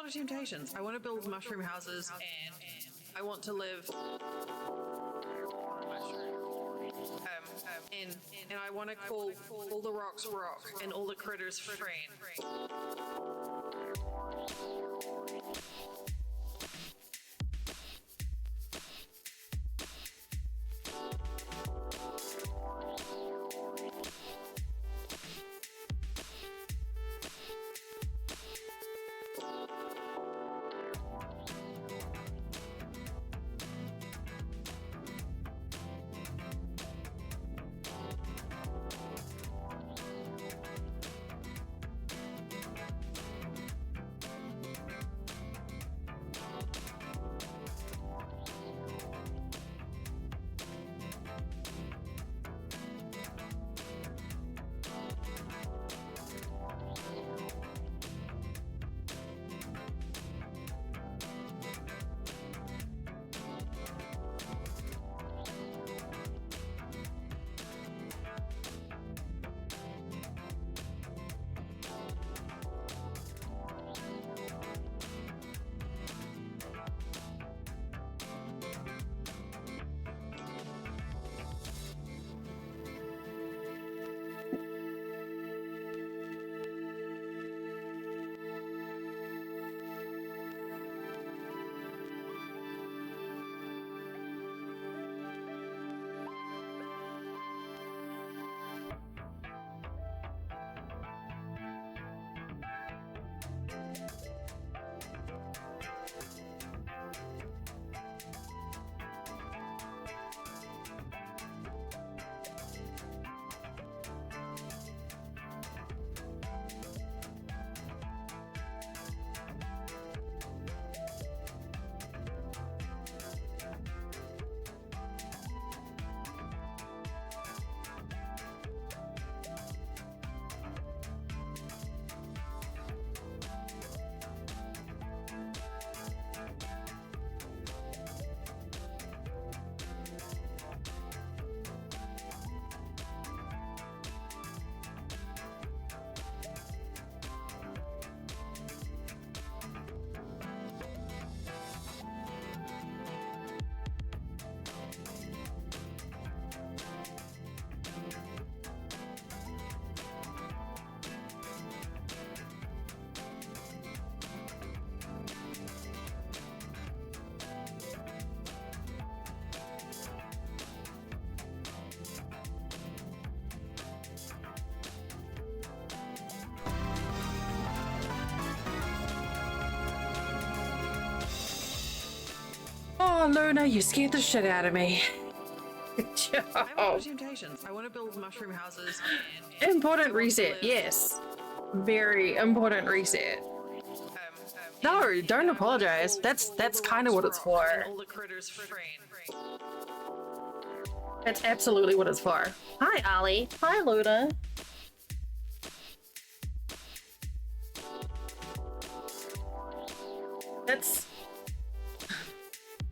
lot of temptations. I want to build mushroom houses, and I want to live and I want to call all the rocks rock and all the critters friend. Oh, Luna, you scared the shit out of me. I have a lot of temptations. I want to build mushroom houses. And Important reset, yes. Very important reset. No, don't apologize. That's kind of what it's for. and all the critters friend. That's absolutely what it's for. Hi, Ollie. Hi, Luna. That's...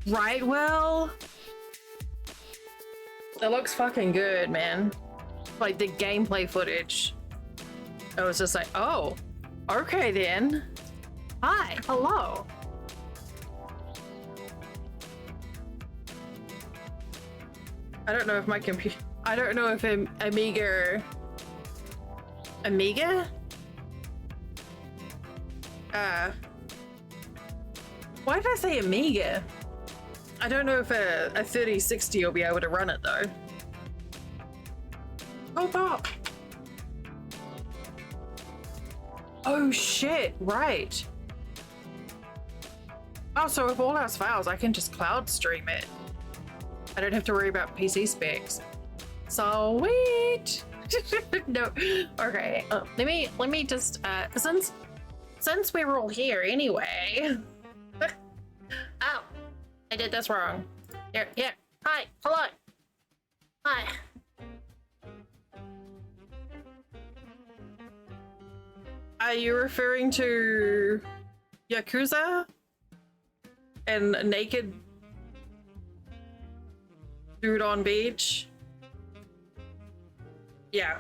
Right, well... That looks fucking good, man. Like, the gameplay footage. I was just like, oh, okay then. Hi, hello. I don't know if my computer... I don't know if Amiga... Amiga? Why did I say Amiga? I don't know if a 3060 will be able to run it though. Oh, Bob. Oh shit, right. Oh, so if all else fails, I can just cloud stream it. I don't have to worry about PC specs. Sweet. No, okay. Let me just since we were all here anyway. Oh, I did this wrong. Here. Hi, hello. Hi. Are you referring to Yakuza and a naked dude on beach? Yeah.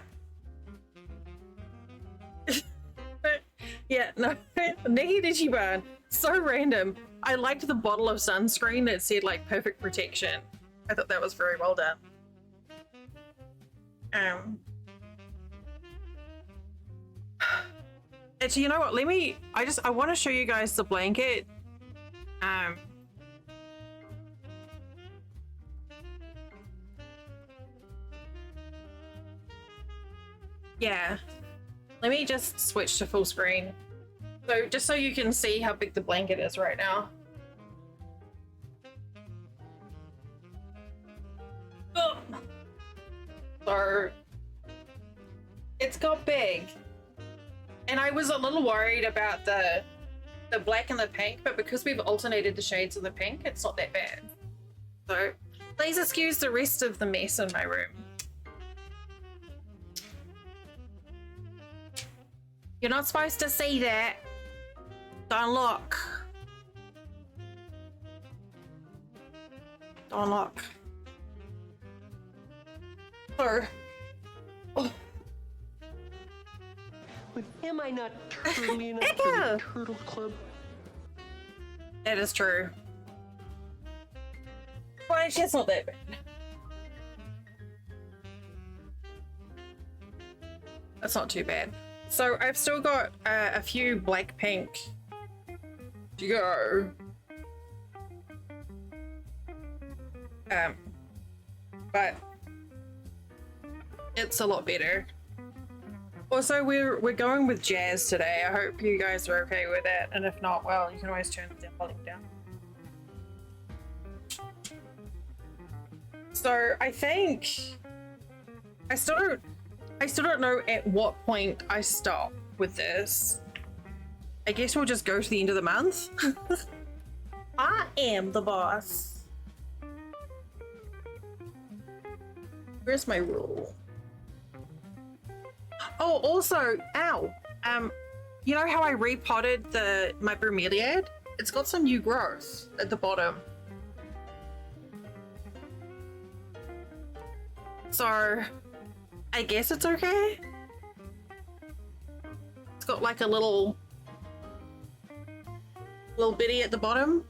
Yeah, no. Naked Ichiban. So random. I liked the bottle of sunscreen that said like perfect protection. I thought that was very well done. Actually, you know what? I want to show you guys the blanket. Yeah. Let me just switch to full screen. So just so you can see how big the blanket is right now. Oh. So it's got big. And I was a little worried about the black and the pink, but because we've alternated the shades of the pink, it's not that bad. So please excuse the rest of the mess in my room. You're not supposed to see that. Don't look. Don't look. Or, oh. But am I not turtly enough for the Turtle Club? That is true. Well, it's just not that bad. That's not too bad. So I've still got a few black pink to go. But it's a lot better. Also, we're going with jazz today. I hope you guys are okay with it, and if not, well, you can always turn the volume down. So I think I still don't know at what point I stop with this. I guess we'll just go to the end of the month. I am the boss. Where's my rule? Oh, also, ow. You know how I repotted my bromeliad? It's got some new growth at the bottom. So I guess it's okay. It's got like a little bitty at the bottom.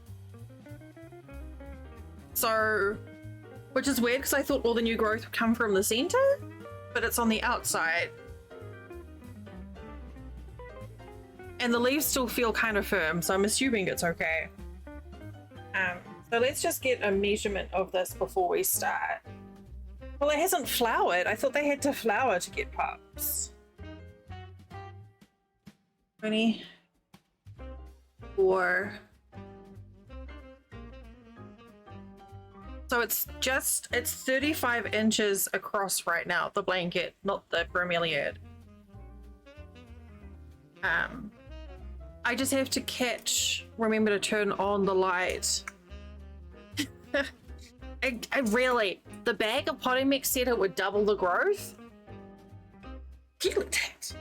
So, which is weird because I thought all the new growth would come from the center, but it's on the outside. And the leaves still feel kind of firm, so I'm assuming it's okay. So let's just get a measurement of this before we start. Well, it hasn't flowered. I thought they had to flower to get pups. 24. So it's 35 inches across right now, the blanket, not the bromeliad. I just have to remember to turn on the light. I really, the bag of potting mix said it would double the growth. Look at that.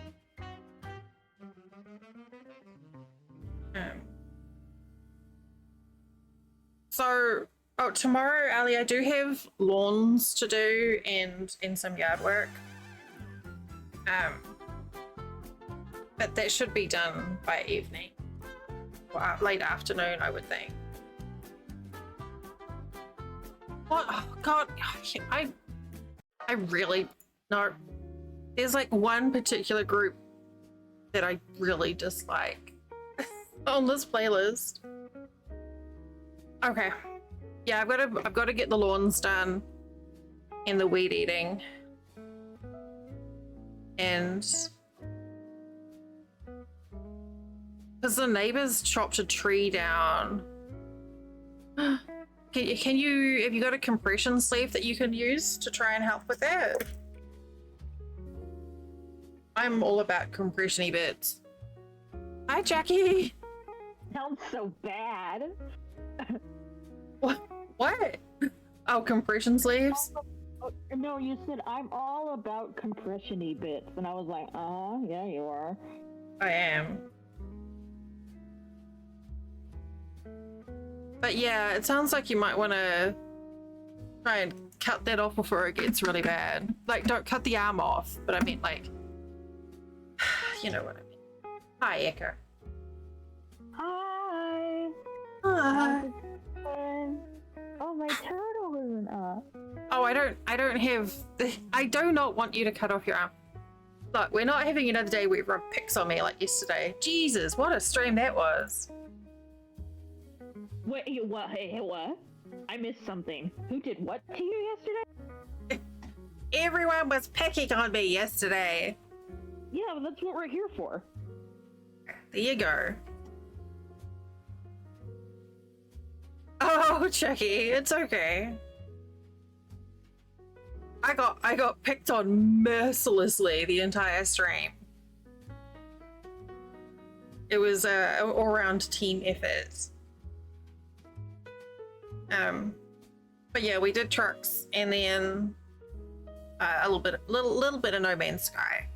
So, tomorrow, Ali, I do have lawns to do and some yard work. But that should be done by evening or late afternoon, I would think. What? Oh God, I really no. There's like one particular group that I really dislike on this playlist. Okay, yeah, I've got to get the lawns done and the weed eating, and because the neighbors chopped a tree down. Can you, have you got a compression sleeve that you can use to try and help with that? I'm all about compression-y bits. Hi, Jackie. Sounds so bad. What? Oh, compression sleeves? No, you said I'm all about compression-y bits, and I was like, yeah, you are. I am. But yeah, it sounds like you might want to try and cut that off before it gets really bad. Like, don't cut the arm off, but I mean, like, you know what I mean. Hi, Echo. Hi. Ah. Oh, my turtle isn't up. Oh, I do not want you to cut off your arm. Look, we're not having another day where everyone picks on me like yesterday. Jesus, what a stream that was. Wait, what? Hey, what? I missed something. Who did what to you yesterday? Everyone was picking on me yesterday. Yeah, but that's what we're here for. There you go. Oh, Chucky, it's okay. I got picked on mercilessly the entire stream. It was a all-round team effort. But yeah, we did trucks and then a little bit of No Man's Sky.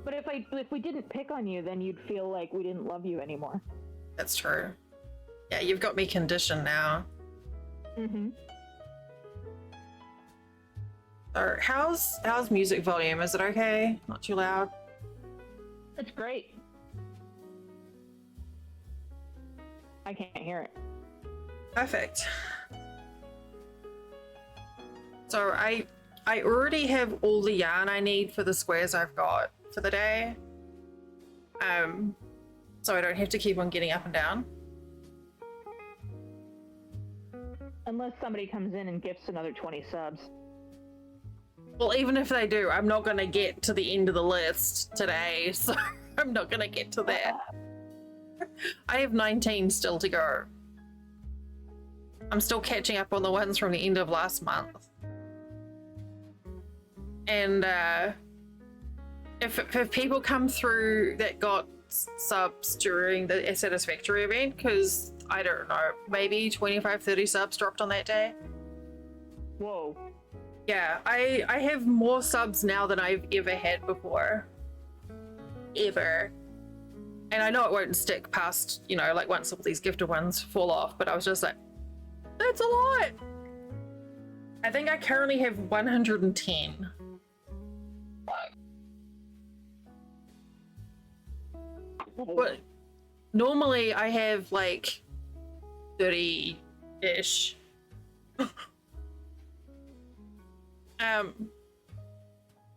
But if we didn't pick on you, then you'd feel like we didn't love you anymore. That's true. Yeah, you've got me conditioned now. Mm-hmm. So how's music volume? Is it okay? Not too loud? It's great. I can't hear it. Perfect. So I already have all the yarn I need for the squares I've got for the day. So I don't have to keep on getting up and down. Unless somebody comes in and gifts another 20 subs. Well, even if they do, I'm not gonna get to the end of the list today, so I'm not gonna get to that. I have 19 still to go. I'm still catching up on the ones from the end of last month. And if people come through that got subs during the Satisfactory event, because I don't know, maybe 25, 30 subs dropped on that day. Whoa. Yeah, I have more subs now than I've ever had before. Ever. And I know it won't stick past, you know, like once all these gifted ones fall off, but I was just like, that's a lot! I think I currently have 110. But normally I have like 30-ish.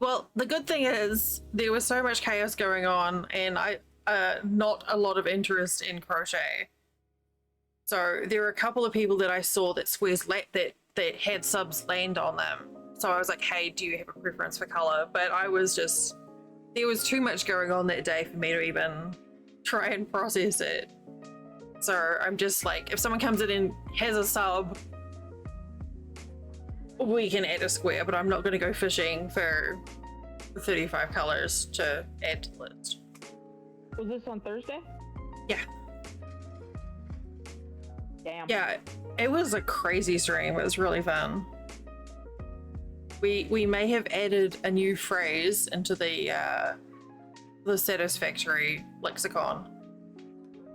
Well, the good thing is there was so much chaos going on and not a lot of interest in crochet. So there were a couple of people that I saw that squares that had subs land on them. So I was like, hey, do you have a preference for color? But there was too much going on that day for me to even try and process it. So I'm just like, if someone comes in and has a sub, we can add a square, but I'm not going to go fishing for 35 colors to add to the list. Was this on Thursday? Yeah. Damn. Yeah, it was a crazy stream. It was really fun. We may have added a new phrase into the Satisfactory lexicon.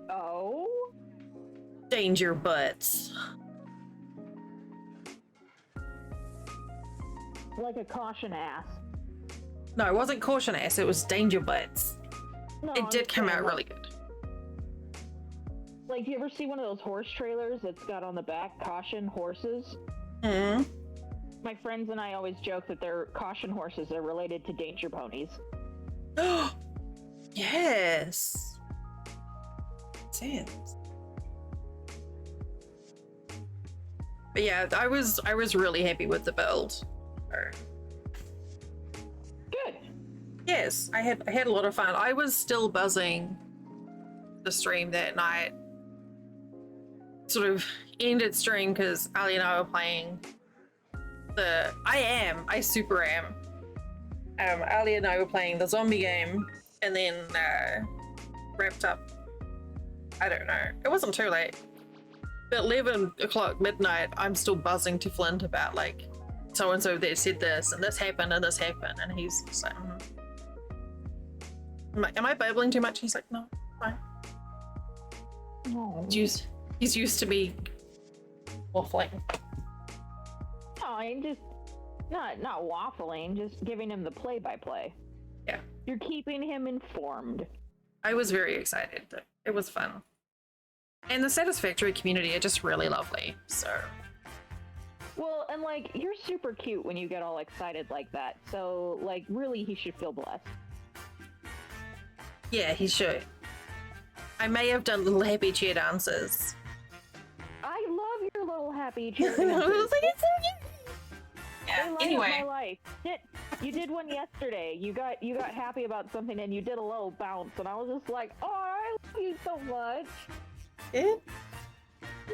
Oh? Danger butts. Like a caution ass. No, it wasn't caution ass, it was danger butts. No, It did come out really good. Like, do you ever see one of those horse trailers that's got on the back, caution horses? Hmm. My friends and I always joke that they're caution horses are related to danger ponies. Yes. Sense. But yeah, I was really happy with the build. Good. Yes, I had a lot of fun. I was still buzzing the stream that night. Sort of ended stream because Ali and I were playing I super am. Ali and I were playing the zombie game and then wrapped up. I don't know. It wasn't too late. But 11 o'clock midnight, I'm still buzzing to Flint about like so and so that said this and this happened and this happened, and he's just like, I'm like, am I babbling too much? He's like, no, fine. No. He's used to me waffling. No, I'm just not waffling, just giving him the play-by-play. Yeah. You're keeping him informed. I was very excited. It was fun. And the Satisfactory community are just really lovely. So Well, and like, you're super cute when you get all excited like that. So, like, really, he should feel blessed. yeah, he should. I may have done little happy cheer dances. I love your little happy cheer I dances. was like, it's so cute. They Yeah. light up Anyway, my life. You did one yesterday. You got happy about something and you did a little bounce, and I was just like, oh, I love you so much. yeah. Yeah.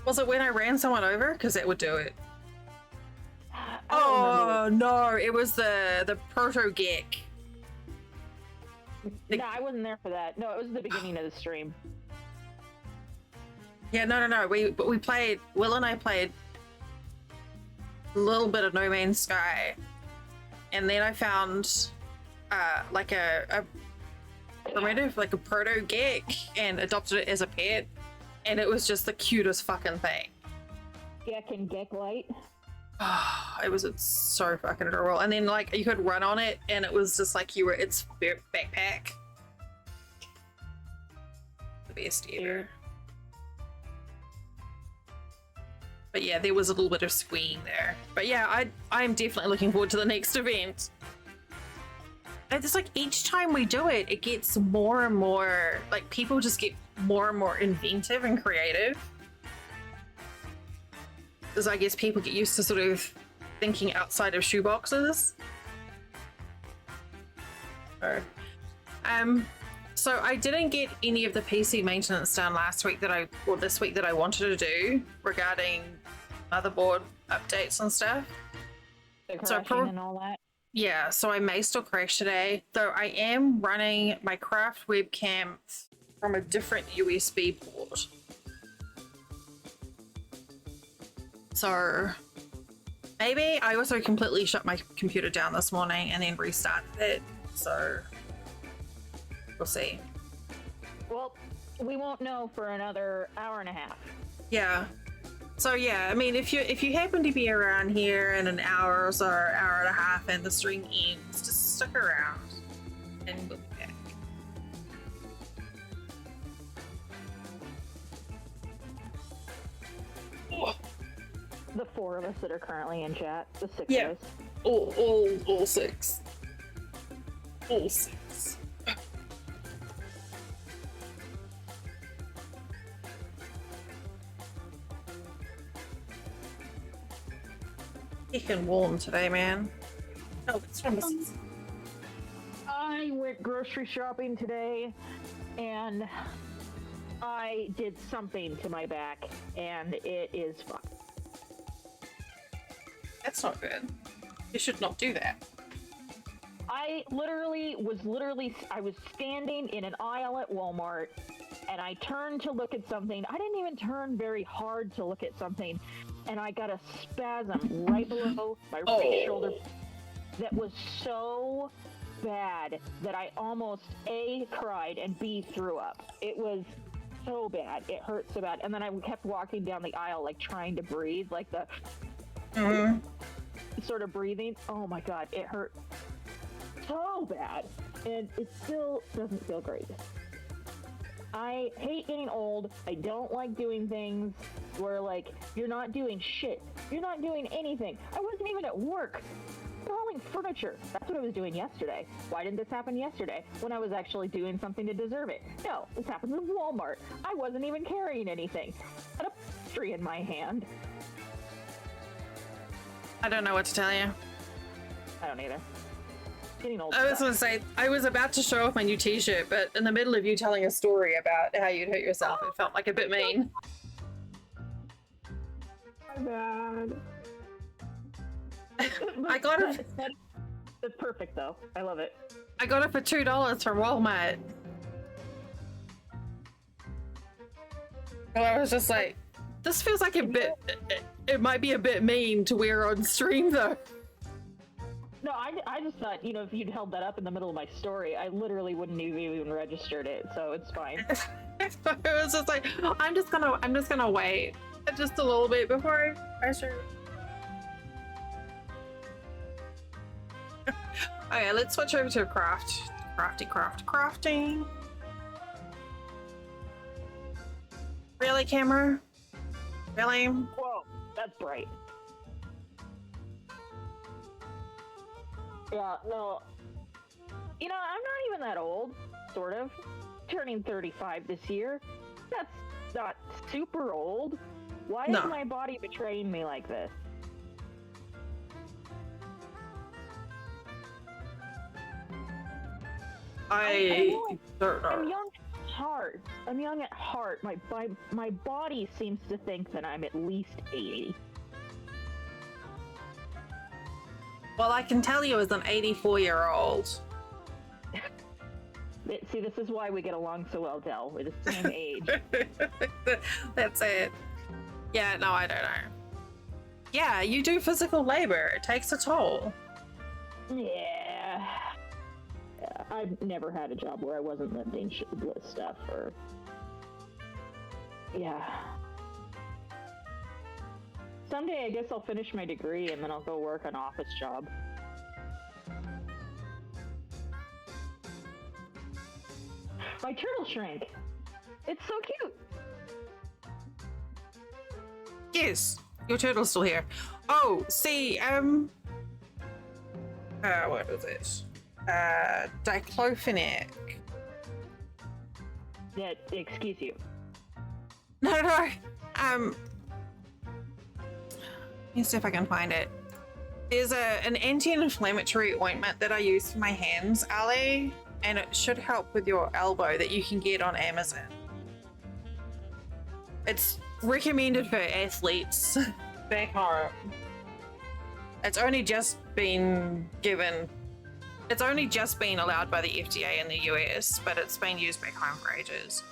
Was it when I ran someone over? Because that would do it. I don't remember. Oh no, it was the proto geek. No, I wasn't there for that. No, it was the beginning of the stream. Yeah, no. We played. Will and I played a little bit of No Man's Sky, and then I found like a primitive, like a proto geek, and adopted it as a pet, and it was just the cutest fucking thing. Geck and Geck Light. It was so fucking adorable. And then like you could run on it, and it was just like you were its backpack. The best ever. But yeah, there was a little bit of squeeing there. But yeah, I'm definitely looking forward to the next event. And it's like each time we do it, it gets more and more, like people just get more and more inventive and creative. Because I guess people get used to sort of thinking outside of shoeboxes. So I didn't get any of the PC maintenance done last week this week that I wanted to do regarding motherboard updates and stuff. The So crashing and all that. Yeah, so I may still crash today, though I am running my craft webcam from a different USB port. So maybe I also completely shut my computer down this morning and then restarted it. So we'll see. Well, we won't know for another hour and a half. Yeah. So yeah, I mean, if you happen to be around here in an hour or so, or hour and a half, and the stream ends, just stick around, and we'll be back. The 4 of us that are currently in chat, the 6 Yeah. of us. All six. All six. Freaking warm today, man. Oh, it's from the I went grocery shopping today, and I did something to my back, and it is fucked. That's not good. You should not do that. I was standing in an aisle at Walmart, and I turned to look at something. I didn't even turn very hard to look at something, and I got a spasm right below my right shoulder that was so bad that I almost A, cried, and B, threw up. It was so bad. It hurt so bad. And then I kept walking down the aisle, like trying to breathe, like the sort of breathing. Oh my God, it hurt so bad. And it still doesn't feel great. I hate getting old. I don't like doing things where, like, you're not doing shit. You're not doing anything. I wasn't even at work. Hauling furniture. That's what I was doing yesterday. Why didn't this happen yesterday when I was actually doing something to deserve it? No, this happened in Walmart. I wasn't even carrying anything. I had a tree in my hand. I don't know what to tell you. I don't either. Getting old. I was going to say, I was about to show off my new t-shirt, but in the middle of you telling a story about how you'd hurt yourself, it felt like a bit mean. My bad. I got it. That's perfect, though. I love it. I got it for $2 from Walmart. And I was just like, this feels like a bit. It might be a bit mean to wear on stream, though. No, I just thought, you know, if you'd held that up in the middle of my story, I literally wouldn't have even registered it, so it's fine. It was just like, I'm just gonna wait just a little bit before I start. Okay, let's switch over to crafting. Really, camera? Really? Whoa, that's bright. Yeah, no. You know, I'm not even that old, sort of. Turning 35 this year. That's not super old. Why No. is my body betraying me like this? I don't I'm know. young at heart. I'm young at heart. My body seems to think that I'm at least 80. Well, I can tell you as an 84-year-old. See, this is why we get along so well, Del. We're the same age. That's it. Yeah, no, I don't know. Yeah, you do physical labor. It takes a toll. Yeah. I've never had a job where I wasn't lifting stuff or... Yeah. Someday I guess I'll finish my degree and then I'll go work an office job. My turtle shrank. It's so cute. Yes, your turtle's still here. Oh, see, what is it? Diclofenac. Yeah, excuse you. No, let me see if I can find it. There's an anti-inflammatory ointment that I use for my hands, Ali, and it should help with your elbow that you can get on Amazon. It's recommended for athletes back home. It's only just been allowed by the FDA in the US, but it's been used back home for ages.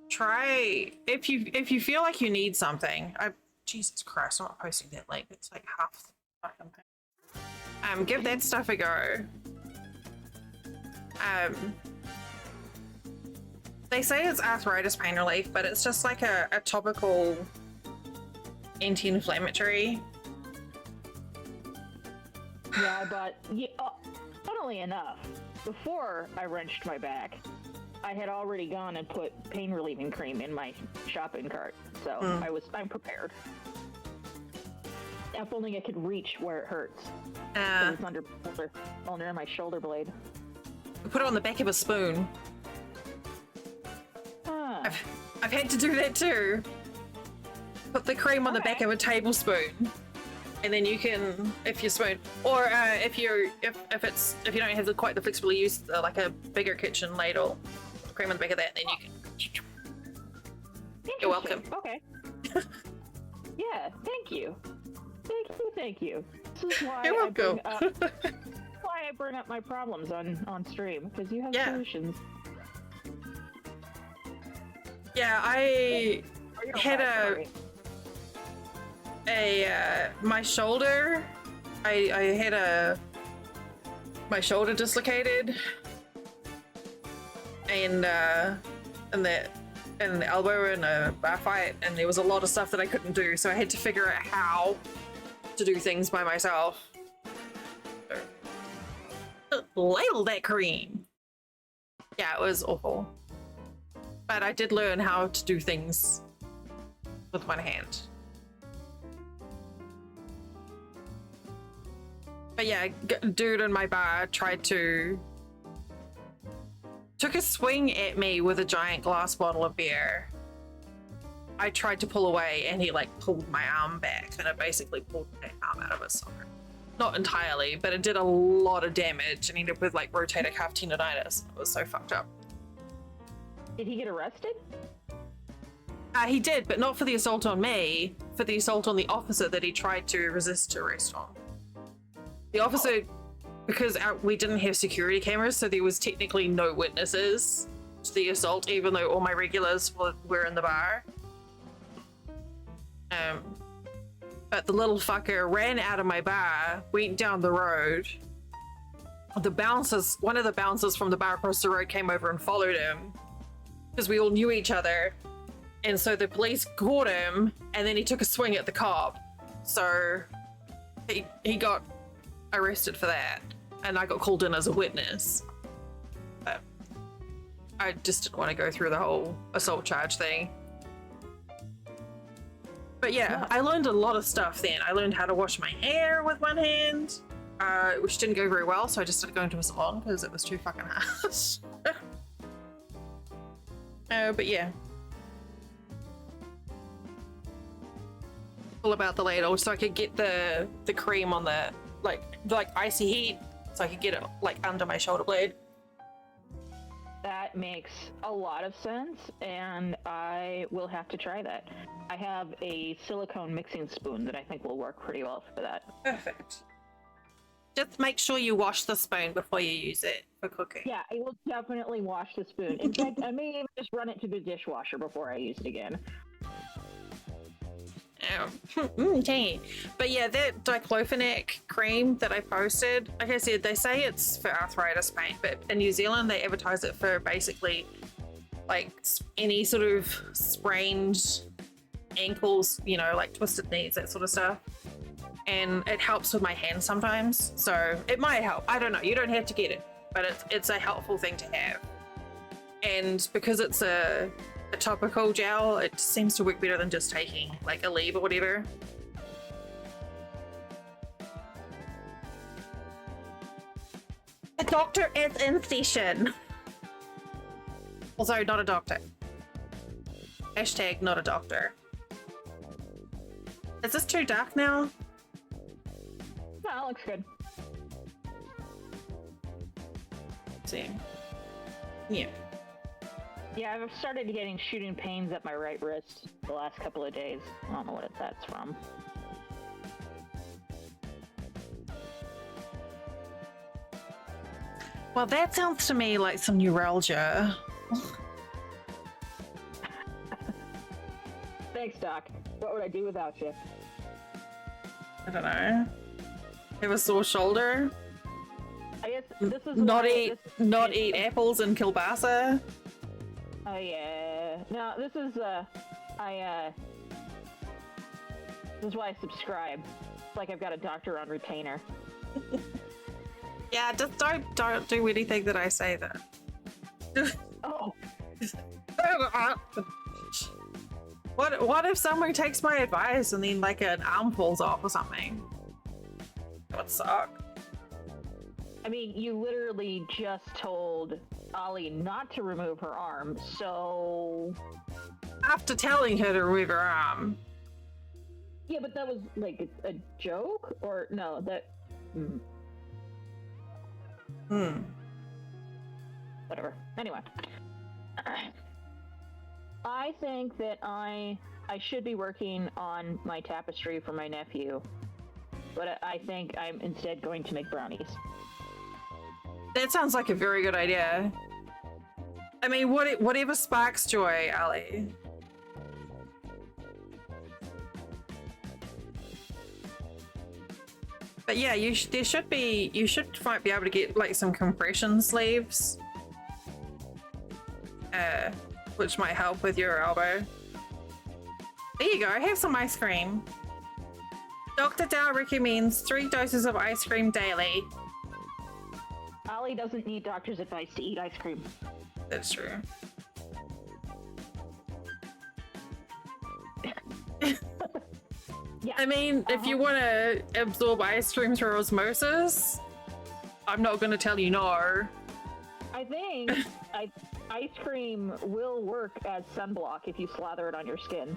Try if you feel like you need something. Jesus Christ, I'm not posting that link. It's like half the fucking thing. Give that stuff a go. They say it's arthritis pain relief, but it's just like a topical anti-inflammatory. Yeah, but funnily enough, before I wrenched my back, I had already gone and put pain relieving cream in my shopping cart, so I'm prepared. If only I could reach where it hurts. It's under my shoulder blade. Put it on the back of a spoon. I've had to do that too. Put the cream on the back of a tablespoon, and then you can, if you spoon, or if you don't have quite the flexibility, use like a bigger kitchen ladle. Cream on the back of that, and then you can. You're welcome. Okay. Yeah, thank you. Thank you. This is why You're welcome. I bring up my problems on stream, because you have solutions. Yeah, I had my shoulder. I had my shoulder dislocated, and the elbow in a bar fight, and there was a lot of stuff that I couldn't do, so I had to figure out how to do things by myself. Ladle that cream. Yeah, it was awful. But I did learn how to do things with one hand. But yeah, dude in my bar took a swing at me with a giant glass bottle of beer. I tried to pull away and he like pulled my arm back, and it basically pulled my arm out of his socket. Not entirely, but it did a lot of damage and ended up with like rotator cuff tendonitis. It was so fucked up. Did he get arrested? He did, but not for the assault on me, for the assault on the officer that he tried to resist arrest on. The officer, because we didn't have security cameras, so there was technically no witnesses to the assault, even though all my regulars were in the bar. But the little fucker ran out of my bar, went down the road. One of the bouncers from the bar across the road came over and followed him, because we all knew each other. And so the police caught him, and then he took a swing at the cop. So he got arrested for that, and I got called in as a witness. But I just didn't want to go through the whole assault charge thing. But yeah, I learned a lot of stuff then. I learned how to wash my hair with one hand, which didn't go very well, so I just started going to a salon because it was too fucking hard. But yeah. All about the ladle, so I could get the cream on the like icy heat, so I could get it like under my shoulder blade. That makes a lot of sense, and I will have to try that. I have a silicone mixing spoon that I think will work pretty well for that. Perfect. Just make sure you wash the spoon before you use it for cooking. Yeah, I will definitely wash the spoon. In fact, I may even just run it to the dishwasher before I use it again. Tangy. But yeah, that diclofenac cream that I posted, like I said, they say it's for arthritis pain, but in New Zealand they advertise it for basically like any sort of sprained ankles, you know, like twisted knees, that sort of stuff. And it helps with my hands sometimes, so it might help. I don't know, you don't have to get it, but it's a helpful thing to have. And because it's a topical gel, it seems to work better than just taking like a leave or whatever. A doctor is in session. Also, not a doctor. Hashtag not a doctor. Is this too dark now? No, that looks good. Let's see. Yeah. Yeah, I've started getting shooting pains at my right wrist the last couple of days. I don't know what that's from. Well, that sounds to me like some neuralgia. Thanks, Doc. What would I do without you? I don't know. Have a sore shoulder? I guess this is Not why eat apples and kielbasa? Oh yeah. No, this is this is why I subscribe. It's like I've got a doctor on retainer. Yeah, just don't do anything that I say then. Oh. What if someone takes my advice and then like an arm falls off or something? That would suck. I mean, you literally just told Ollie not to remove her arm, so... After telling her to remove her arm. Yeah, but that was like a joke? Or no, that... Whatever. Anyway. I think that I should be working on my tapestry for my nephew, but I think I'm instead going to make brownies. That sounds like a very good idea. I mean, whatever sparks joy, Ali. But yeah, you should might be able to get like some compression sleeves, which might help with your elbow. There you go. Have some ice cream. Dr. Dow recommends 3 doses of ice cream daily. Ollie doesn't need doctor's advice to eat ice cream. That's true. Yeah. I mean, if you want to absorb ice cream through osmosis, I'm not going to tell you no. I think ice cream will work as sunblock if you slather it on your skin.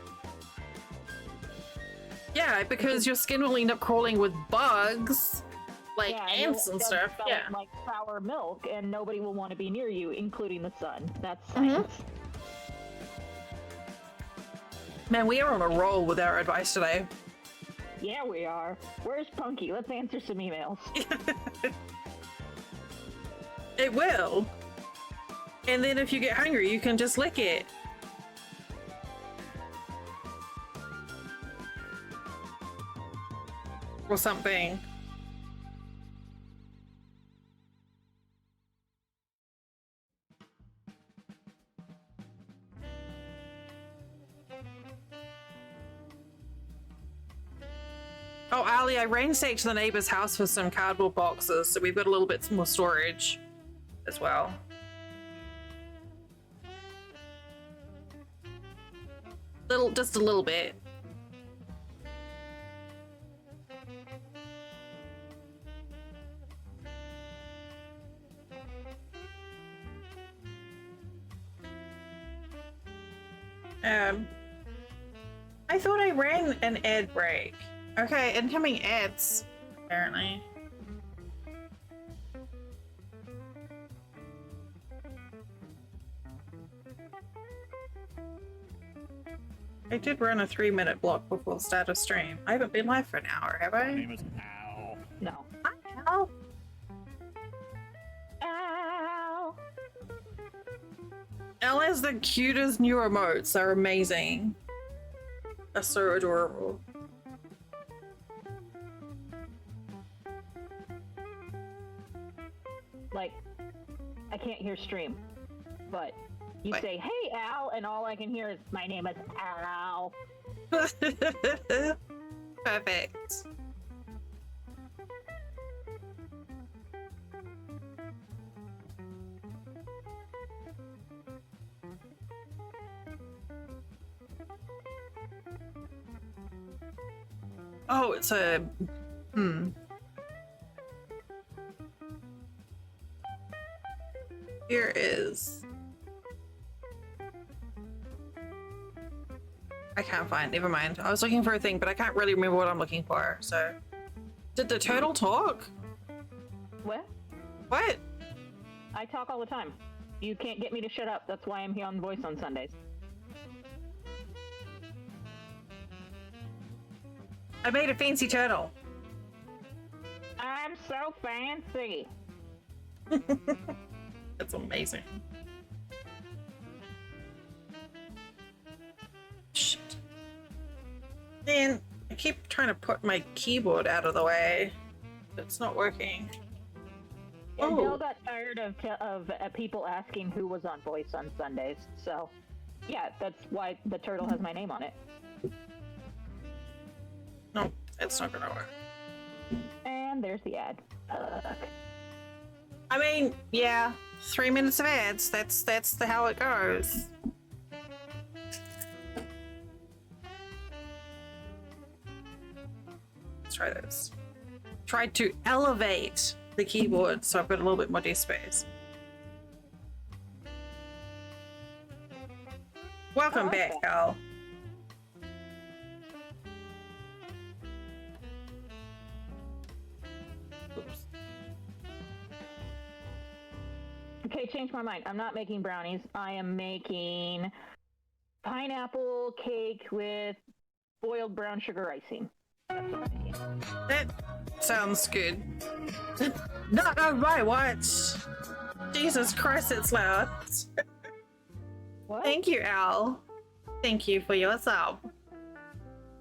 Yeah, because your skin will end up crawling with bugs, like ants and stuff. Yeah. Like sour milk, and nobody will want to be near you, including the sun. That's science. Man, we are on a roll with our advice today. Yeah, we are. Where's Punky? Let's answer some emails. It will. And then if you get hungry, you can just lick it. Or something. Oh, Ali, I ransacked the neighbor's house for some cardboard boxes, so we've got a little bit more storage as well. Just a little bit. I thought I ran an ad break. Okay, incoming ads, apparently. I did run a 3-minute block before the start of stream. I haven't been live for an hour, have My I? name is Al. No. Hi, Al. Ow! Elle has the cutest new emotes. They're amazing. They're so adorable. Like, I can't hear stream, but you What? say, "Hey, Al," and all I can hear is, "My name is Al." Perfect. Oh, it's a... Here is... I can't find, never mind. I was looking for a thing, but I can't really remember what I'm looking for, so... Did the turtle talk? What? What? I talk all the time. You can't get me to shut up. That's why I'm here on Voice on Sundays. I made a fancy turtle. I'm so fancy. That's amazing. Shit. Man, I keep trying to put my keyboard out of the way. It's not working. And Oh. Bill got tired of people asking who was on Voice on Sundays. So, yeah, that's why the turtle has my name on it. No, it's not gonna work. And there's the ad. I mean, yeah, 3 minutes of ads. That's how it goes. Let's try this. Tried to elevate the keyboard so I've got a little bit more desk space. Welcome back, Al. Oops. Okay, change my mind. I'm not making brownies. I am making pineapple cake with boiled brown sugar icing. That's what I'm making. That sounds good. Not on my watch. Jesus Christ, it's loud. What? Thank you, Al. Thank you for your sub.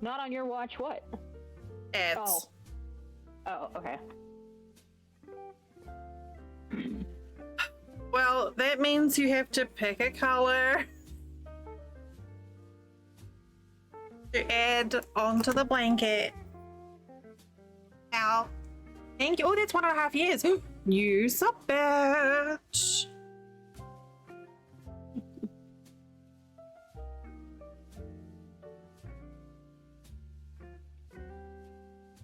Not on your watch, what? Ads. Oh. Oh, okay. Well, that means you have to pick a color to add onto the blanket. Al. Thank you. Oh, that's 1.5 years. You sub bitch.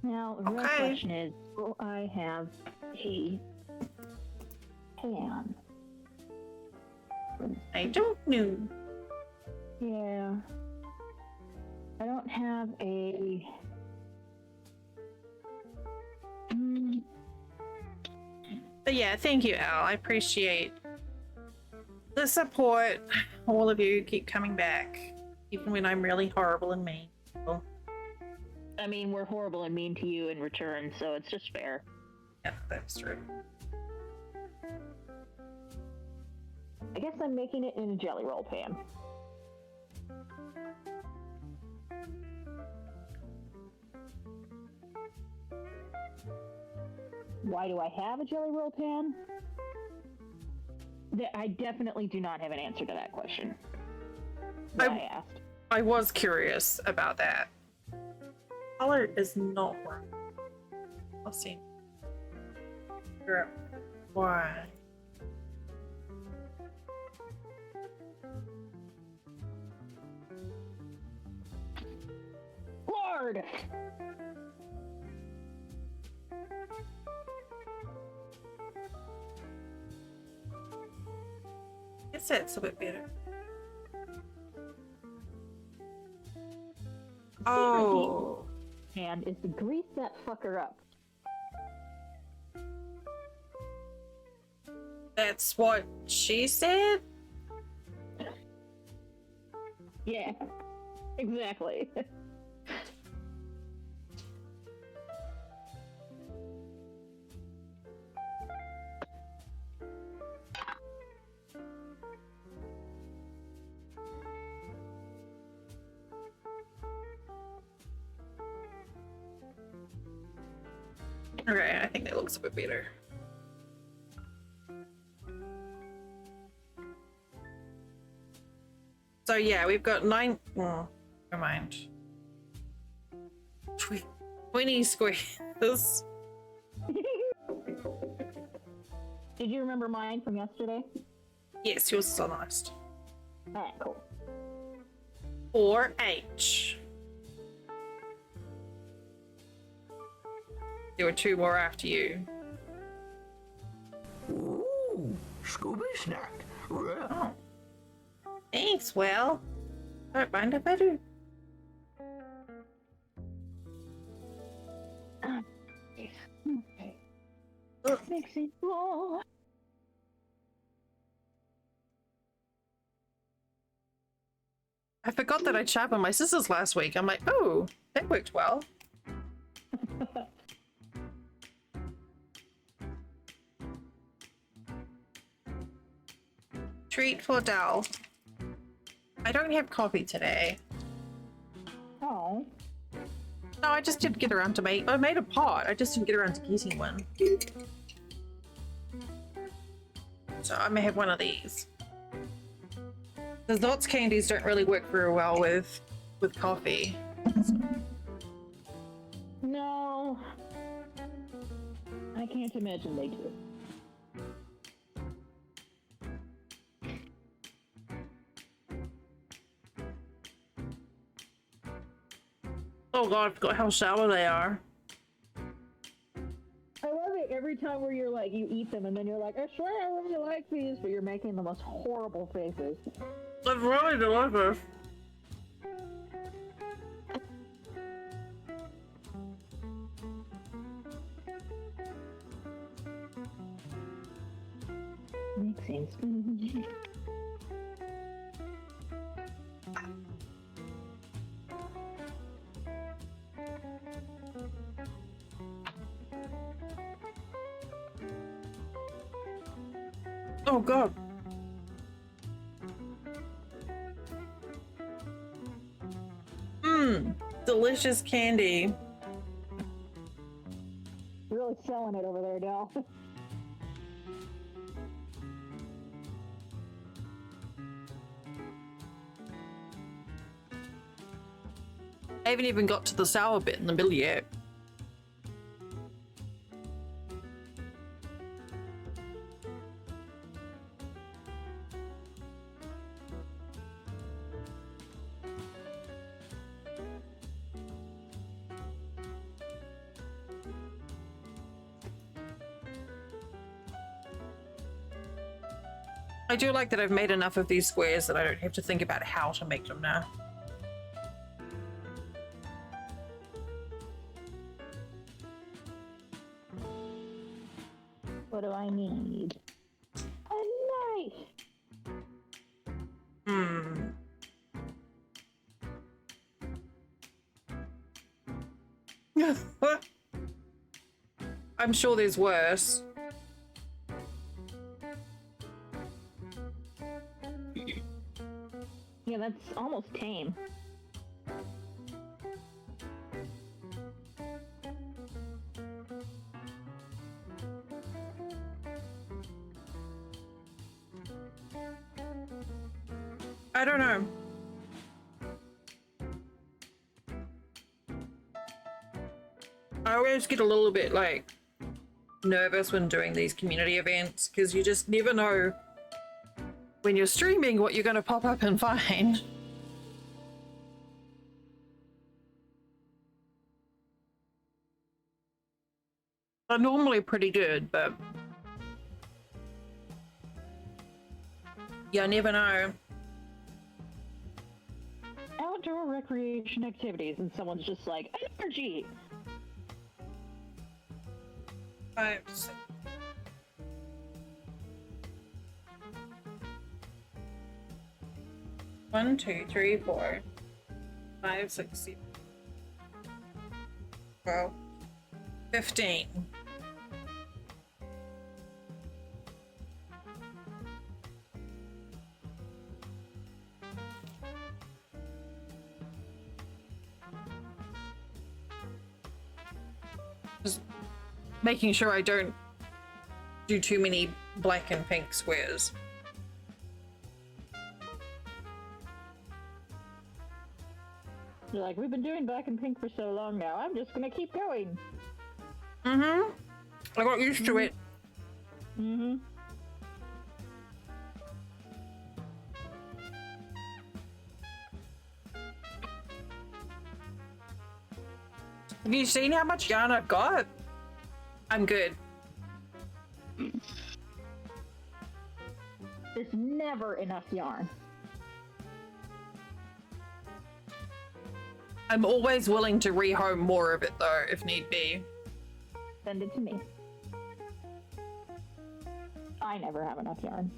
Now, the real Okay. question is, will I have a pan? I don't know. Yeah. I don't have a... But yeah, thank you, Al. I appreciate the support. All of you keep coming back, even when I'm really horrible and mean. Well, I mean, we're horrible and mean to you in return, so it's just fair. yeah, that's true. I guess I'm making it in a jelly roll pan. Why do I have a jelly roll pan? I definitely do not have an answer to that question. That I asked. I was curious about that. Color is not right. I'll see. Figure out why. hard. Guess that's a bit better. Oh. And is to grease that fucker up. That's what she said? Yeah, exactly. Okay, I think that looks a bit better. So yeah, we've got 9. Oh, never mind. 20 squares. Did you remember mine from yesterday? Yes, yours is nice. Alright, cool. 4H. There were 2 more after you. Ooh, Scooby snack. Oh. Thanks, Will. Don't mind if I do. Okay. Mixing bowl. I forgot that I sharpened my scissors last week. I'm like, oh, that worked well. Treat for Dal. I don't have coffee today. Oh. No, I just didn't get around to I made a pot. I just didn't get around to getting one. So I may have one of these. The Zots candies don't really work very well with coffee. No. I can't imagine they do. Oh god, I forgot how sour they are. I love it every time where you're like, you eat them and then you're like, I swear I really like these, but you're making the most horrible faces. It's really delicious. Makes sense. Oh god. Mmm, delicious candy. Really selling it over there, Del. I haven't even got to the sour bit in the middle yet. I do like that I've made enough of these squares that I don't have to think about how to make them now. What do I need? A knife! Hmm. I'm sure there's worse. Yeah, that's almost tame. I don't know. I always get a little bit like nervous when doing these community events because you just never know when you're streaming what you're going to pop up and find. are normally pretty good, but you never know. Outdoor recreation activities, and someone's just like, energy! 5, 6. One, 2, 3, 4, 5, 6, 7. 12, 15. Just making sure I don't do too many black and pink squares. You're like, we've been doing black and pink for so long now, I'm just gonna keep going. Mm-hmm. I got used to it. Mm-hmm. Have you seen how much yarn I've got? I'm good. There's never enough yarn. I'm always willing to rehome more of it though, if need be. Send it to me. I never have enough yarn.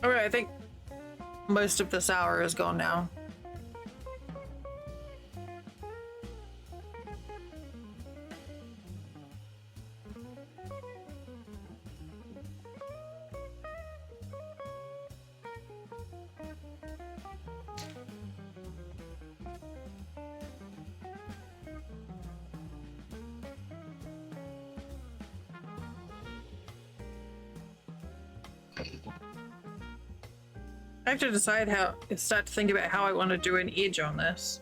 Alright, I think most of this hour is gone now. I have to decide start to think about how I want to do an edge on this.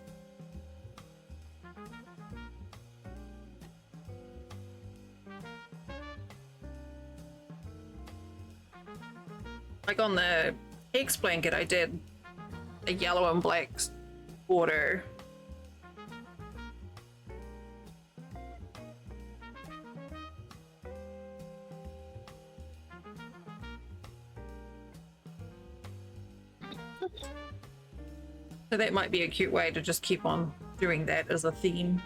Like on the X blanket, I did a yellow and black border. So that might be a cute way to just keep on doing that as a theme.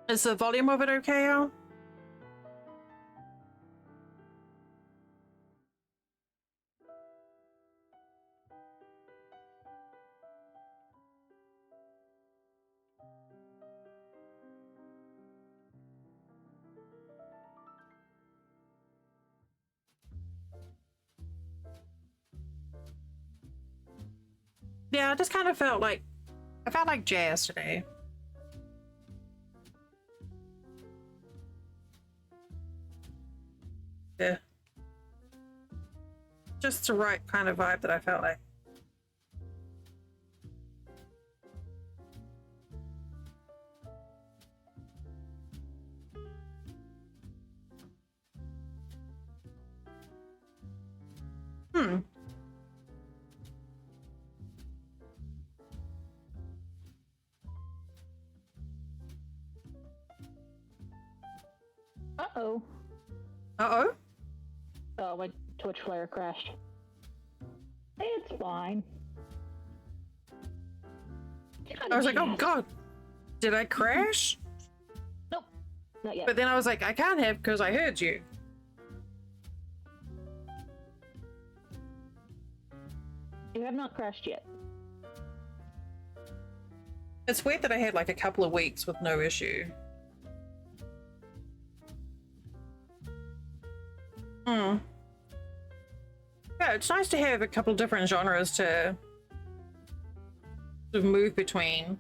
Is the volume of it okay, Al? Yeah, I just kind of felt like jazz today. Yeah. Just the right kind of vibe that I felt like. Hmm. Uh-oh. Uh-oh. Oh, my Twitch player crashed. It's fine. I was like, oh god, did I crash? Nope, not yet. But then I was like, I can't have because I heard you. You have not crashed yet. It's weird that I had like a couple of weeks with no issue. Yeah, it's nice to have a couple different genres to sort of move between.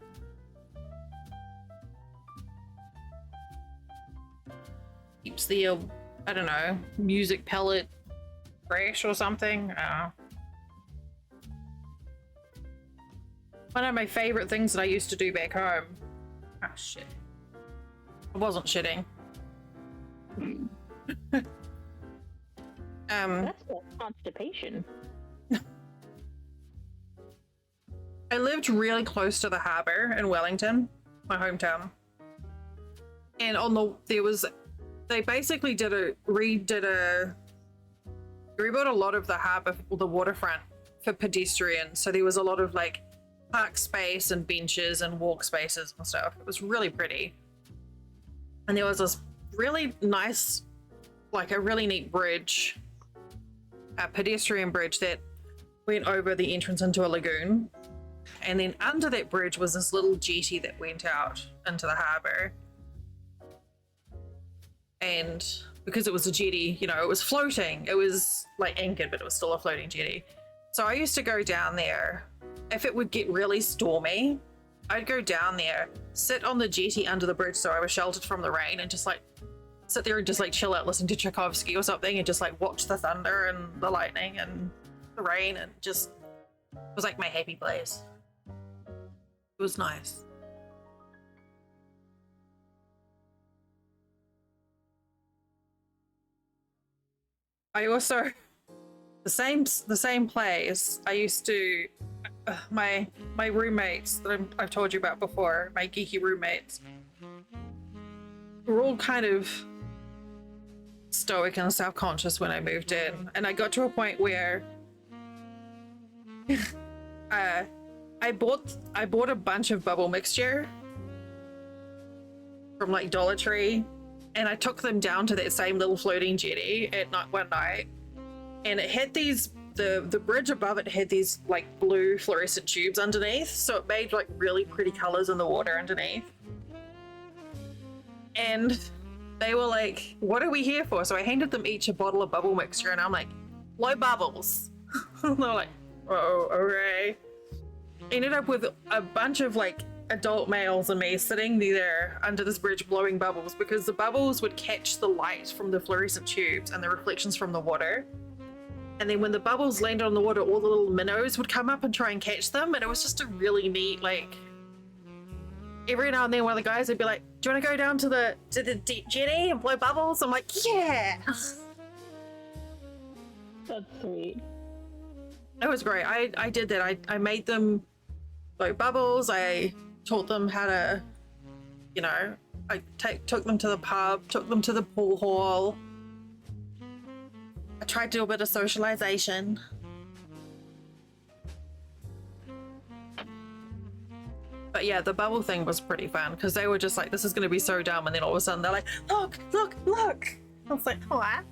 Keeps the, I don't know, music palette fresh or something. One of my favorite things that I used to do back home. Oh shit. I wasn't shitting. That's called constipation. I lived really close to the harbour in Wellington, my hometown. And on they basically rebuilt a lot of the harbour, the waterfront for pedestrians. So there was a lot of like park space and benches and walk spaces and stuff. It was really pretty. And there was this really nice, like a really neat bridge, a pedestrian bridge that went over the entrance into a lagoon. And then under that bridge was this little jetty that went out into the harbour. And because it was a jetty, you know, it was floating. It was like anchored, but it was still a floating jetty. So I used to go down there. If it would get really stormy, I'd go down there, sit on the jetty under the bridge so I was sheltered from the rain, and just like sit there and just like chill out, listen to Tchaikovsky or something, and just like watch the thunder and the lightning and the rain, and just it was like my happy place. It was nice. I also the same place I used to my roommates that I've told you about before, my geeky roommates, were all kind of stoic and self-conscious when I moved in, and I got to a point where I bought a bunch of bubble mixture from like Dollar Tree, and I took them down to that same little floating jetty at night one night, and it had these the bridge above it had these like blue fluorescent tubes underneath, so it made like really pretty colors in the water underneath. And they were like, what are we here for? So I handed them each a bottle of bubble mixture, and I'm like, low bubbles. And they're like, oh, okay. Ended up with a bunch of like adult males and me sitting there under this bridge blowing bubbles, because the bubbles would catch the light from the fluorescent tubes and the reflections from the water. And then when the bubbles landed on the water, all the little minnows would come up and try and catch them. And it was just a really neat, like, every now and then one of the guys would be like, do you want to go down to the jetty and blow bubbles? I'm like, yeah. That's sweet. It was great. I did that. I made them blow bubbles. I taught them how to, you know, I took them to the pub, took them to the pool hall. I tried to do a bit of socialization. But yeah, the bubble thing was pretty fun, because they were just like, this is going to be so dumb, and then all of a sudden they're like, look, look, look. I was like, what?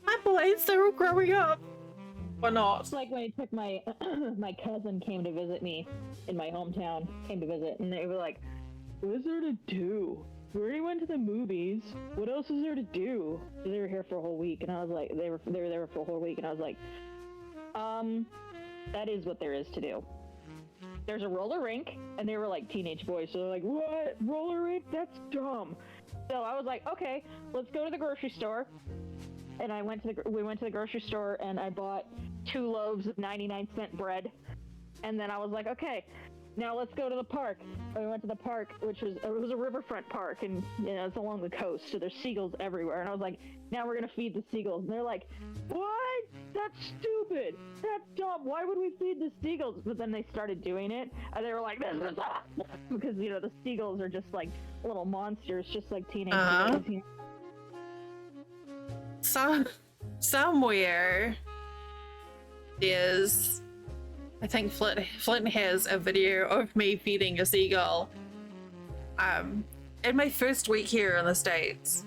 My boys, they're all growing up. Or not. It's like when I took my my cousin came to visit me in my hometown, came to visit, and they were like, what is there to do? We already went to the movies. What else is there to do? They were here for a whole week, and I was like, they were there for a whole week, and I was like, that is what there is to do. There's a roller rink, and they were like teenage boys, so they're like, what? Roller rink? That's dumb. So I was like, okay, let's go to the grocery store. And we went to the grocery store, and I bought 2 loaves of 99-cent bread. And then I was like, okay, now let's go to the park. And we went to the park, which was a riverfront park, and you know, it's along the coast, so there's seagulls everywhere. And I was like, now we're gonna feed the seagulls. And they're like, what? That's stupid. That's dumb. Why would we feed the seagulls? But then they started doing it, and they were like, this is awful. Because, you know, the seagulls are just like little monsters, just like teenage boys. You know? Somewhere there's, I think Flint has a video of me feeding a seagull in my first week here in the States.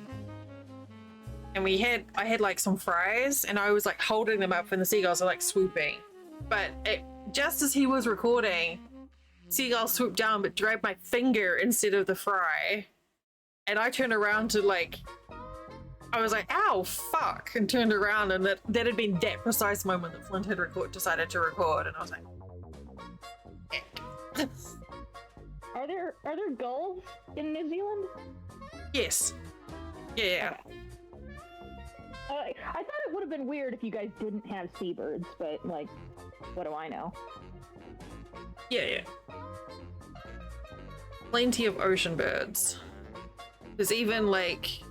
And I had like some fries and I was like holding them up and the seagulls are like swooping. But just as he was recording, seagull swooped down but grabbed my finger instead of the fry. And I turned around to like, I was like, ow, fuck, and turned around, and that had been that precise moment that Flint had decided to record, and I was like, Are there gulls in New Zealand? yes. Yeah. Okay. I thought it would have been weird if you guys didn't have seabirds, but like, what do I know? Yeah. Plenty of ocean birds. There's even like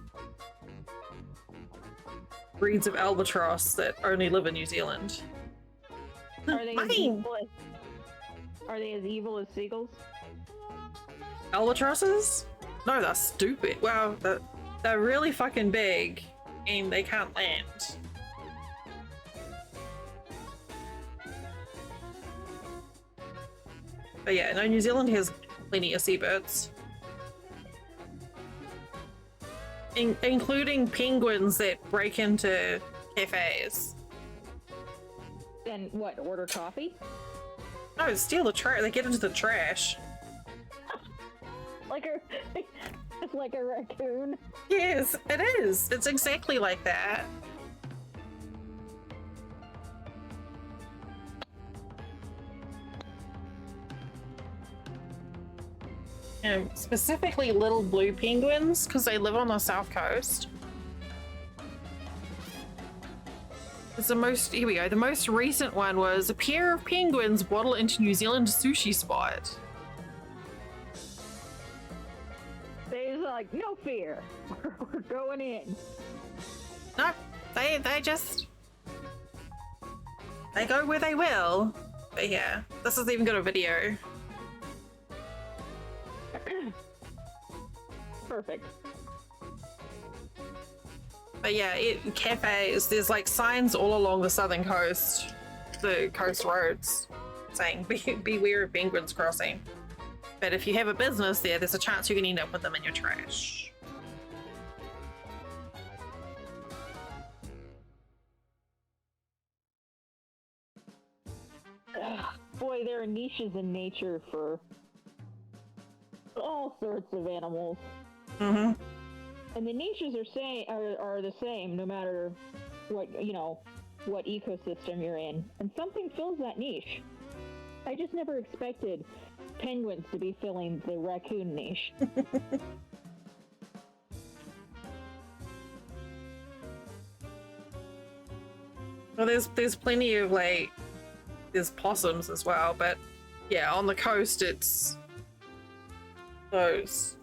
breeds of albatross that only live in New Zealand. Are they as evil as seagulls? Albatrosses? No, they're stupid. Well, they're really fucking big and they can't land. But yeah, no, New Zealand has plenty of seabirds. Including penguins that break into cafes. And what, order coffee? No, steal the trash. They get into the trash. It's like a raccoon. Yes, it is. It's exactly like that. Specifically little blue penguins, because they live on the south coast. It's here we go. The most recent one was a pair of penguins waddle into New Zealand sushi spot. They're like, no fear, we're going in. No, they go where they will. But yeah, this has even got a video. Perfect. But yeah, cafes, there's like signs all along the southern coast, the coast roads, saying beware of penguins crossing. But if you have a business there's a chance you can end up with them in your trash. Boy, there are niches in nature for all sorts of animals. Mm-hmm. And the niches are the same no matter what what ecosystem you're in. And something fills that niche. I just never expected penguins to be filling the raccoon niche. Well, there's plenty of there's possums as well, but yeah, on the coast it's those.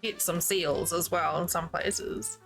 Get some seals as well in some places.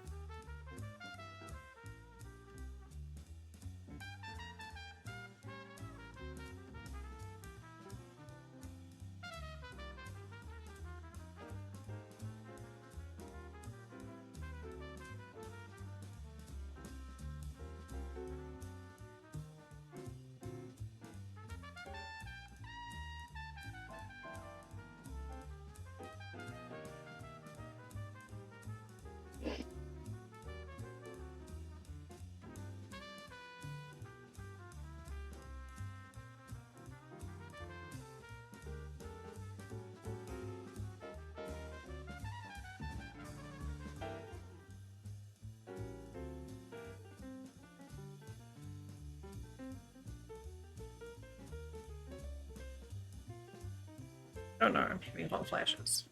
Oh no, I'm having hot flashes.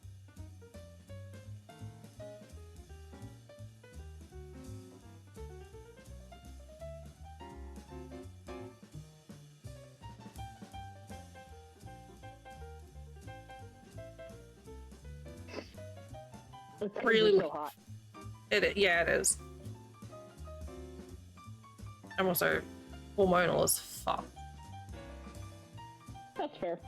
It's Really so hot. Yeah, it is. I'm also hormonal as fuck. That's fair.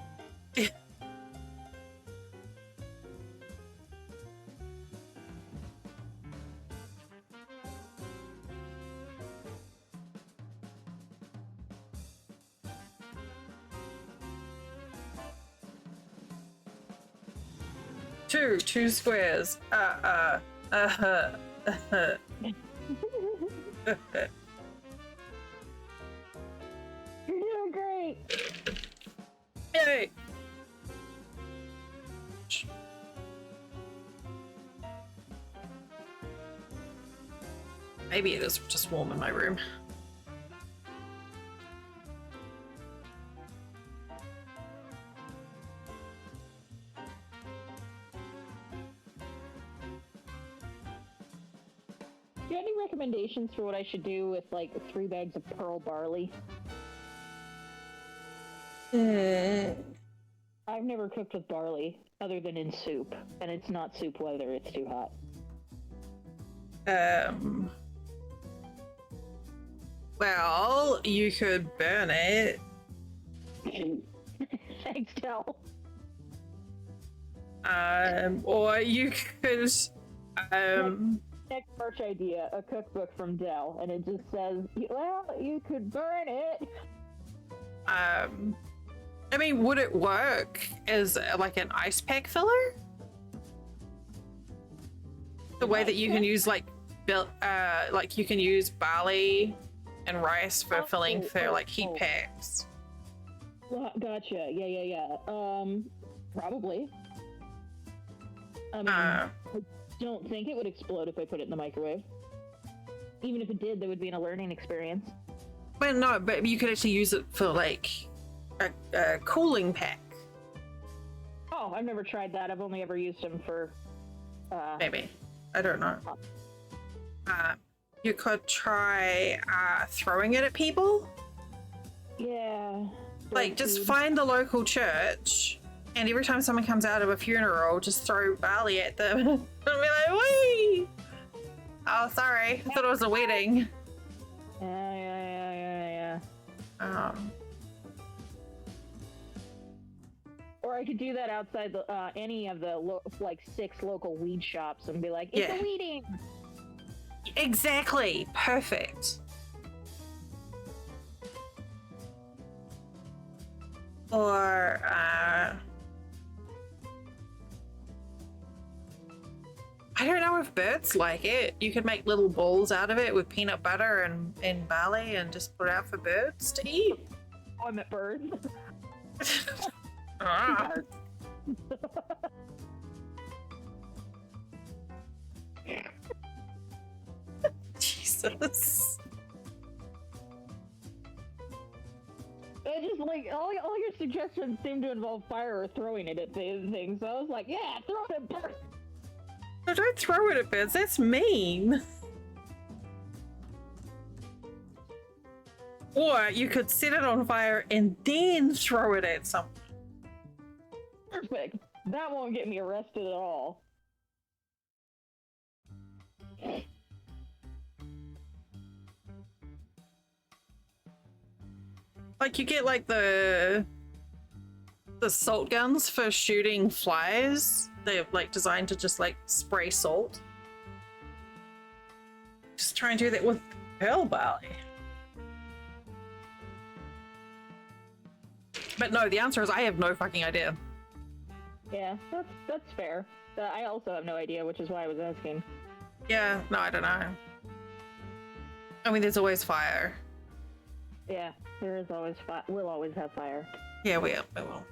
Two squares. Uh-huh. You're doing great. Yay! Maybe it is just warm in my room. Do you have any recommendations for what I should do with like 3 bags of pearl barley? I've never cooked with barley other than in soup, and it's not soup weather, it's too hot. Well, you could burn it. Thanks, Del. Or you could, Next merch idea, a cookbook from Dell, and it just says, well, you could burn it. I mean, would it work as like an ice pack filler? The way that you can use like you can use barley and rice for filling for like heat packs. Gotcha. Yeah. Probably. I mean, I don't think it would explode if I put it in the microwave. Even if it did, there would be a learning experience. Well, no, but you could actually use it for like a cooling pack. Oh, I've never tried that. I've only ever used them for. Maybe. I don't know. You could try throwing it at people. Yeah. Like, just find the local church, and every time someone comes out of a funeral, just throw barley at them and be like, "Wee! Oh, sorry. I thought it was a wedding." Yeah. Um, Or I could do that outside the any of the like 6 local weed shops and be like, "It's a weeding." exactly. Perfect. Or I don't know if birds like it. You could make little balls out of it with peanut butter and barley and just put it out for birds to eat. Oh, I meant birds. Ah. Jesus. I just like all your suggestions seem to involve fire or throwing it at things. So I was like, yeah, throw it at birds. No, don't throw it at birds. That's mean. Or you could set it on fire and then throw it at someone. Perfect. That won't get me arrested at all. Like you get like the salt guns for shooting flies. They're like designed to just like spray salt. Just try and do that with pearl barley. But no, the answer is I have no fucking idea. Yeah, that's fair. I also have no idea, which is why I was asking. Yeah, no, I don't know. I mean, there's always fire. Yeah, there is always fire. We'll always have fire. Yeah, we will.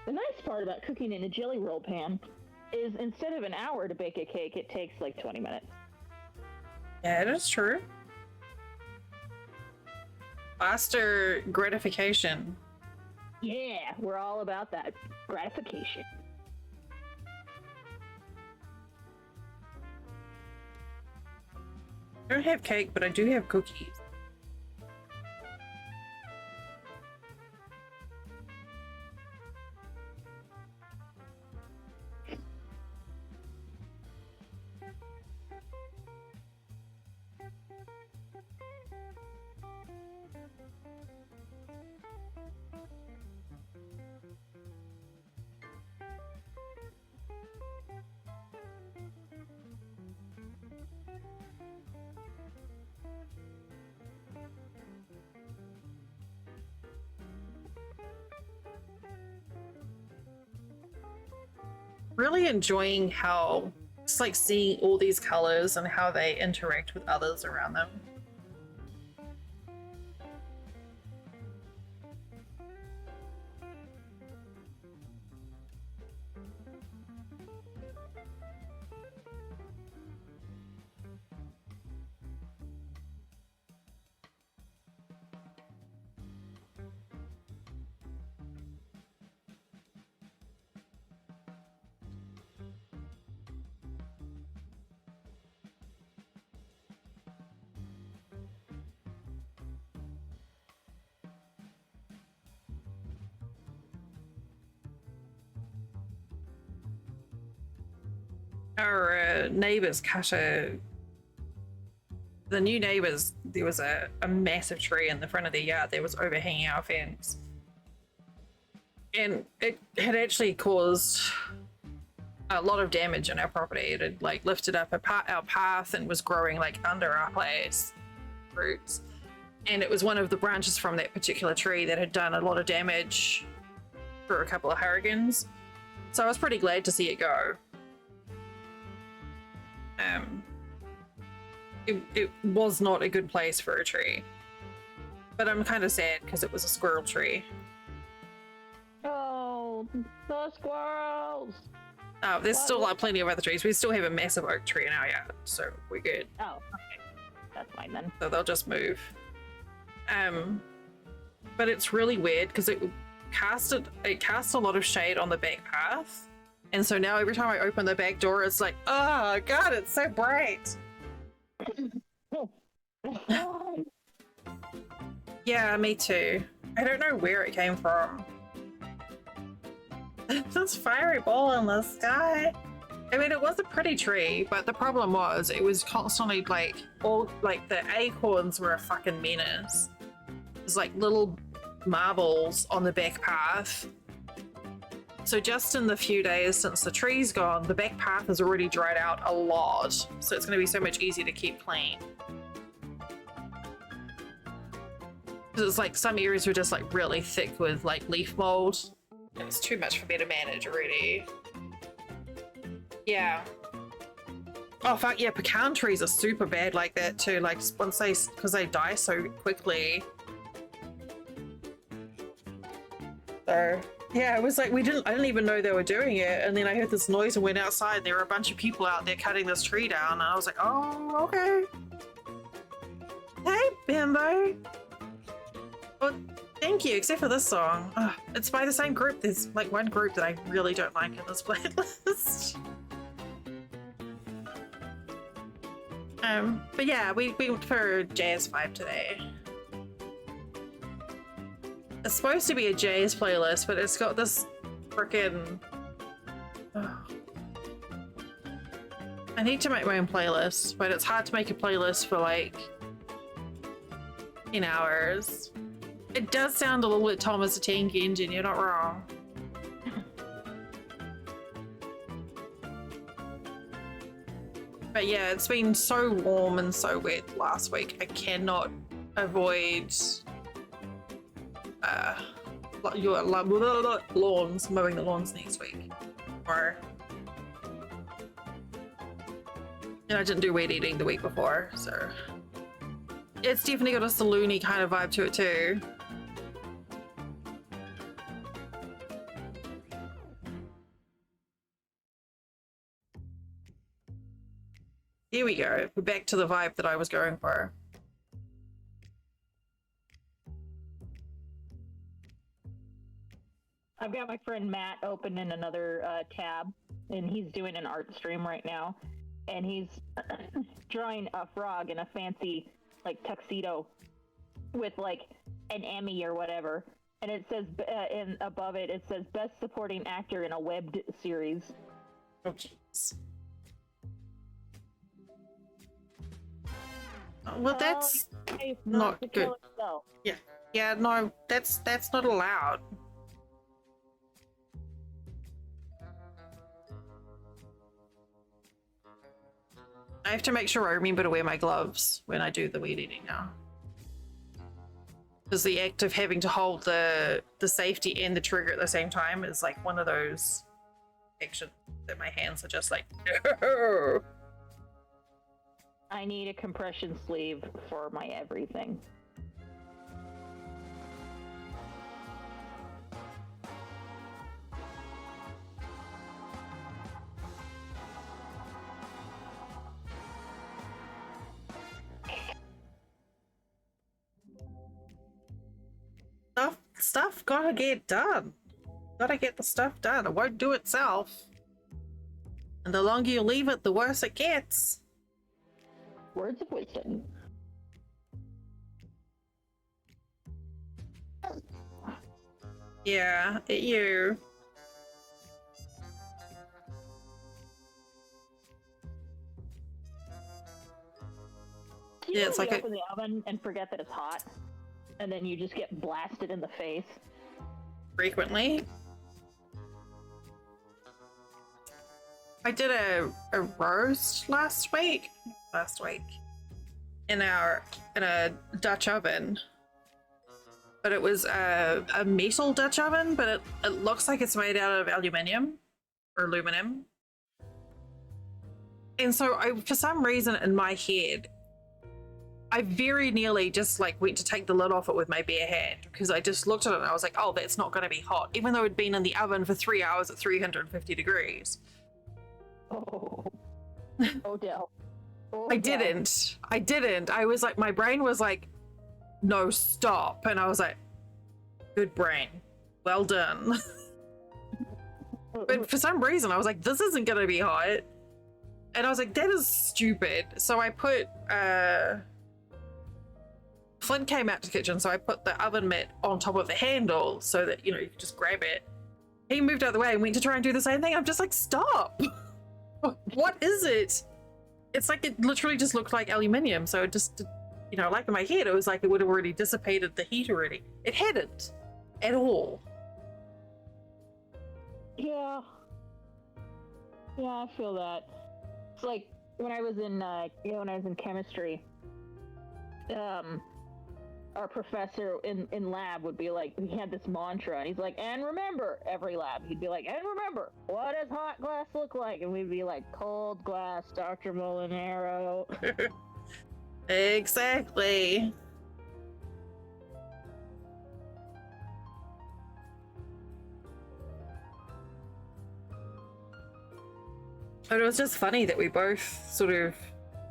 The nice part about cooking in a jelly roll pan is instead of an hour to bake a cake, it takes like 20 minutes. Yeah, it is true. Faster gratification. Yeah, we're all about that gratification. I don't have cake, but I do have cookies. really enjoying how it's like seeing all these colors and how they interact with others around them. Our neighbors cut the new neighbors, there was a massive tree in the front of their yard that was overhanging our fence. And it had actually caused a lot of damage in our property. It had like lifted up our path and was growing like under our place roots. And it was one of the branches from that particular tree that had done a lot of damage for a couple of hurricanes. So I was pretty glad to see it go. It was not a good place for a tree, but I'm kind of sad because it was a squirrel tree. Oh, the squirrels! Oh, there's still like plenty of other trees. We still have a massive oak tree in our yard, so we're good. Oh, okay. That's fine then. So they'll just move. But it's really weird because it cast a lot of shade on the back path. And so now every time I open the back door, it's like, oh God, it's so bright. Yeah, me too. I don't know where it came from. This fiery ball in the sky. I mean, it was a pretty tree, but the problem was it was constantly like the acorns were a fucking menace. There's like little marbles on the back path. So just in the few days since the tree's gone, the back path has already dried out a lot. So it's going to be so much easier to keep clean. It's like some areas were just like really thick with like leaf mold. It's too much for me to manage already. Yeah. Oh fuck yeah, pecan trees are super bad like that too. Like once because they die so quickly. So yeah, it was like I didn't even know they were doing it, and then I heard this noise and went outside and there were a bunch of people out there cutting this tree down, and I was like, oh, okay. Hey, Bimbo. Well, thank you, except for this song. It's by the same group. There's like one group that I really don't like in this playlist. But yeah, we went for a jazz vibe today. It's supposed to be a jazz playlist, but it's got this frickin'... I need to make my own playlist, but it's hard to make a playlist for like 10 hours. It does sound a little bit Thomas the Tank Engine, you're not wrong. But yeah, it's been so warm and so wet last week. I cannot avoid your lawns, mowing the lawns next week. And I didn't do weed eating the week before, so it's definitely got a saloon-y kind of vibe to it too. Here we go. We're back to the vibe that I was going for. I've got my friend Matt open in another tab, and he's doing an art stream right now, and he's drawing a frog in a fancy like tuxedo with like an Emmy or whatever, and it says and above it says best supporting actor in a webbed series. Oh jeez. Well, that's not good. Yeah, yeah, no, that's not allowed. I have to make sure I remember to wear my gloves when I do the weed eating now. Because the act of having to hold the safety and the trigger at the same time is like one of those action that my hands are just like, no. I need a compression sleeve for my everything. Stuff gotta get done. Gotta get the stuff done. It won't do itself. And the longer you leave it, the worse it gets. Words of wisdom. Yeah, you. Yeah, it's like open the oven and forget that it's hot, and then you just get blasted in the face. Frequently. I did a roast last week in a Dutch oven, but it was a metal Dutch oven, but it looks like it's made out of aluminium or aluminum. And so for some reason in my head, I very nearly just like went to take the lid off it with my bare hand because I just looked at it and I was like, oh, that's not going to be hot, even though it'd been in the oven for 3 hours at 350 degrees. Oh, Odell. Oh, I didn't. I was like, my brain was like, no, stop. And I was like, good brain. Well done. But for some reason, I was like, this isn't going to be hot. And I was like, that is stupid. So I put, Flint came out to the kitchen, so I put the oven mitt on top of the handle so that, you know, you could just grab it. He moved out of the way and went to try and do the same thing. I'm just like, stop. What is it? It's like it literally just looked like aluminium. So it just, you know, like in my head, it was like it would have already dissipated the heat already. It hadn't at all. Yeah. Yeah, I feel that. It's like when I was in chemistry, our professor in lab would be like, he had this mantra, and he's like, and remember, every lab, he'd be like, and remember, what does hot glass look like? And we'd be like, cold glass, Dr. Molinaro. Exactly. But it was just funny that we both sort of,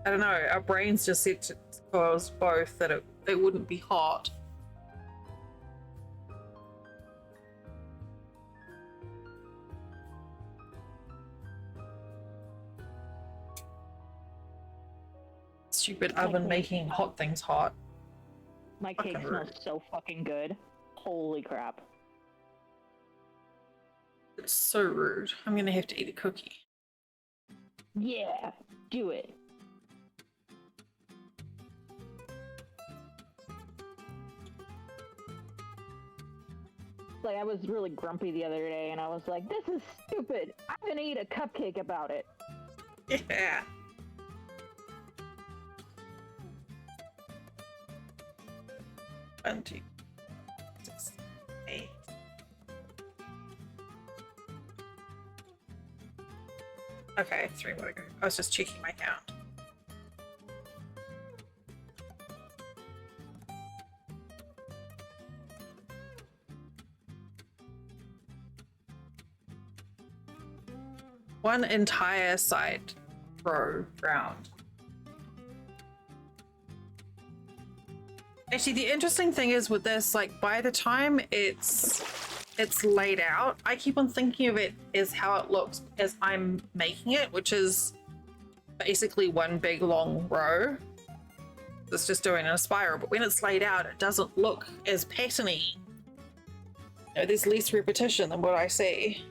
I don't know, our brains just said to us both that it wouldn't be hot. Stupid oven making hot things hot. My cake smells so fucking good. Holy crap. It's so rude. I'm gonna have to eat a cookie. Yeah, do it. Like, I was really grumpy the other day, and I was like, this is stupid. I'm gonna eat a cupcake about it. Yeah. One, two, 6, 8. Okay, 3 more to go. I was just checking my count. One entire side row round. Actually, the interesting thing is with this, like, by the time it's laid out, I keep on thinking of it as how it looks as I'm making it, which is basically one big long row. It's just doing in a spiral, but when it's laid out, it doesn't look as patterny. You know, there's less repetition than what I see.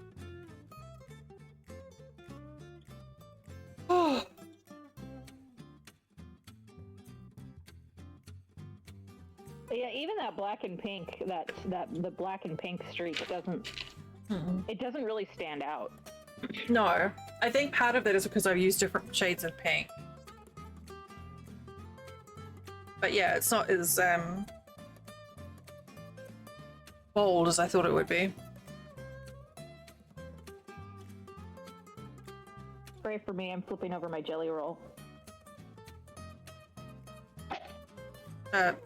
Oh. Yeah, even that black and pink, the black and pink streak doesn't, it doesn't really stand out. No, I think part of that is because I've used different shades of pink. But yeah, it's not as bold as I thought it would be. Pray for me, I'm flipping over my jelly roll.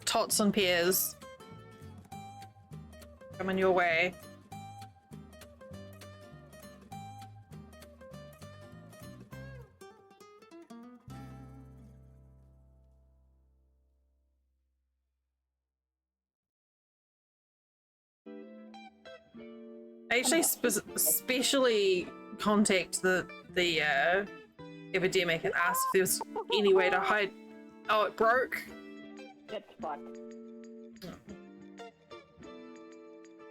Tots and pears coming your way. I actually specially contact the epidemic and ask if there's any way to hide. Oh, it broke. It's fucked.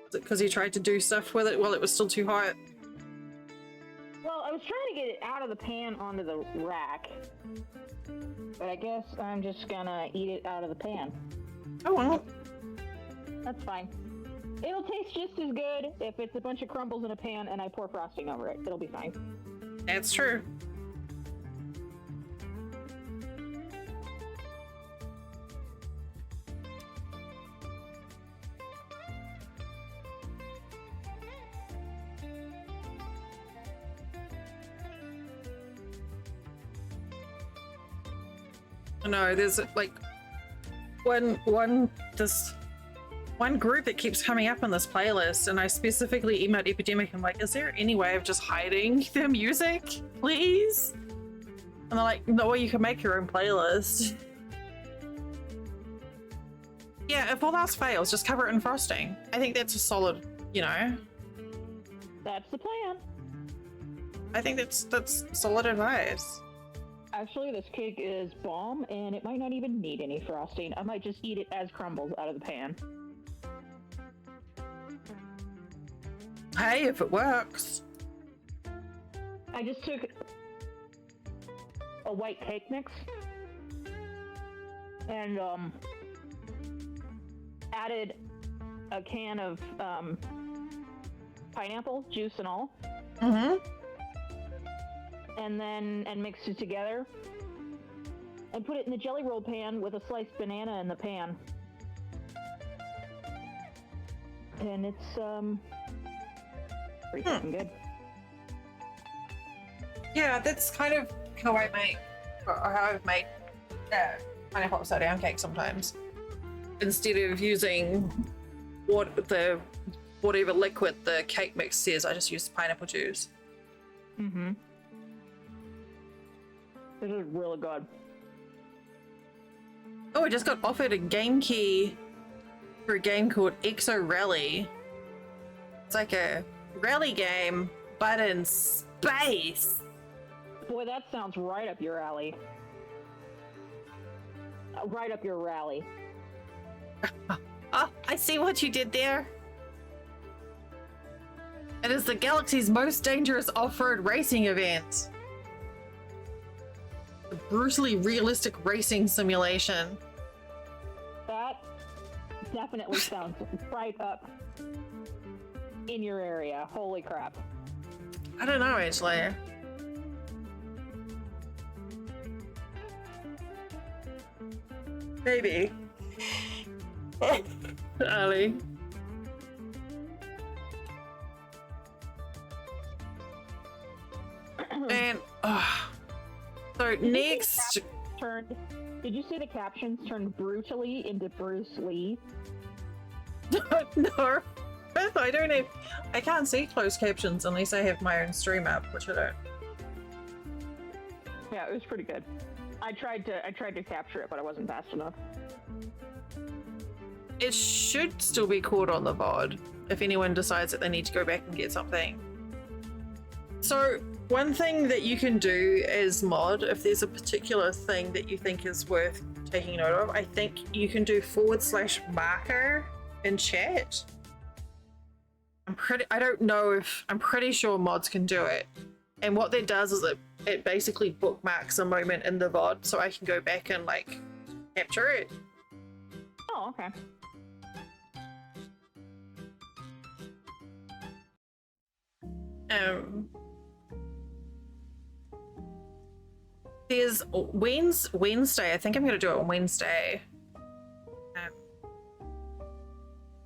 Is it because you tried to do stuff with it while it was still too hot? Well, I was trying to get it out of the pan onto the rack, but I guess I'm just gonna eat it out of the pan. Oh well. That's fine. It'll taste just as good if it's a bunch of crumbles in a pan and I pour frosting over it. It'll be fine. That's true. No, there's like one group that keeps coming up on this playlist, and I specifically emailed Epidemic. I'm like, is there any way of just hiding their music, please? And they're like, no, you can make your own playlist. Yeah, if all else fails, just cover it in frosting. I think that's a solid, you know. That's the plan. I think that's solid advice. Actually, this cake is bomb, and it might not even need any frosting. I might just eat it as crumbles out of the pan. Hey, if it works. I just took a white cake mix and added a can of pineapple juice and all. Mm-hmm. And mixed it together and put it in the jelly roll pan with a sliced banana in the pan. And it's pretty fucking good. Yeah, that's kind of how I make, or how I've made pineapple upside down cake sometimes. Instead of using whatever liquid the cake mix says, I just use pineapple juice. Mm-hmm. This is really good. Oh, I just got offered a game key for a game called Exo Rally. It's like a rally game, but in space. Boy, that sounds right up your alley. Right up your rally. Oh, I see what you did there. It is the galaxy's most dangerous off-road racing event. A brutally realistic racing simulation. That definitely sounds right up in your area. Holy crap. I don't know, actually. Maybe. Ali. And so next did you see the captions turned brutally into Bruce Lee? No, I can't see closed captions unless I have my own stream up, which I don't. Yeah, it was pretty good. I tried to capture it, but I wasn't fast enough. It should still be caught on the VOD if anyone decides that they need to go back and get something. So one thing that you can do as mod, if there's a particular thing that you think is worth taking note of, I think you can do /marker in chat. I'm pretty sure mods can do it. And what that does is it basically bookmarks a moment in the VOD so I can go back and like capture it. Oh, okay. There's Wednesday. I think I'm gonna do it on Wednesday.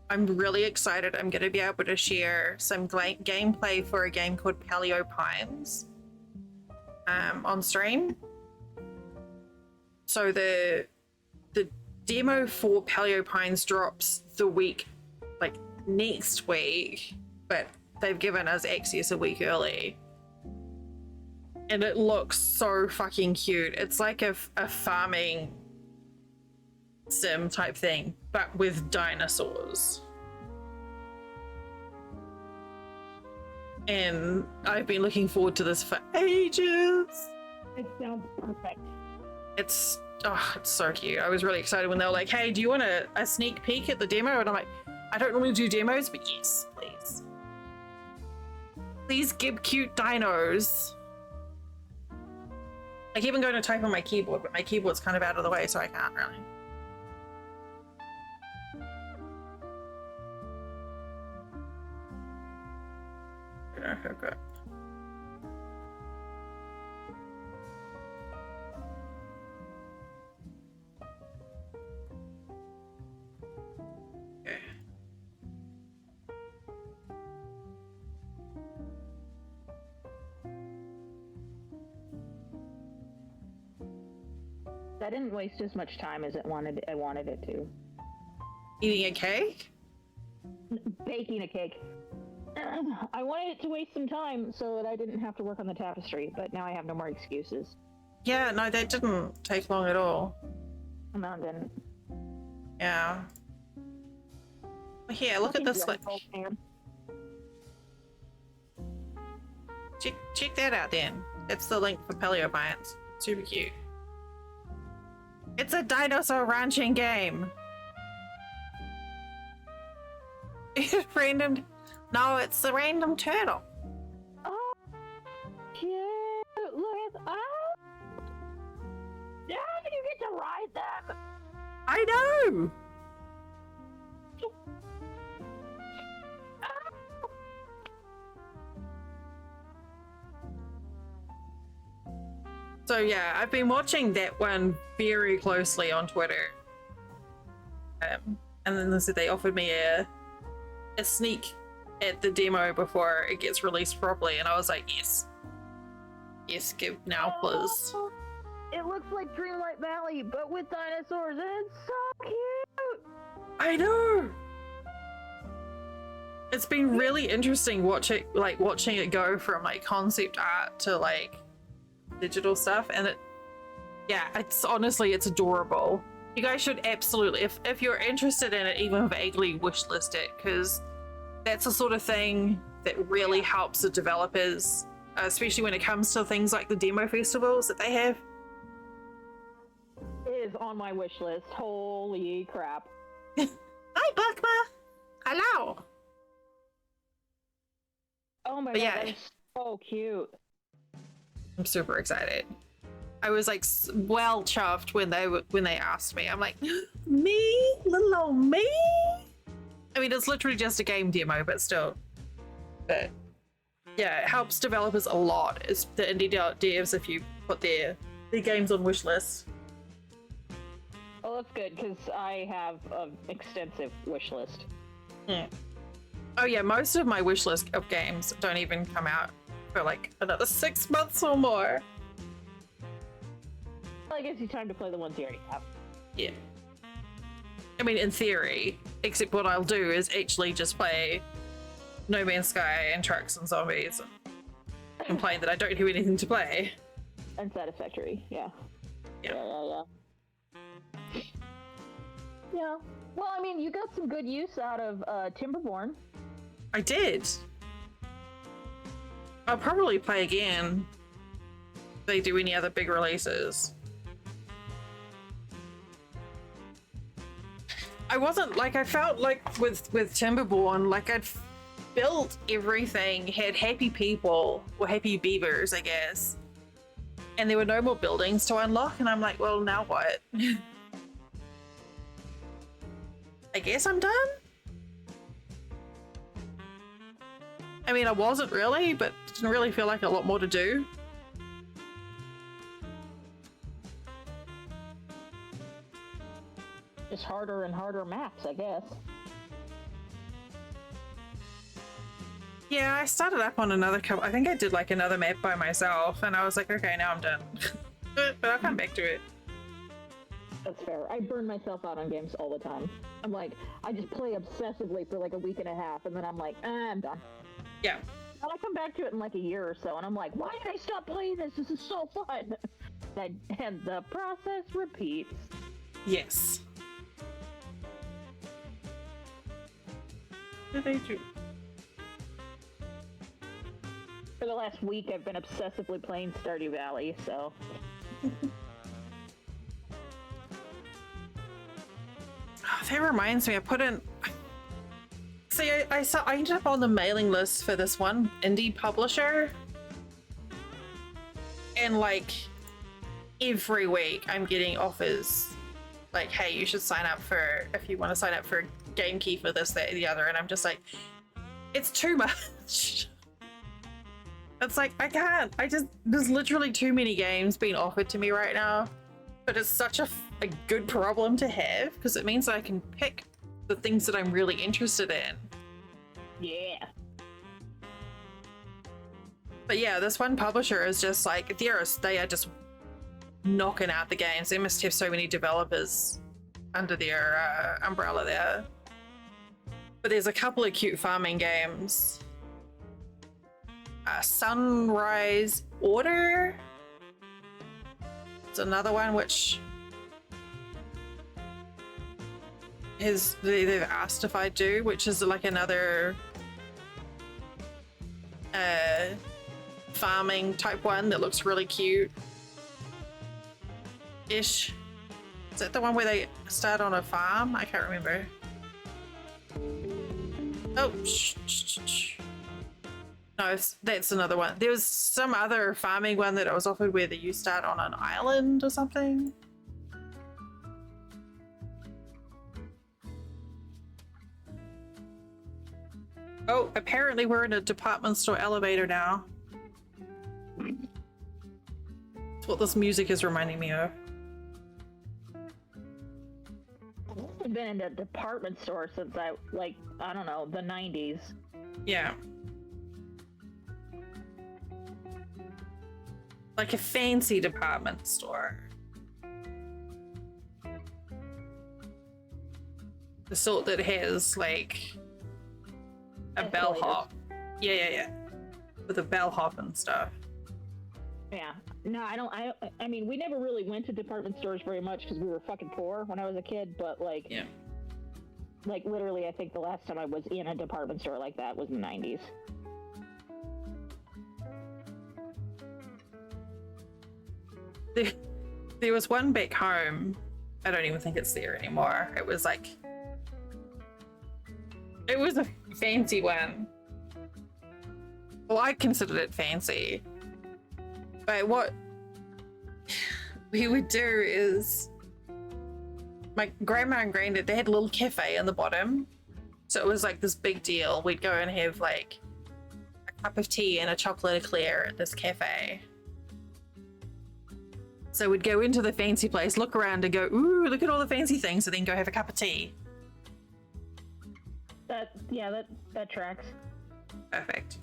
I'm really excited. I'm gonna be able to share some gameplay for a game called Paleo Pines. on stream. So the demo for Paleo Pines drops the week, like next week, but they've given us access a week early. And it looks so fucking cute. It's like a farming sim type thing, but with dinosaurs. And I've been looking forward to this for ages. It sounds perfect. It's so cute. I was really excited when they were like, hey, do you want a sneak peek at the demo? And I'm like, I don't normally do demos, but yes, please. Please give cute dinos. I keep on going to type on my keyboard, but my keyboard's kind of out of the way, so I can't really. Okay. That didn't waste as much time as I wanted it to. Eating a cake? Baking a cake. I wanted it to waste some time so that I didn't have to work on the tapestry, but now I have no more excuses. Yeah, no, that didn't take long at all. No, it didn't. Yeah. Here, look at this one. Check that out then. That's the link for Paleo Pines. Super cute. It's a dinosaur ranching game. Random. No, it's the random turtle. Oh, cute! Look at that! Yeah, you get to ride them. I know. So yeah, I've been watching that one very closely on Twitter. And then they said they offered me a sneak at the demo before it gets released properly, and I was like, yes. Yes, give now, please. Oh, it looks like Dreamlight Valley, but with dinosaurs, and it's so cute! I know! It's been really interesting watching it go from like concept art to like digital stuff, and it's honestly, it's adorable. You guys should absolutely, if you're interested in it, even vaguely wishlist it, because that's the sort of thing that really helps the developers, especially when it comes to things like the demo festivals that they have. It is on my wish list. Holy crap. Hi, Buckma! Hello! Oh my But god, yeah. that is so cute. I'm super excited. I was like well chuffed when they asked me. I'm like, me? Little old me? I mean, it's literally just a game demo, but still. But yeah, it helps developers a lot. It's the indie devs if you put their games on wish list. Oh, that's good, because I have an extensive wish list. Oh yeah, most of my wish list of games don't even come out for like another 6 months or more. Well, it gives you time to play the ones you already have. Yeah. I mean, in theory, except what I'll do is actually just play No Man's Sky and Trucks and Zombies and complain that I don't have anything to play. Unsatisfactory, yeah. Yeah. Yeah. Well, I mean, you got some good use out of Timberborn. I did. I'll probably play again if they do any other big releases. I felt like with Timberborn, like I'd built everything, had happy people, or happy beavers, I guess. And there were no more buildings to unlock, and I'm like, well, now what? I guess I'm done? I mean, I wasn't really, but didn't really feel like a lot more to do. Just harder and harder maps, I guess. Yeah, I started up on another couple. I think I did like another map by myself, and I was like, okay, now I'm done. But I'll come back to it. That's fair. I burn myself out on games all the time. I'm like, I just play obsessively for like a week and a half, and then I'm like, I'm done. Yeah. And I come back to it in like a year or so, and I'm like, why did I stop playing this? This is so fun. And the process repeats. Yes. What did I do? For the last week, I've been obsessively playing Stardew Valley, so... That reminds me, I put in... See, I ended up on the mailing list for this one indie publisher. And like, every week I'm getting offers like, hey, you should sign up for, if you want to sign up for Game Key for this, that, and the other. And I'm just like, it's too much. It's like, I can't. There's literally too many games being offered to me right now. But it's such a good problem to have, because it means that I can pick the things that I'm really interested in. Yeah. But yeah, this one publisher is just like, they are just knocking out the games. They must have so many developers under their umbrella there. But there's a couple of cute farming games. Sunrise Order. It's another one which they've asked if I do, which is like another farming type one that looks really cute ish. Is that the one where they start on a farm? I can't remember. Oh, shh. No, that's another one. There was some other farming one that I was offered where you start on an island or something. Oh, apparently we're in a department store elevator now. That's what this music is reminding me of. I've been in a department store since I don't know, the 90s. Yeah. Like a fancy department store. The sort that has like a bellhop. Yeah. With a bellhop and stuff. Yeah. No, I mean, we never really went to department stores very much because we were fucking poor when I was a kid, but like... Yeah. Like, literally, I think the last time I was in a department store like that was in the 90s. There was one back home. I don't even think it's there anymore. It was like... It was a fancy one. Well, I considered it fancy. But what we would do is... My grandma and granddad, they had a little cafe in the bottom. So it was like this big deal. We'd go and have like a cup of tea and a chocolate eclair at this cafe. So we'd go into the fancy place, look around and go, ooh, look at all the fancy things, and then go have a cup of tea. That tracks. Perfect.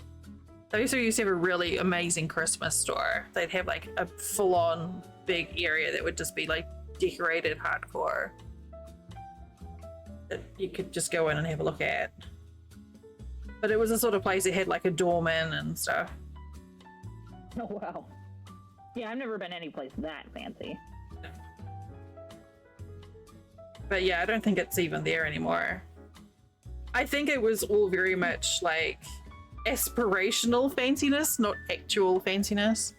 They also used to have a really amazing Christmas store. They'd have like a full-on big area that would just be like decorated hardcore. That you could just go in and have a look at. But it was a sort of place that had like a doorman and stuff. Oh, wow. Yeah, I've never been any place that fancy. But yeah, I don't think it's even there anymore. I think it was all very much like aspirational fanciness, not actual fanciness.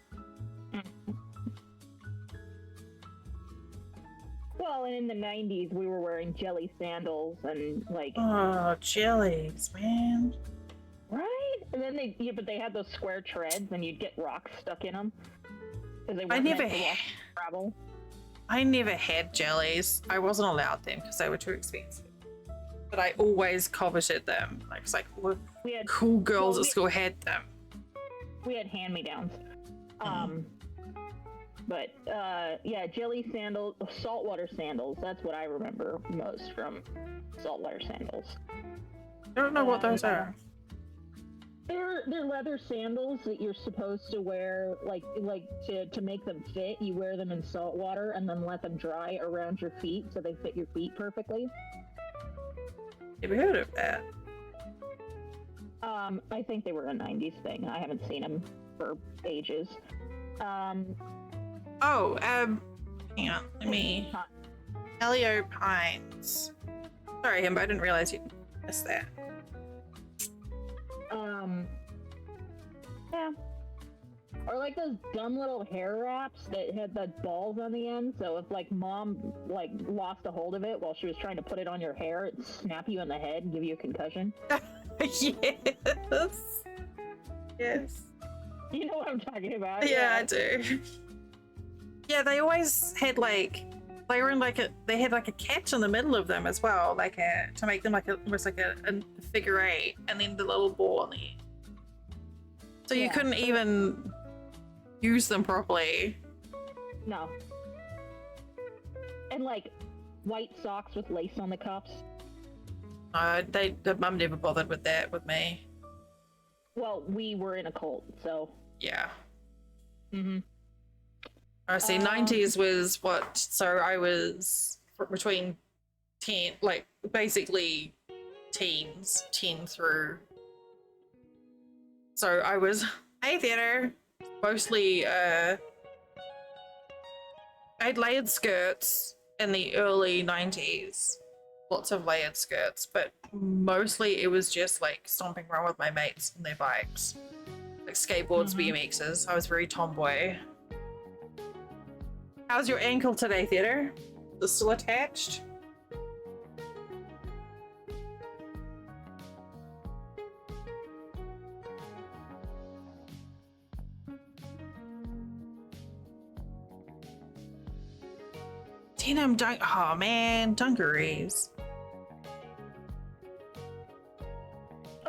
Well, and in the 90s, we were wearing jelly sandals and like... Oh, jellies, man. Right? And then but they had those square treads and you'd get rocks stuck in them. Because they I weren't never meant to walk travel. I never had jellies. I wasn't allowed them because they were too expensive. But I always coveted them. Like, it's like, We had cool girls at school had them. We had hand-me-downs. But yeah, jelly sandals, saltwater sandals. That's what I remember most from saltwater sandals. I don't know what those are. They're leather sandals that you're supposed to wear, like to make them fit. You wear them in salt water and then let them dry around your feet so they fit your feet perfectly. Never heard of that. I think they were a '90s thing. I haven't seen them for ages. Hang on. Let me. Helio Pines. Sorry, Himbo, I didn't realize you missed that. Yeah. Or like those dumb little hair wraps that had the balls on the end, so if like mom like lost a hold of it while she was trying to put it on your hair, it'd snap you in the head and give you a concussion. Yes. Yes. You know what I'm talking about? Yeah, I do. Yeah, they always had they were in they had like a catch in the middle of them as well, to make them almost like a figure eight, and then the little ball on the end. So you couldn't even use them properly. No. And like white socks with lace on the cuffs. The mum never bothered with that with me. Well, we were in a cult, so. Yeah. Mm-hmm. I see. 90s was what? So I was between 10, like basically teens, 10 through. So I was theater, mostly. I had layered skirts in the early 90s, lots of layered skirts, but mostly it was just like stomping around with my mates on their bikes, like skateboards, BMXs. I was very tomboy. How's your ankle today, Theater? Is it still attached? Denim oh man, dungarees.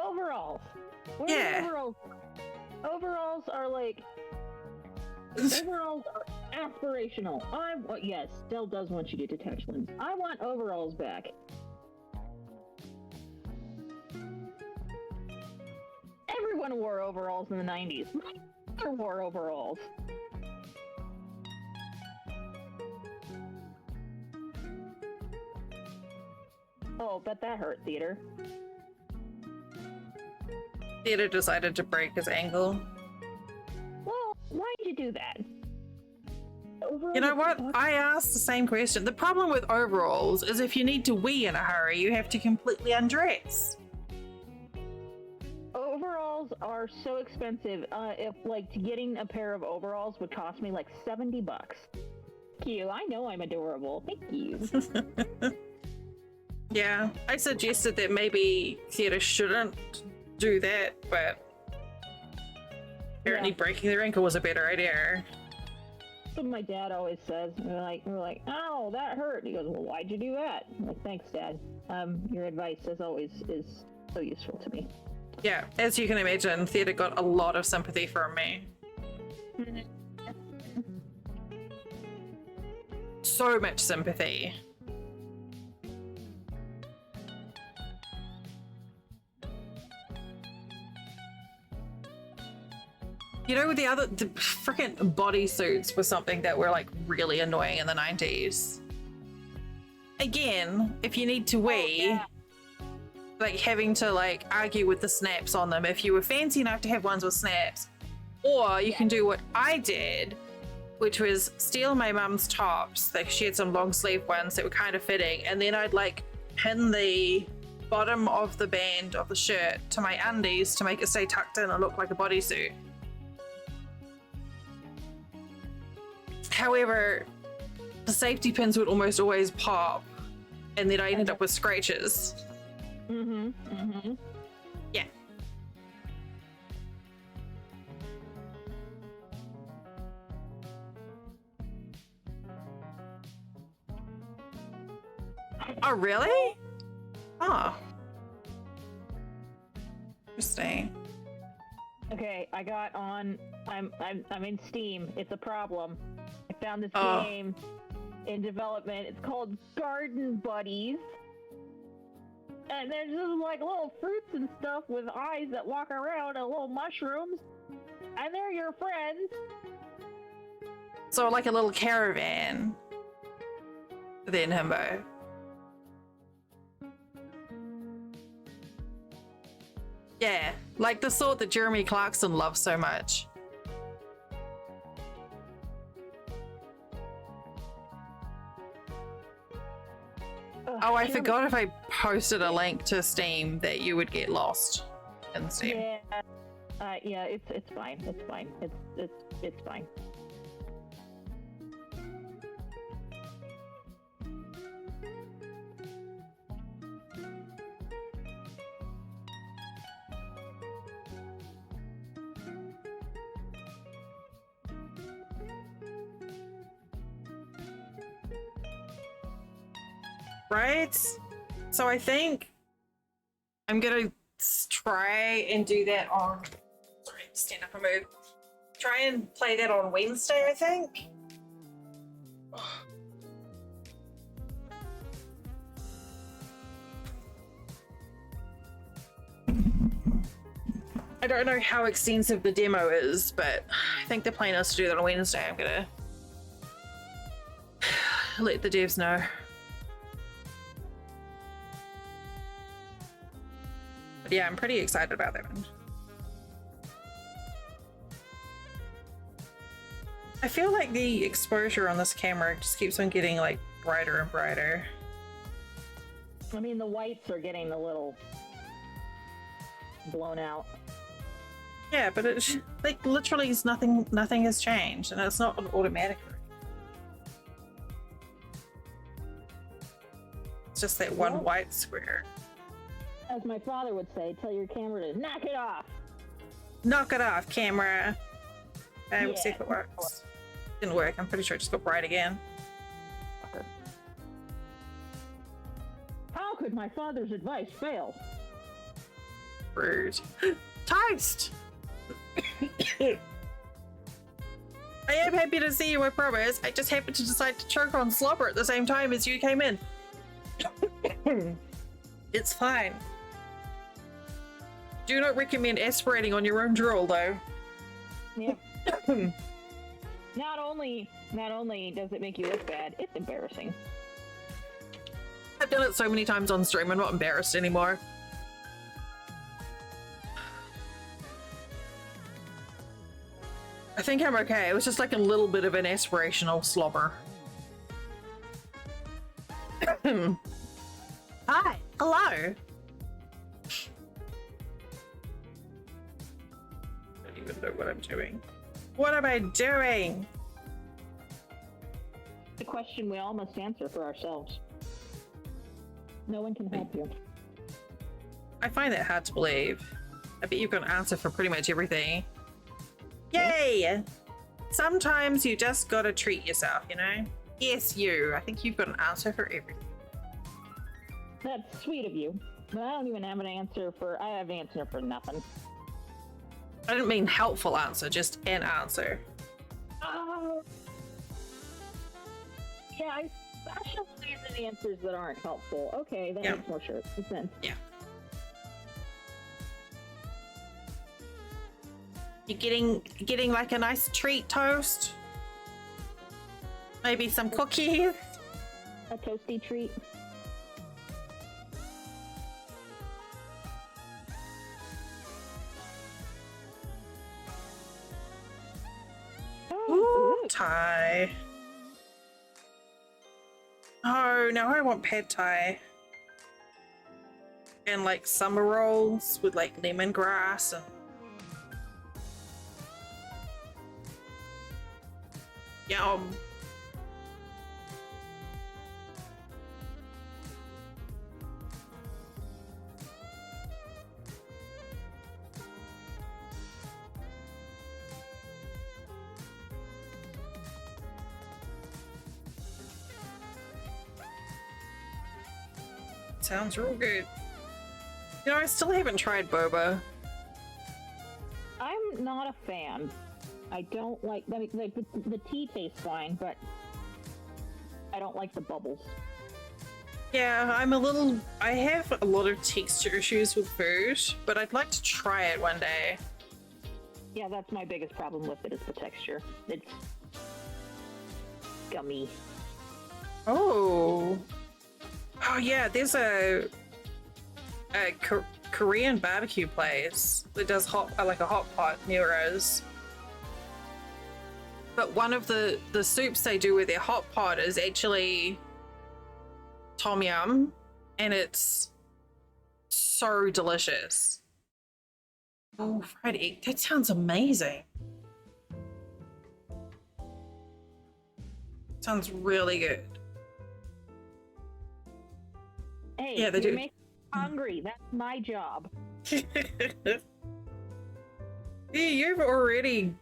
Overalls. What Yeah. are overalls? Overalls are like overalls are aspirational. Yes, Dell does want you to detach limbs. I want overalls back. Everyone wore overalls in the 90s. My mother wore overalls. Oh, bet that hurt, Theater. Theater decided to break his ankle. Well, why'd you do that? You know what? I asked the same question. The problem with overalls is if you need to wee in a hurry, you have to completely undress. Overalls are so expensive. If getting a pair of overalls would cost me like $70. Thank you. I know I'm adorable. Thank you. Yeah, I suggested that maybe theater shouldn't do that, but apparently breaking their ankle was a better idea. That's what my dad always says. We're like, oh, that hurt. He goes, well, why'd you do that? I'm like, thanks, Dad. Your advice, as always, is so useful to me. Yeah, as you can imagine, theater got a lot of sympathy from me. So much sympathy. You know, the freaking bodysuits was something that were like really annoying in the 90s. Again, if you need to wee, like having to like argue with the snaps on them if you were fancy enough to have ones with snaps, or you can do what I did, which was steal my mum's tops. Like she had some long sleeve ones that were kind of fitting, and then I'd like pin the bottom of the band of the shirt to my undies to make it stay tucked in and look like a bodysuit. However, the safety pins would almost always pop, and then I ended up with scratches. Yeah. Oh, really? Oh. Interesting. Okay, I got on. I'm in Steam. It's a problem. I found this game in development. It's called Garden Buddies. And there's just like little fruits and stuff with eyes that walk around and little mushrooms. And they're your friends. So like a little caravan. Then himbo. Yeah, like the sort that Jeremy Clarkson loves so much. Oh, I forgot if I posted a link to Steam that you would get lost in Steam. Yeah, it's fine. It's fine. It's fine. Right? So I think I'm gonna try and do that on. Sorry, stand up and move. Try and play that on Wednesday, I think. I don't know how extensive the demo is, but I think the plan is to do that on Wednesday. I'm gonna let the devs know. But yeah, I'm pretty excited about that one. I feel like the exposure on this camera just keeps on getting like brighter and brighter. I mean, the whites are getting a little blown out. Yeah, but it's like literally is nothing has changed, and it's not an automatic. It's just that one white square. As my father would say, tell your camera to knock it off. Knock it off, camera. We'll see if it Yeah. works. Didn't work. I'm pretty sure it just got bright again. How could my father's advice fail? Rude. Toast! I am happy to see you, I promise. I just happened to decide to choke on slobber at the same time as you came in. It's fine. Do not recommend aspirating on your own drool, though. Yeah. Not only does it make you look bad, it's embarrassing. I've done it so many times on stream, I'm not embarrassed anymore. I think I'm okay. It was just like a little bit of an aspirational slobber. Hi, hello. I don't even know what I'm doing. What am I doing? The question we all must answer for ourselves. No one can help you. I find that hard to believe. I bet you've got an answer for pretty much everything. Yay! Sometimes you just gotta treat yourself, you know? Yes, you. I think you've got an answer for everything. That's sweet of you, but I don't even have an answer for. I have an answer for nothing. I didn't mean helpful answer, just an answer. Yeah, I specialize in answers that aren't helpful. Okay, that makes more sense. Yeah. You getting like a nice treat, Toast? Maybe some cookies? A toasty treat. Ooh, Thai. Oh, now I want pad Thai. And like summer rolls with like lemongrass and yum. Sounds real good. You know, I still haven't tried boba. I'm not a fan. I don't like. I mean, like the tea tastes fine, but I don't like the bubbles. Yeah, I have a lot of texture issues with food, but I'd like to try it one day. Yeah, that's my biggest problem with it is the texture. It's gummy. Oh. Oh yeah, there's a Korean barbecue place that does like a hot pot near us. But one of the soups they do with their hot pot is actually tom yum, and it's so delicious. Oh, fried egg. That sounds amazing. Sounds really good. Hey, Yeah, they you do. make me hungry. That's my job. Yeah, you've already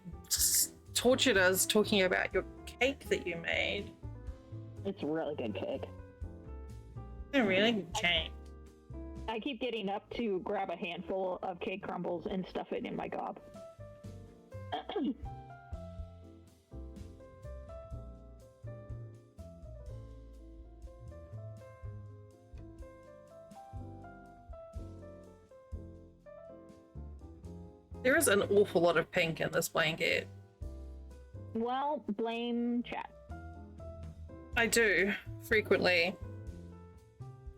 tortured us talking about your cake that you made. It's a really good cake. A really good cake. I keep getting up to grab a handful of cake crumbles and stuff it in my gob. There is an awful lot of pink in this blanket. Well, blame chat. I do, frequently.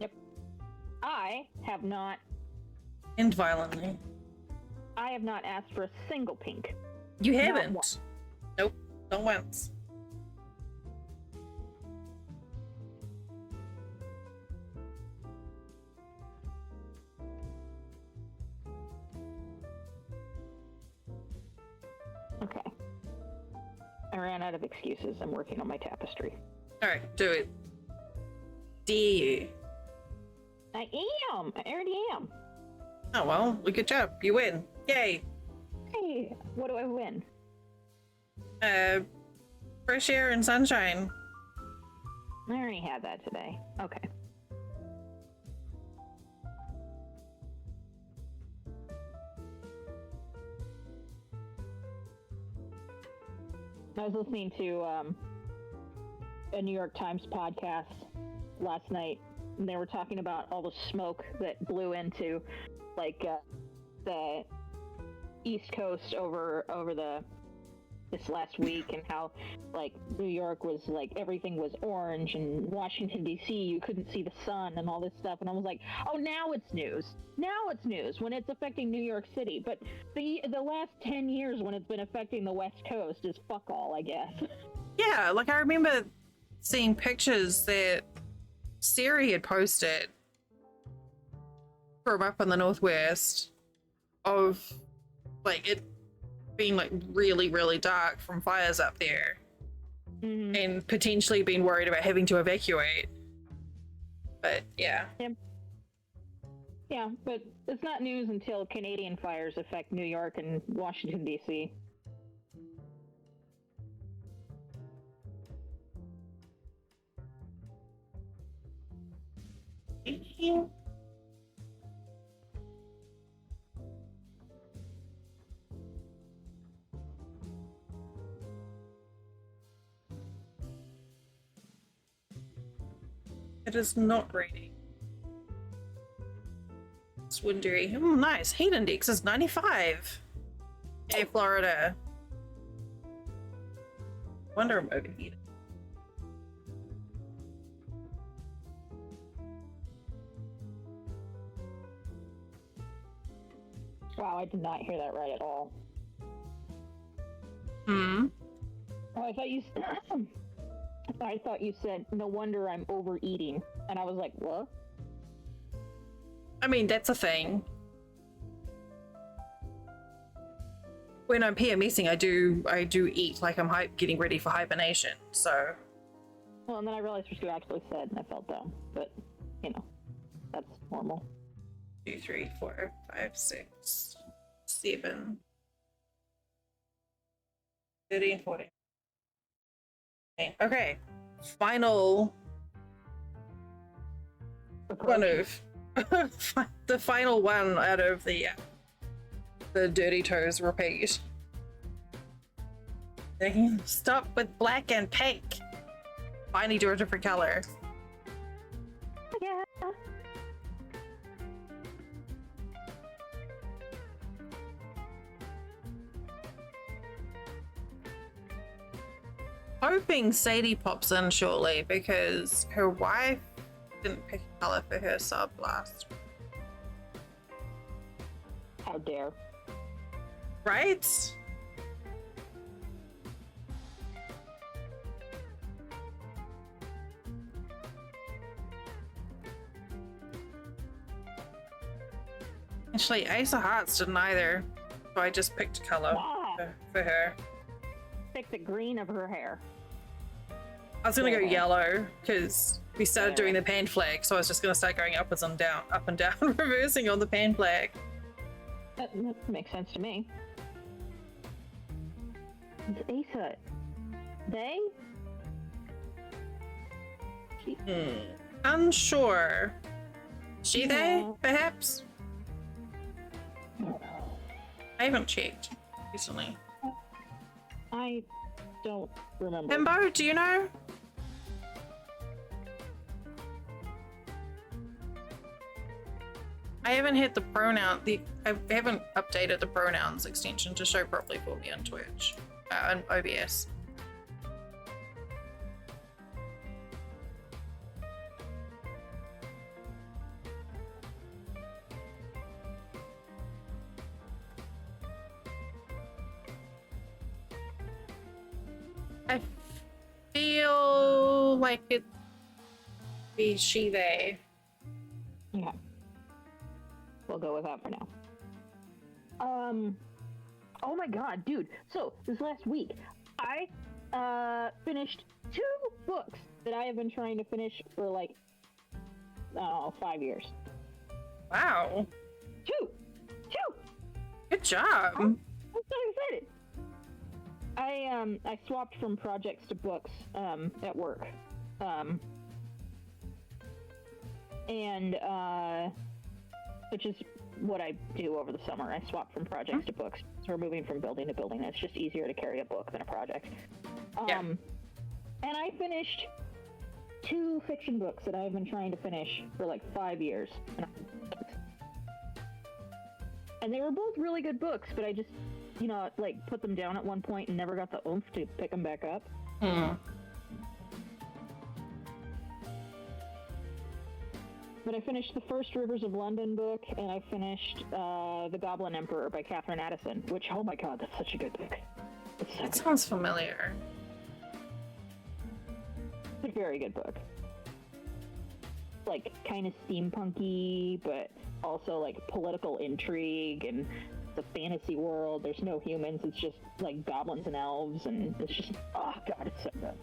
Yep. I have not And violently. asked for a single pink. You Not haven't? once. Nope, not once. Okay. I ran out of excuses. I'm working on my tapestry. Alright, do it. Dare you? I am! I already am. Oh well, good job. You win. Yay. Hey, what do I win? Fresh air and sunshine. I already had that today. Okay. I was listening to a New York Times podcast last night, and they were talking about all the smoke that blew into, like, the East Coast over this last week, and how, like, New York was, like, everything was orange, and Washington, D.C., you couldn't see the sun and all this stuff. And I was like, oh, now it's news. Now it's news when it's affecting New York City. But the last 10 years when it's been affecting the West Coast is fuck all, I guess. Yeah, like I remember seeing pictures that Siri had posted from up in the Northwest of, like, it being like really, really dark from fires up there, and potentially being worried about having to evacuate. But yeah. Yeah, but it's not news until Canadian fires affect New York and Washington, D.C. It is not raining. It's windy. Oh, nice. Heat index is 95. Hey, Florida. Wonder I'm overheated. Wow, I did not hear that right at all. Hmm. Oh, I thought you said, no wonder I'm overeating. And I was like, what? I mean, that's a thing. When I'm PMSing, I do eat like I'm getting ready for hibernation, so. Well, and then I realized what you actually said, and I felt dumb. But, you know, that's normal. 2, 3, 4, 5, 6, 7, 13, 14. Okay, final one of the final one out of the Dirty Toes repeat. They can stop with black and pink. Finally do a different color. Yeah. Hoping Sadie pops in shortly because her wife didn't pick a color for her sub last. How dare. Right? Actually, Ace of Hearts didn't either, so I just picked a color Ah, for her. pick the green of her hair. I was gonna go Yeah. yellow because we started Yeah. doing the pan flag, so I was just gonna start going up and down, reversing on the pan flag. That makes sense to me. It's Asa. They? She, Unsure. She, they, Yeah. perhaps? I haven't checked recently. I don't remember. Himbo, do you know? I haven't hit the pronoun. I haven't updated the pronouns extension to show properly for me on Twitch, on OBS. I feel like it be she, they. Okay. We'll go with that for now. Oh my god, dude. So, this last week, I, finished 2 books that I have been trying to finish for, like, 5 years. Wow. 2! Good job. I'm so excited! I swapped from projects to books, at work. Which is what I do over the summer. I swap from projects to books. So we're moving from building to building. It's just easier to carry a book than a project. Yeah. And I finished 2 fiction books that I've been trying to finish for like 5 years. And they were both really good books, but I just, like put them down at one point and never got the oomph to pick them back up. But I finished the first Rivers of London book, and I finished The Goblin Emperor by Catherine Addison, which, oh my god, that's such a good book. It's That sounds familiar. a very good book. Like, kind of steampunky, but also, like, political intrigue, and the fantasy world. There's no humans, it's just, like, goblins and elves, and it's just, oh god, it's so good.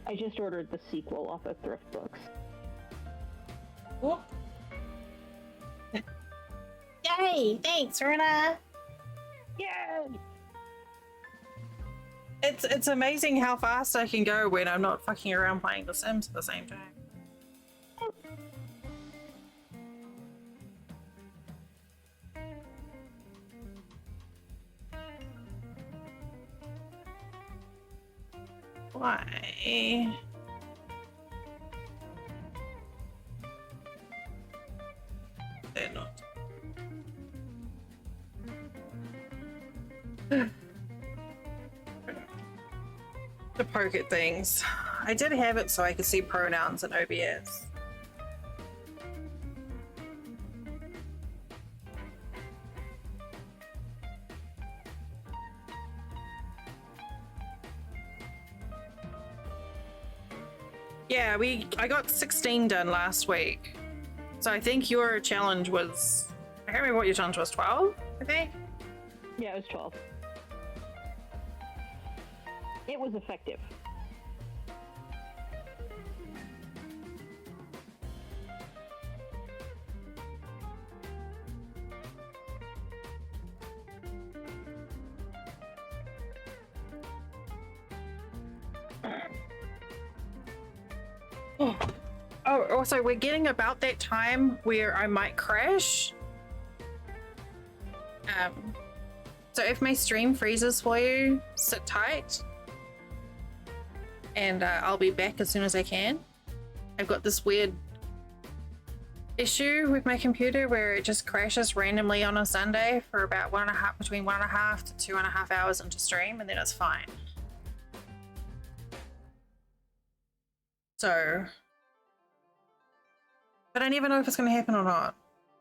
I just ordered the sequel off of Thrift Books. Whoop. Yay! Thanks, Runa. Yay! It's amazing how fast I can go when I'm not fucking around playing The Sims at the same time. Why? They're not. To poke at things. I did have it so I could see pronouns in OBS. Yeah, I got 16 done last week. So I think your challenge was, I can't remember what your challenge was, 12, I think? Yeah, it was 12. It was effective. Oh, also, we're getting about that time where I might crash. So if my stream freezes for you, sit tight. and I'll be back as soon as I can. I've got this weird issue with my computer where it just crashes randomly on a Sunday for about between 1.5 to 2.5 hours into stream, and then it's fine. So, but I never know if it's going to happen or not.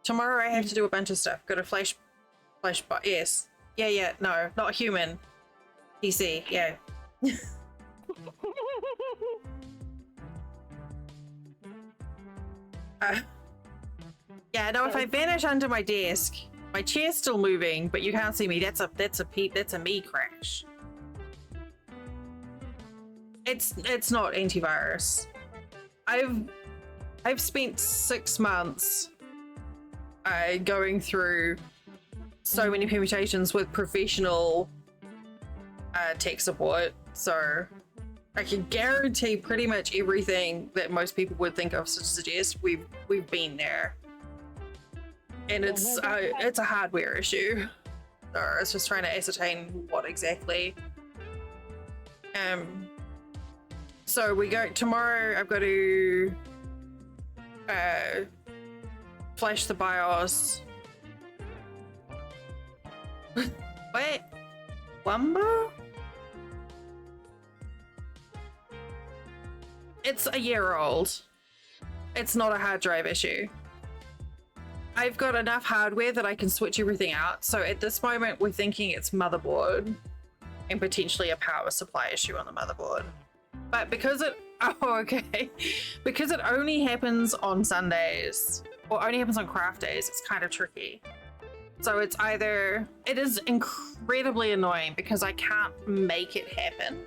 Tomorrow I have to do a bunch of stuff. Got a flash, yes. Yeah, no, not human. PC, yeah. Yeah, no, if I vanish under my desk, my chair's still moving, but you can't see me. That's a me crash. It's not antivirus. I've spent 6 months going through so many permutations with professional tech support, so I can guarantee pretty much everything that most people would think of to suggest we've been there, and it's a hardware issue. So it's just trying to ascertain what exactly. So we go tomorrow. I've got to flash the BIOS. Wait, Wumbo? It's a year old. It's not a hard drive issue. I've got enough hardware that I can switch everything out. So at this moment, we're thinking it's motherboard and potentially a power supply issue on the motherboard. But because it because it only happens on Sundays or only happens on craft days, it's kind of tricky. So it is incredibly annoying because I can't make it happen.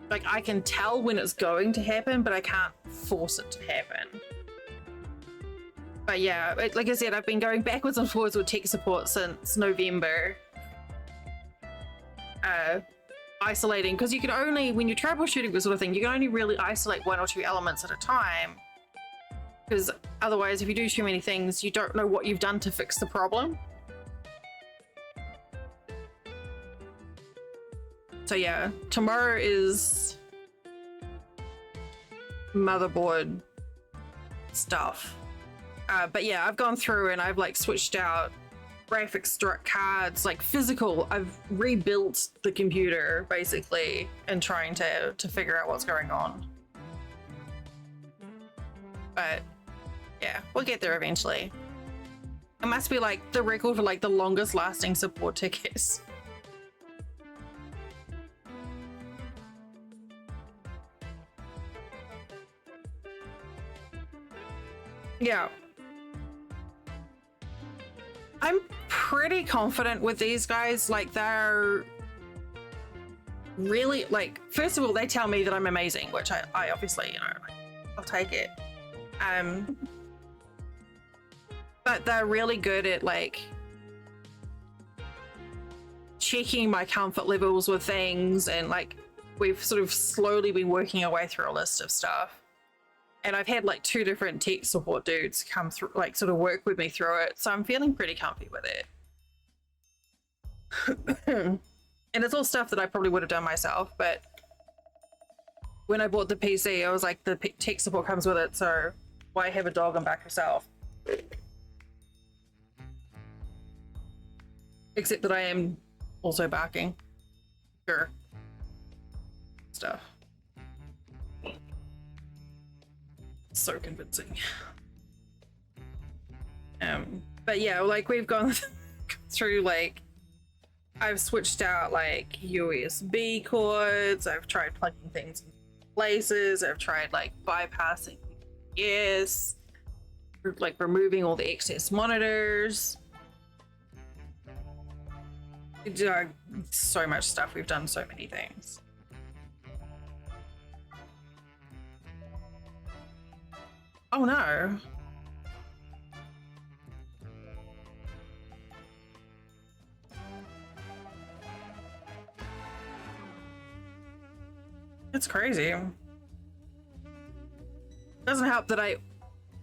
Like, I can tell when it's going to happen, but I can't force it to happen. But yeah, like I said, I've been going backwards and forwards with tech support since November. Isolating, because you can only, when you're troubleshooting this sort of thing, you can only really isolate 1 or 2 elements at a time. Because otherwise, if you do too many things, you don't know what you've done to fix the problem. So yeah, tomorrow is motherboard stuff. But yeah, I've gone through and I've like switched out graphics cards, like physical. I've rebuilt the computer basically and trying to figure out what's going on. But yeah, we'll get there eventually. It must be like the record for like the longest lasting support tickets. Yeah. I'm pretty confident with these guys. Like, they're really, like, first of all, they tell me that I'm amazing, which I obviously, you know, I'll take it. But they're really good at, like, checking my comfort levels with things, and, like, we've sort of slowly been working our way through a list of stuff. And I've had like 2 different tech support dudes come through, like sort of work with me through it. So I'm feeling pretty comfy with it. And it's all stuff that I probably would have done myself. But when I bought the PC, I was like, the tech support comes with it. So why have a dog and back yourself? Except that I am also barking. Sure. Stuff. So convincing. But yeah, like we've gone through, like I've switched out like USB cords, I've tried plugging things in places, I've tried like bypassing yes, like removing all the excess monitors. So much stuff, we've done so many things. Oh no. It's crazy. Doesn't help that I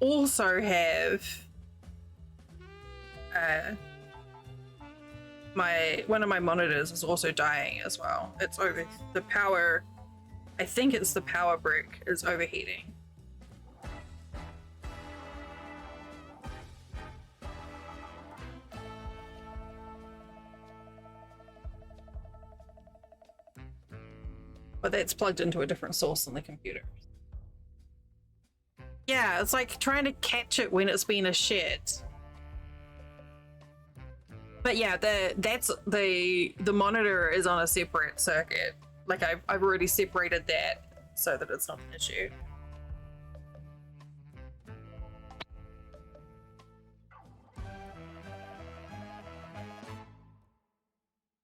also have one of my monitors is also dying as well. It's over the power I think it's the power brick is overheating. But that's plugged into a different source on the computer. Yeah, it's like trying to catch it when it's been a shit. But yeah, the monitor is on a separate circuit. Like I've already separated that so that it's not an issue.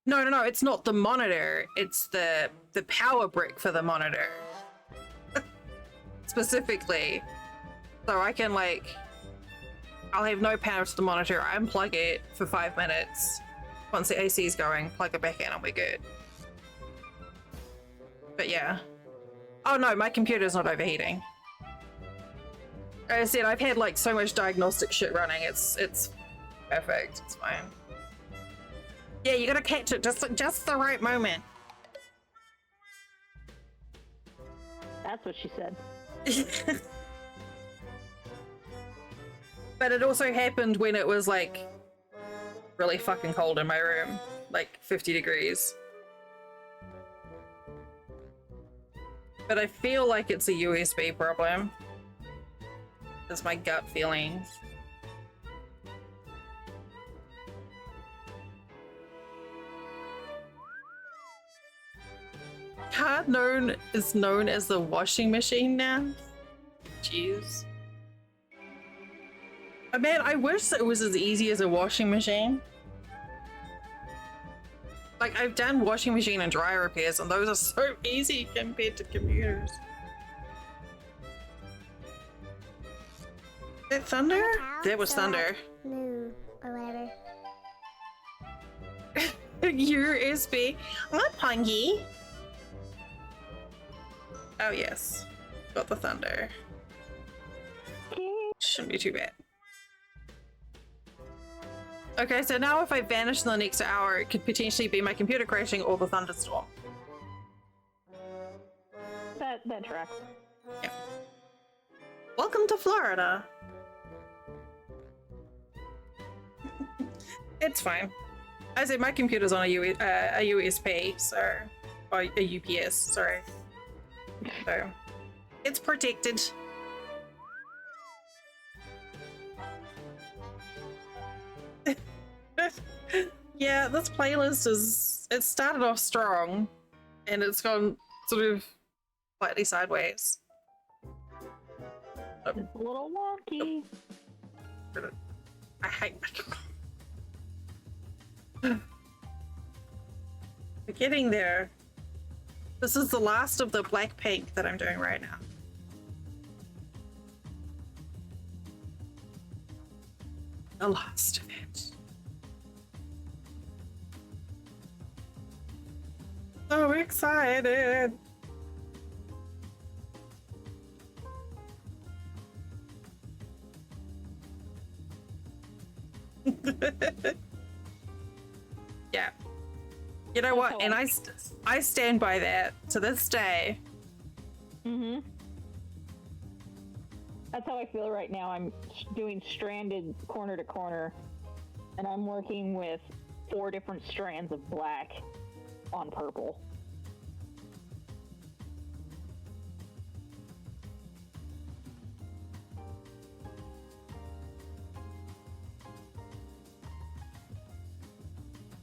No, it's not the monitor. It's the power brick for the monitor. Specifically. So I can like, I'll have no power to the monitor, unplug it for 5 minutes. Once the AC is going, plug it back in and we're good. But yeah. Oh no, my computer's not overheating. As I said, I've had like so much diagnostic shit running, it's perfect, it's fine. Yeah, you gotta catch it just the right moment. That's what she said. But it also happened when it was like really fucking cold in my room, like 50 degrees. But I feel like it's a USB problem. That's my gut feeling. Card is known as the washing machine now. Jeez. Man, I wish it was as easy as a washing machine. Like, I've done washing machine and dryer repairs, and those are so easy compared to computers. Is that thunder? There was thunder. Moo, or whatever. USB. I'm not pungy. Oh, yes. Got the thunder. Shouldn't be too bad. Okay, so now if I vanish in the next hour, it could potentially be my computer crashing or the thunderstorm. That tracks. Yeah. Welcome to Florida. It's fine. I said my computer's on a USB, so or a UPS. Sorry. So it's protected. Yeah, this playlist it started off strong and it's gone sort of slightly sideways. It's a little wonky. I hate my We're getting there. This is the last of the black paint that I'm doing right now. The last of it. So excited. Yeah. You know what? And I stand by that to this day. Mm-hmm. That's how I feel right now. I'm doing stranded corner to corner, and I'm working with 4 different strands of black on purple.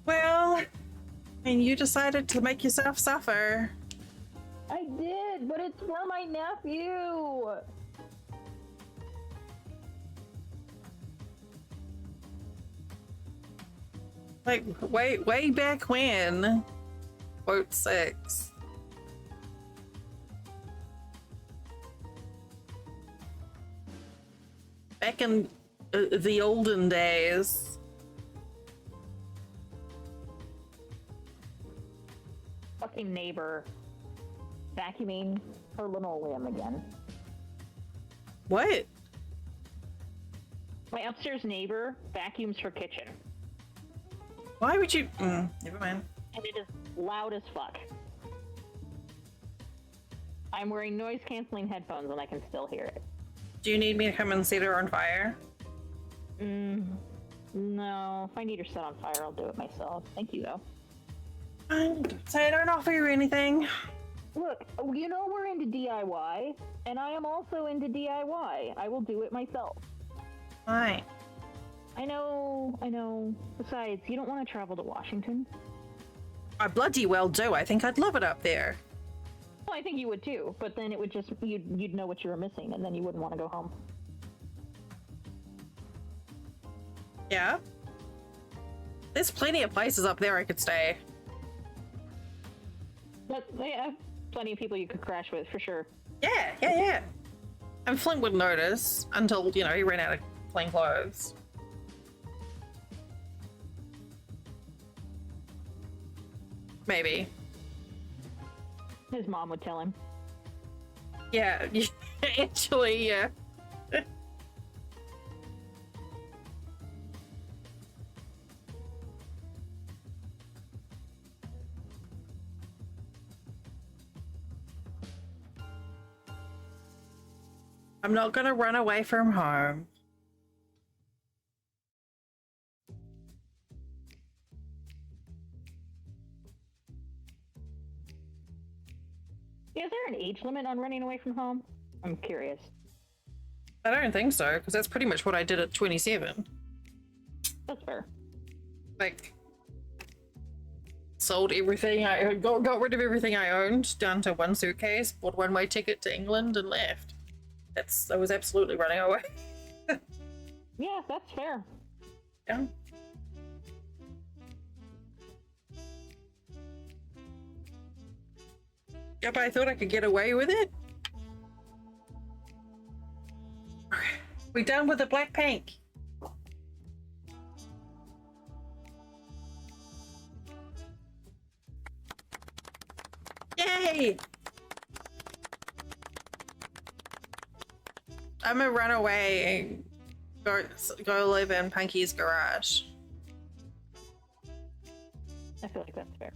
Well, and you decided to make yourself suffer. I did, but it's for my nephew. Like, way back when? Quote 6. Back in the olden days. Fucking neighbor vacuuming her linoleum again. What? My upstairs neighbor vacuums her kitchen. Why would you? Never mind. And it is loud as fuck. I'm wearing noise canceling headphones and I can still hear it. Do you need me to come and set her on fire? No. If I need her set on fire, I'll do it myself. Thank you, though. Say I don't offer you anything. Look, you know we're into DIY, and I am also into DIY. I will do it myself. Fine. I know. Besides, you don't want to travel to Washington. I bloody well do. I think I'd love it up there. Well, I think you would too, but then it would just, you'd know what you were missing, and then you wouldn't want to go home. Yeah? There's plenty of places up there I could stay. But yeah, plenty of people you could crash with, for sure. Yeah. And Flint would notice until, he ran out of clean clothes. Maybe. His mom would tell him. Yeah, actually, yeah. I'm not gonna run away from home. Is there an age limit on running away from home? I'm curious. I don't think so, because that's pretty much what I did at 27. That's fair. Like, sold everything I got rid of everything I owned down to one suitcase, bought a one-way ticket to England, and left. I was absolutely running away. Yeah, that's fair. Yeah. Yeah, but I thought I could get away with it. Okay, we done with the black paint. Yay! I'm gonna run away and go live in Punky's garage. I feel like that's fair.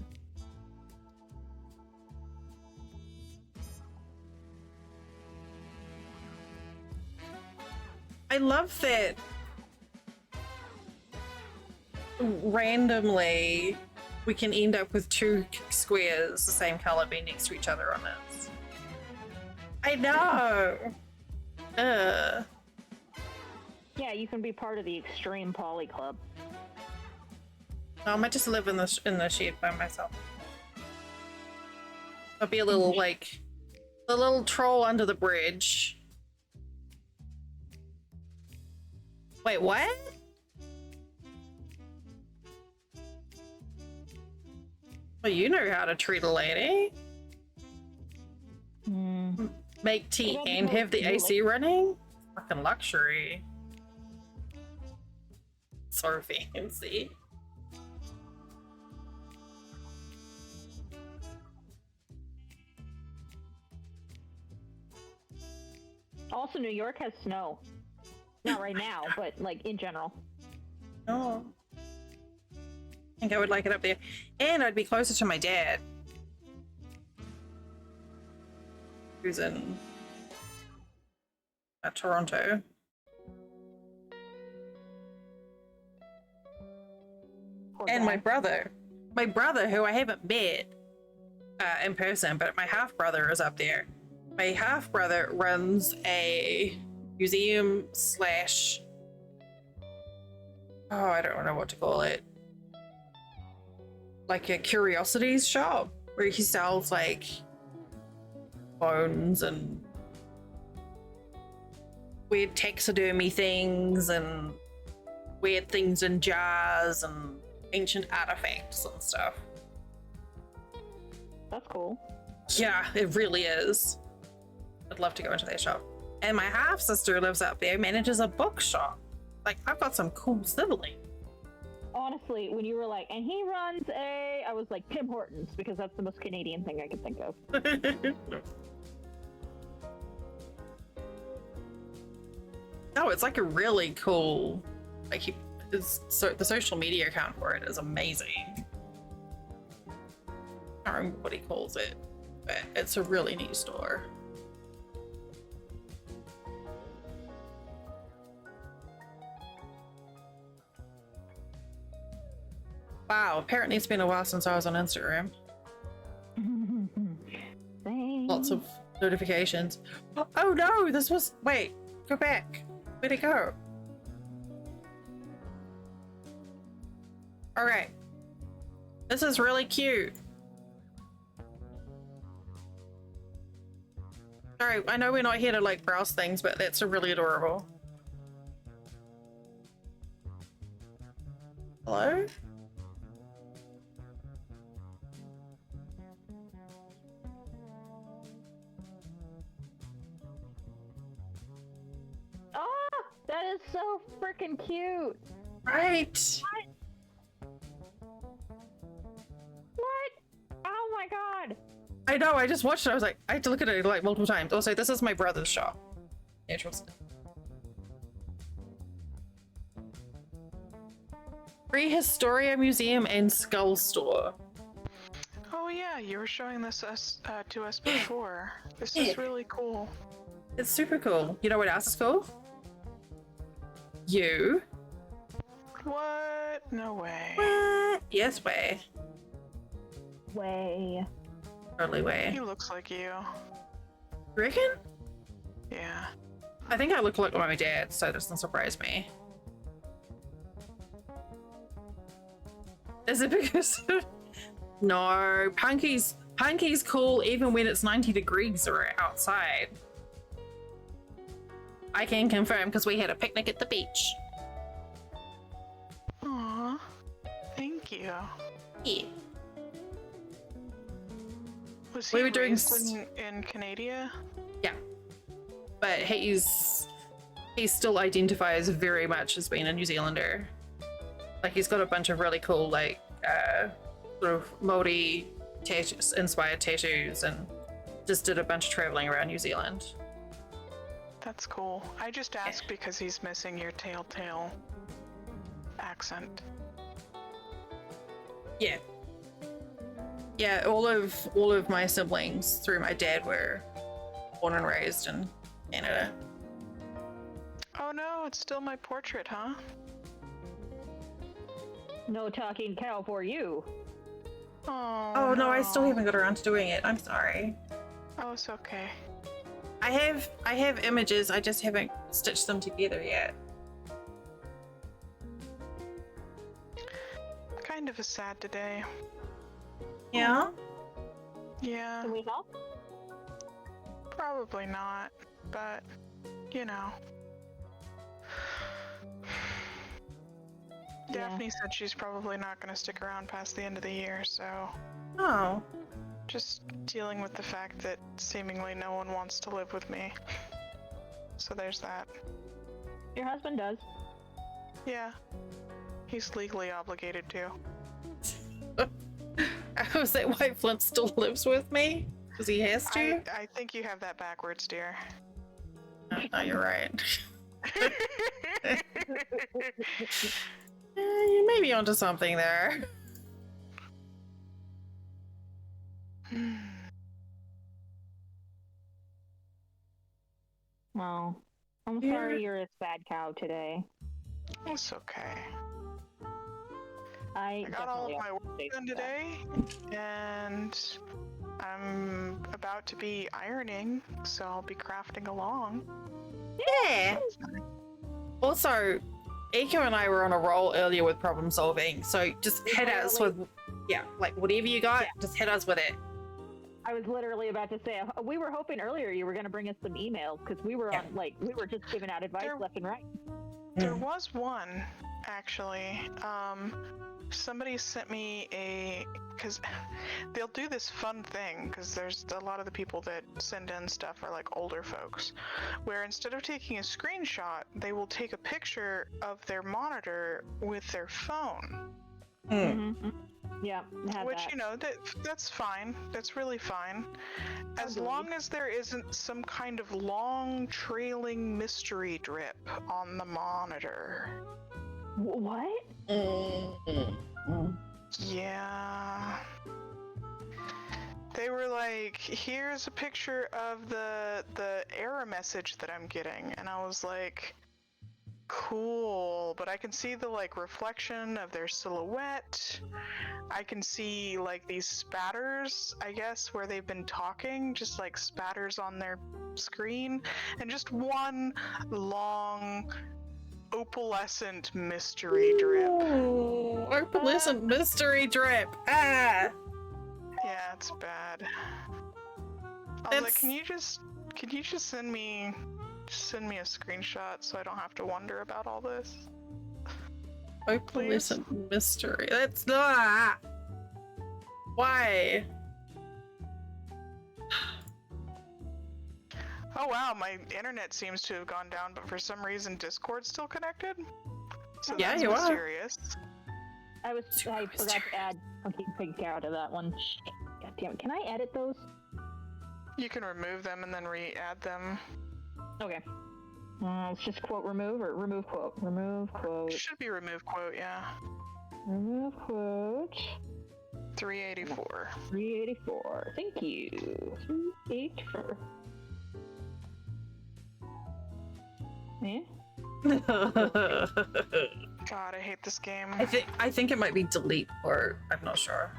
I love that randomly we can end up with two squares the same color being next to each other on this. I know. Yeah, you can be part of the extreme poly club. No, I might just live in the shed by myself. I'll be a little like the little troll under the bridge. Wait, what? Well, you know how to treat a lady. Make tea and have the AC running? Fucking luxury. So fancy. Also, New York has snow. Not right now, but like in general. Oh. I think I would like it up there. And I'd be closer to my dad. Who's in Toronto. And my brother. My brother, who I haven't met in person, but my half-brother is up there. My half-brother runs a museum slash... Oh, I don't know what to call it. Like a curiosities shop where he sells like bones and weird taxidermy things and weird things in jars and ancient artifacts and stuff. That's cool. Yeah, it really is. I'd love to go into their shop. And my half sister lives up there, manages a bookshop. Like, I've got some cool siblings. Honestly, when you were like, and he runs I was like, Tim Hortons, because that's the most Canadian thing I could think of. No, it's like a really cool, like the social media account for it is amazing. I don't remember what he calls it. but it's a really neat store. Wow, apparently it's been a while since I was on Instagram. Thanks. Lots of notifications. Oh no, this was... Wait, go back. Where'd it go? Alright. This is really cute. Sorry, I know we're not here to like browse things, but that's really adorable. Hello? Oh, that is so freaking cute. Right. What? Oh my god. I know, I just watched it. I was like, I had to look at it like multiple times. Also, this is my brother's shop. Interesting. Prehistoria Museum and Skull Store. Oh yeah, you were showing this to us before. This is really cool. It's super cool. You know what else is cool? You. What? No way. What? Yes, way. Way. Totally way. He looks like you. You reckon? Yeah. I think I look like my dad, so it doesn't surprise me. Is it because... No, Punky's cool even when it's 90 degrees or outside. I can confirm because we had a picnic at the beach. Aww. Thank you. Yeah. Was We he were doing raised in Canada? Yeah. But he still identifies very much as being a New Zealander. Like he's got a bunch of really cool like sort of Māori inspired tattoos and just did a bunch of traveling around New Zealand. That's cool. I just asked because he's missing your telltale accent. Yeah. Yeah, all of my siblings through my dad were born and raised in Canada. Oh no, it's still my portrait, huh? No talking cow for you. Oh no, I still haven't got around to doing it. I'm sorry. Oh, it's okay. I have images, I just haven't stitched them together yet. Kind of a sad today. Yeah? Yeah, Can we help? probably not, but you know. Yeah. Daphne said she's probably not going to stick around past the end of the year, so Oh. just dealing with the fact that seemingly no one wants to live with me. So there's that. Your husband does. Yeah. He's legally obligated to. Was that why Flint still lives with me? Because he has to? I think you have that backwards, dear. No, you're right. You may be onto something there. Well, I'm Yeah. sorry you're a sad cow today. It's okay. I I got all of definitely my work appreciate done that. today, and I'm about to be ironing, so I'll be crafting along. Yeah. Also, Ika and I were on a roll earlier with problem solving, so just hit us with, yeah, like whatever you got, just hit us with it. I was literally about to say, we were hoping earlier you were going to bring us some emails because we were on, like, we were just giving out advice left and right. There was one, actually. Somebody sent me because they'll do this fun thing, because there's a lot of the people that send in stuff are like older folks, where instead of taking a screenshot, they will take a picture of their monitor with their phone. Mm-hmm. Yeah, had Which, that. you know, that's fine. That's really fine. As long as there isn't some kind of long trailing mystery drip on the monitor. What? Yeah. They were like, here's a picture of the error message that I'm getting, and I was like, cool, but I can see the like reflection of their silhouette. I can see like these spatters, I guess, where they've been talking, just like spatters on their screen, and just one long opalescent mystery drip. Ooh, opalescent mystery drip. Ah! Yeah, it's bad. I was like, That's- can you just send me a screenshot so I don't have to wonder about all this? Opalescent mystery. That's not. Why? Oh wow, my internet seems to have gone down, but for some reason Discord's still connected. So Yeah, that's you are. mysterious. I forgot to add Funky Pig out of that one. Shit. God damn it. Can I edit those? You can remove them and then re-add them. Okay. It's just quote remove or remove quote. Remove quote. Should be remove quote, yeah. Remove quote. 384. 384. Thank you. 384. Yeah? God, I hate this game. I think it might be delete or I'm not sure.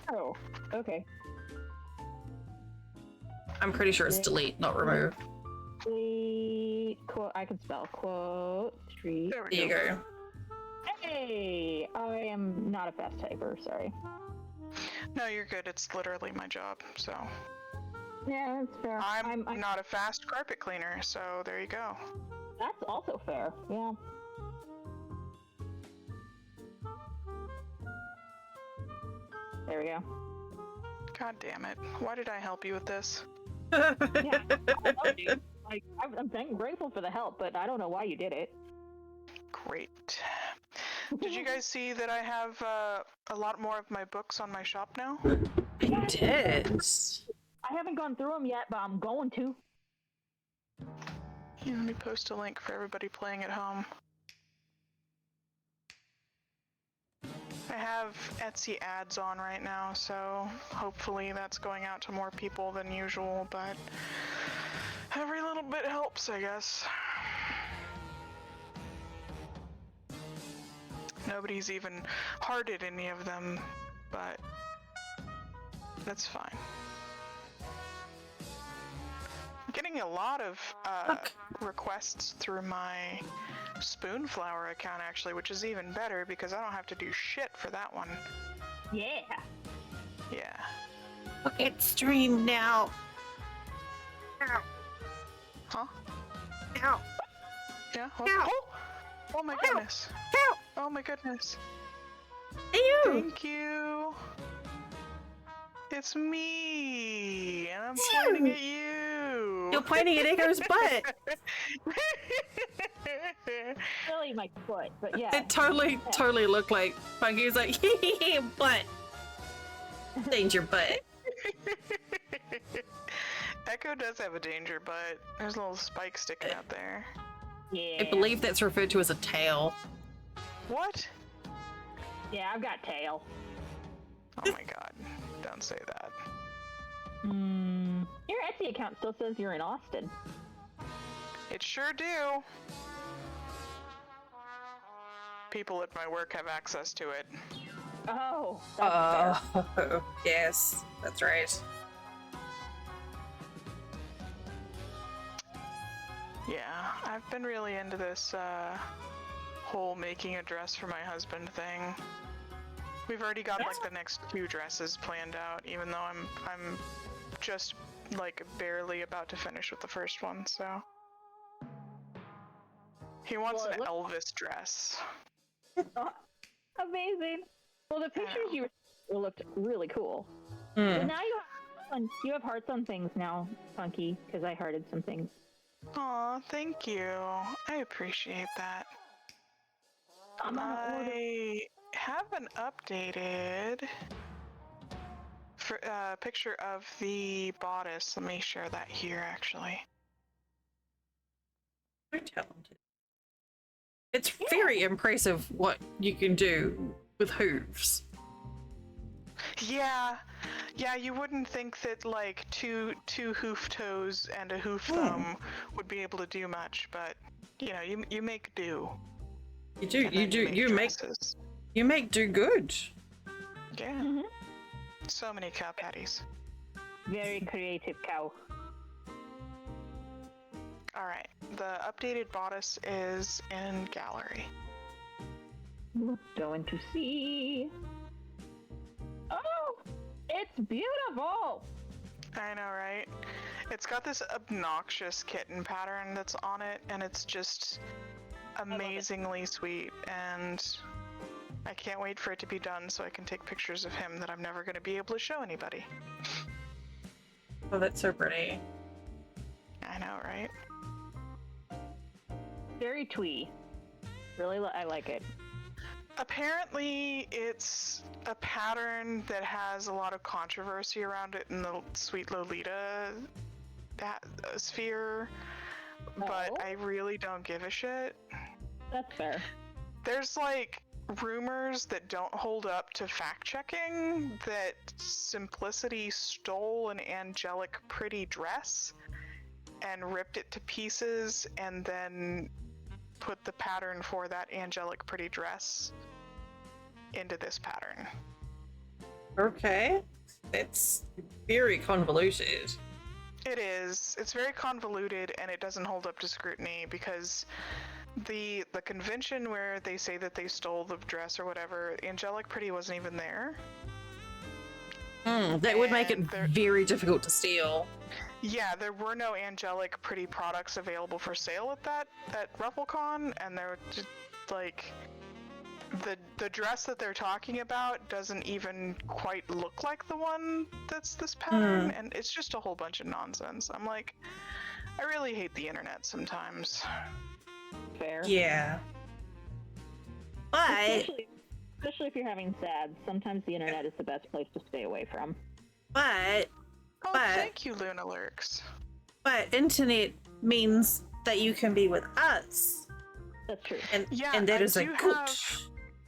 Oh, okay. I'm pretty sure it's delete, not remove. Delete quote. I can spell quote. Three. There we There you go. Hey, I am not a fast typer. Sorry. No, you're good. It's literally my job, so. Yeah, that's fair. I'm not a fast carpet cleaner, so there you go. That's also fair. Yeah. There we go. God damn it. Why did I help you with this? Yeah. Like, I'm grateful for the help, but I don't know why you did it. Great. Did you guys see that I have a lot more of my books on my shop now? I did. I haven't gone through them yet, but I'm going to. Here, let me post a link for everybody playing at home. I have Etsy ads on right now, so hopefully that's going out to more people than usual, but every little bit helps, I guess. Nobody's even hearted any of them, but that's fine. I'm getting a lot of requests through my Spoonflower account, actually, which is even better because I don't have to do shit for that one. Yeah. Yeah. Look, it's streamed now. Ow. Huh? Ow. Yeah? Ow. Oh! Oh my goodness. Ow. Oh my goodness. Ew. Thank you. It's me, and I'm pointing at you. You're pointing at Echo's butt. Really my foot, but yeah. It totally looked like Funky was like, butt. Danger butt. Echo does have a danger butt. There's a little spike sticking out there. Yeah. I believe that's referred to as a tail. What? Yeah, I've got tail. Oh my god. Don't say that. Your Etsy account still says you're in Austin. It sure do. People at my work have access to it. Oh. That's fair. Yes, that's right. Yeah, I've been really into this whole making a dress for my husband thing. We've already got like the next 2 dresses planned out, even though I'm just like barely about to finish with the first one, so. He wants Well, an Elvis dress. Oh, amazing. Well, the pictures you looked really cool. Mm. But now you have hearts on things now, Funky, because I hearted some things. Aw, thank you. I appreciate that. I'm on order. I have an updated picture of the bodice. Let me share that here, actually. Very talented. It's very impressive what you can do with hooves. Yeah, Yeah, you wouldn't think that like two hoof toes and a hoof thumb would be able to do much, but you know, you make do. You do. And You then do. You make. dresses. You make do good. Yeah. So many cow patties. Very creative cow. All right, the updated bodice is in gallery. Going to see. Oh, it's beautiful. I know, right? It's got this obnoxious kitten pattern that's on it, and it's just amazingly sweet, and I can't wait for it to be done so I can take pictures of him that I'm never going to be able to show anybody. Oh, that's so pretty. I know, right? Very twee. Really, I like it. Apparently, it's a pattern that has a lot of controversy around it in the Sweet Lolita sphere, but Oh. I really don't give a shit. That's fair. There's like rumors that don't hold up to fact checking that Simplicity stole an angelic pretty dress and ripped it to pieces and then put the pattern for that angelic pretty dress into this pattern. Okay. It's very convoluted. It is. It's very convoluted and it doesn't hold up to scrutiny because the convention where they say that they stole the dress or whatever, angelic pretty wasn't even there. That would make it And very difficult to steal. Yeah, there were no angelic pretty products available for sale at RuffleCon, and they're just like the dress that they're talking about doesn't even quite look like the one that's this pattern, and it's just a whole bunch of nonsense. I'm like, I really hate the internet sometimes. Fair. Yeah. But Especially if you're having SADs, sometimes the internet is the best place to stay away from. but Oh, But- thank you, Luna Lurks. internet means that you can be with us. That's true. And Yeah, and that I is a do good have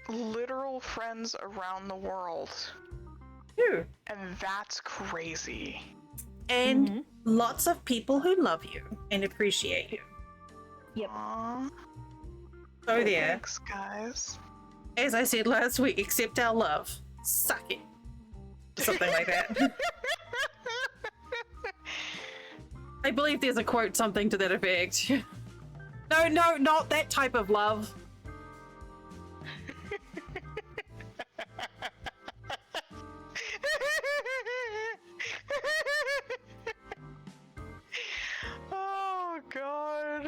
literal friends around the world, too. and that's crazy. And lots of people who love you and appreciate you. Yep. Aww. So there. Thanks, guys. As I said last week, accept our love. Suck it. Something like that. I believe there's a quote, something to that effect. No, not that type of love. Oh god.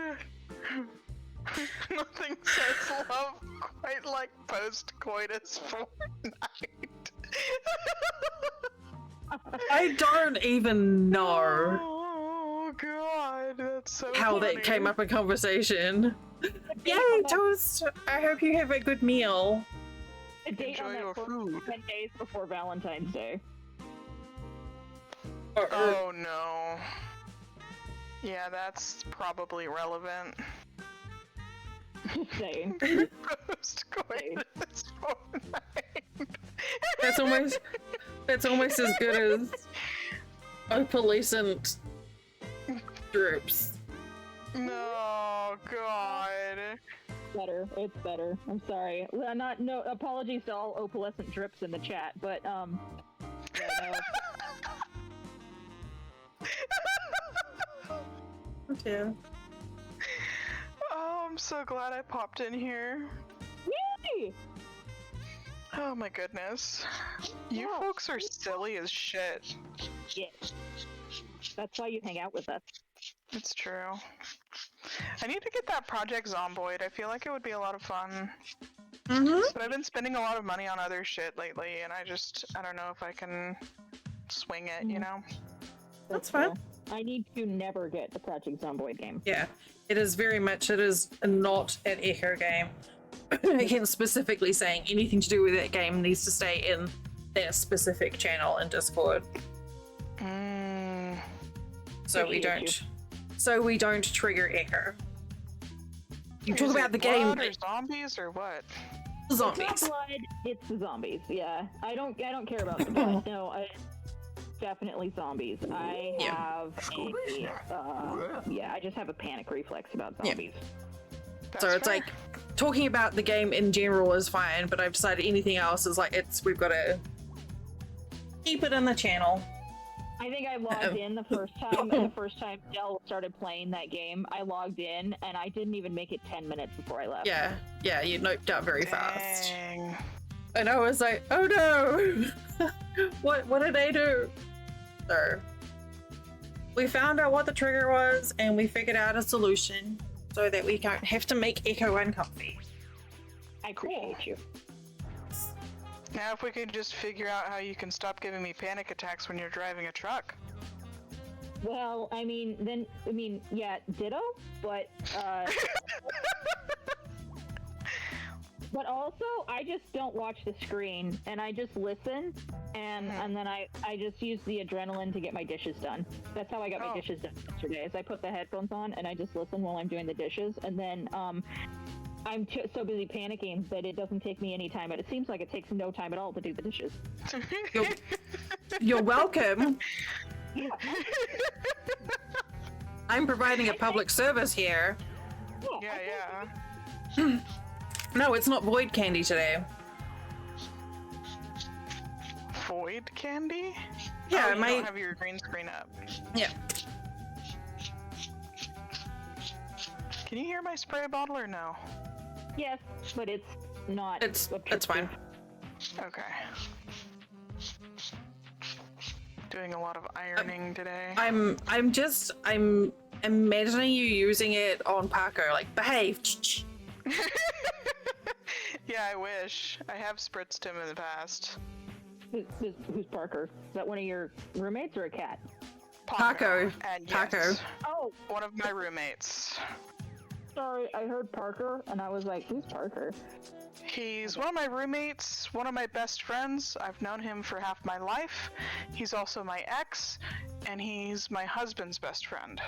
Nothing says love quite like post-coitus Fortnite. I don't even know Oh god, that's so how funny. that came up in conversation. Yay, Toast! I hope you have a good meal. A date Enjoy on that your first food. 10 days before Valentine's Day. Oh no. Yeah, that's probably relevant. Saying. Post-coitus Fortnite. That's almost as good as opalescent droops. No, God. Better. It's better. I'm sorry. No apologies to all opalescent drips in the chat, but yeah, no. Yeah. Oh, I'm so glad I popped in here. Yay! Oh my goodness. You Yeah. folks are silly as shit. Yeah. That's why you hang out with us. It's true. I need to get that Project Zomboid. I feel like it would be a lot of fun. But I've been spending a lot of money on other shit lately, and I don't know if I can swing it, you know? That's fine. I need to never get the Project Zomboid game. Yeah, it is not an Echo game. Again, specifically saying anything to do with that game needs to stay in their specific channel in Discord. So we don't trigger Echo. You talk about the game. Blood or zombies or what? Zombies. It's not blood. It's the zombies. Yeah, I don't care about the blood. No, definitely zombies. I have I just have a panic reflex about zombies. That's So it's fair. like talking about the game in general is fine, but I've decided anything else is like we've got to keep it in the channel. I think I logged in the first time, and the first time Dell started playing that game, I logged in, and I didn't even make it 10 minutes before I left. Yeah, you noped out very fast. Dang. And I was like, oh no! what did I do? So, we found out what the trigger was, and we figured out a solution so that we don't have to make Echo uncomfy. I appreciate you. Now, if we could just figure out how you can stop giving me panic attacks when you're driving a truck. Well, yeah, ditto, but but also I just don't watch the screen and I just listen and then I just use the adrenaline to get my dishes done. That's how I got my dishes done yesterday. Is I put the headphones on and I just listen while I'm doing the dishes, and then I'm so busy panicking that it doesn't take me any time, but it seems like it takes no time at all to do the dishes. You're welcome. Yeah. I'm providing a public service here. Yeah. No, it's not void candy today. Void candy? Yeah, you don't have your green screen up. Yeah. Can you hear my spray bottle or no? Yes, but it's not. It's fine. Okay. Doing a lot of ironing today. I'm imagining you using it on Paco, like behave. Yeah, I wish. I have spritzed him in the past. Who's Parker? Is that one of your roommates or a cat? Paco. And Paco. yes, Oh, one of my roommates. sorry, I heard Parker and I was like, who's Parker? He's one of my roommates, one of my best friends. I've known him for half my life. He's also my ex, and he's my husband's best friend.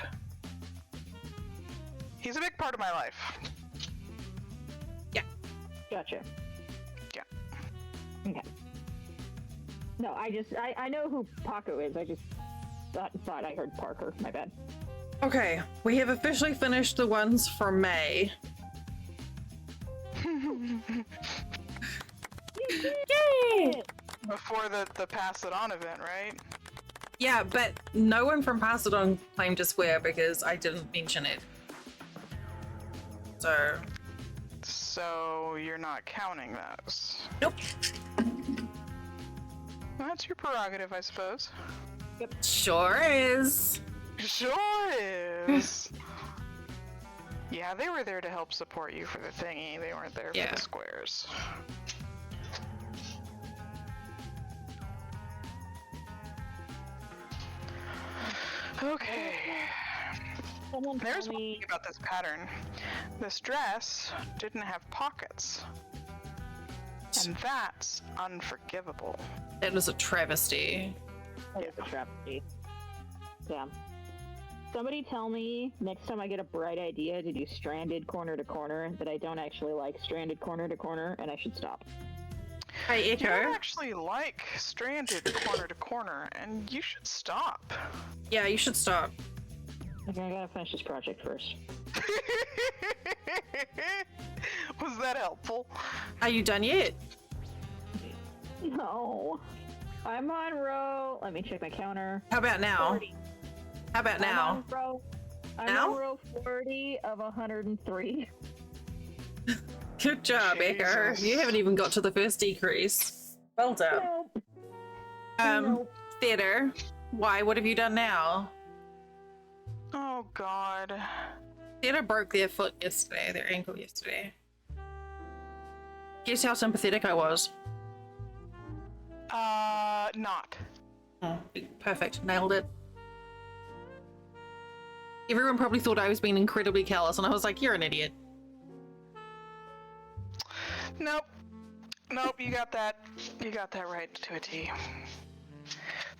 He's a big part of my life. Gotcha. Yeah. Okay. No, I know who Paco is. I just thought I heard Parker. My bad. Okay, we have officially finished the ones for May. Yay! Before the Pass It On event, right? Yeah, but no one from Pass It On claimed to swear because I didn't mention it. So you're not counting those. Nope. That's your prerogative, I suppose. Sure is. Sure is. Yeah, they were there to help support you for the thingy. They weren't there for the squares. Okay. Someone There's tell one me. thing about this pattern. This dress didn't have pockets. And that's unforgivable. It was a travesty. That is a travesty. Yeah. Somebody tell me next time I get a bright idea to do stranded corner to corner that I don't actually like stranded corner to corner and I should stop. Hey, You don't Echo. actually like stranded corner to corner, and you should stop. Yeah, you should stop. Okay, I gotta finish this project first. Was that helpful? Are you done yet? No. I'm on row. Let me check my counter. How about now? 40. How about now? I'm Now? on row 40 of 103. Good job, Echo. Jesus. You haven't even got to the first decrease. Well done. Nope. Nope. Theater. Why? What have you done now? Oh god. Theater broke their foot yesterday, their ankle yesterday. Guess how sympathetic I was. Not. Oh, perfect. Nailed it. Everyone probably thought I was being incredibly callous, and I was like, you're an idiot. Nope. Nope, you got that. You got that right to a T.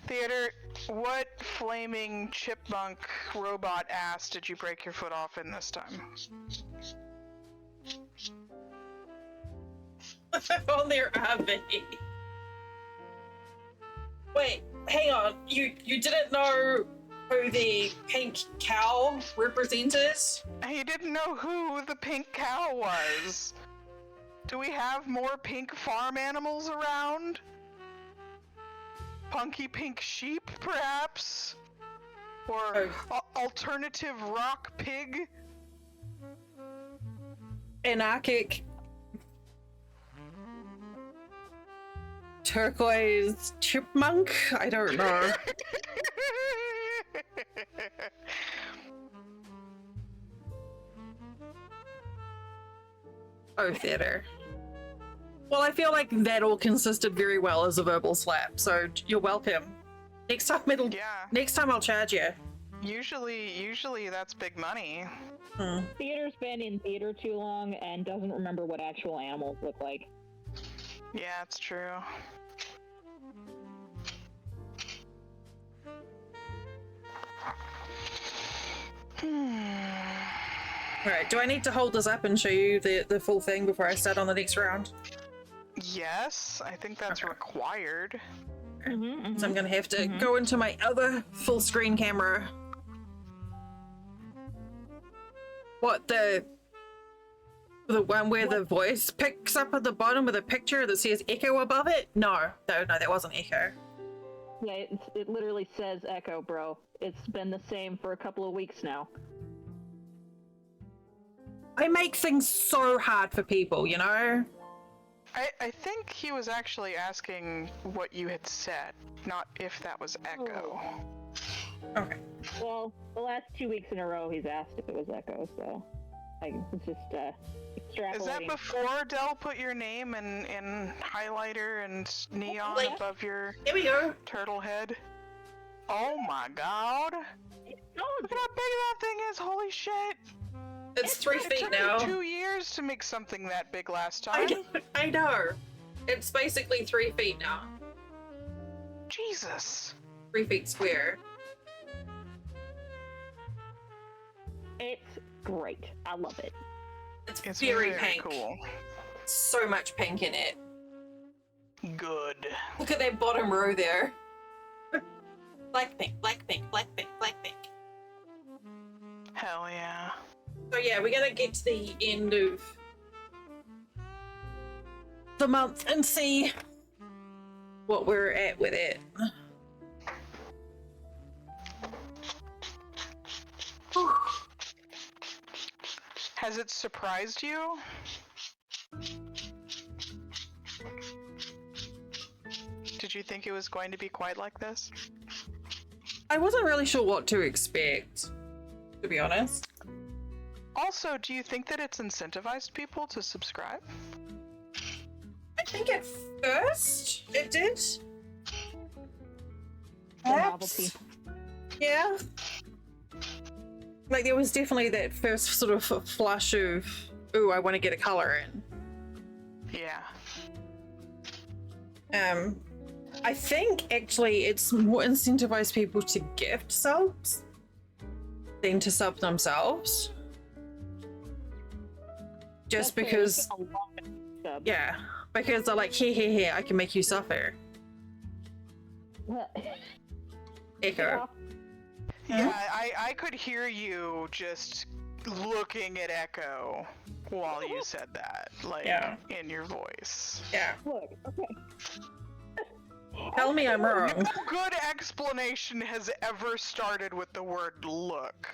Theater, what flaming chipmunk robot ass did you break your foot off in this time? on their RV. Wait, hang on. You didn't know who the pink cow represented? He didn't know who the pink cow was. Do we have more pink farm animals around? Punky pink sheep, perhaps? Or alternative rock pig? Anarchic turquoise chipmunk? I don't know. Oh, theater. Well, I feel like that all consisted very well as a verbal slap, so you're welcome. Next time I'll charge you. Usually that's big money. Theater's been in theater too long and doesn't remember what actual animals look like. Yeah, it's true. Alright, do I need to hold this up and show you the full thing before I start on the next round? Yes, I think that's required. So I'm gonna have to go into my other full screen camera. What, the one where the voice picks up at the bottom with a picture that says Echo above it? No, that wasn't Echo. Yeah, it literally says Echo, bro. It's been the same for a couple of weeks now. I make things so hard for people, you know? I think he was actually asking what you had said, not if that was Echo. Okay. Well, the last 2 weeks in a row he's asked if it was Echo, so it's just extrapolating. Is that before Dell put your name in highlighter and neon above your Here we go. turtle head? Oh my god! Look at how big that thing is, holy shit! It's 3 feet It now. took me 2 years to make something that big last time. I know. It's basically 3 feet now. Jesus. 3 feet square. It's great. I love it. It's very pink. Cool. So much pink in it. Good. Look at that bottom row there. Black pink, black pink, black pink, black pink. Hell yeah. So yeah, we're gonna get to the end of the month and see what we're at with it. Has it surprised you? Did you think it was going to be quite like this? I wasn't really sure what to expect, to be honest. Also, do you think that it's incentivized people to subscribe? I think at first it did. The novelty. Yeah. Like there was definitely that first sort of flush of, ooh, I want to get a color in. Yeah. I think actually it's more incentivized people to gift subs than to sub themselves. Just because, yeah, because they're like, here, I can make you suffer. Echo. Yeah, I could hear you just looking at Echo while you said that, like, in your voice. Yeah. Look, okay. Tell me I'm wrong. No good explanation has ever started with the word look.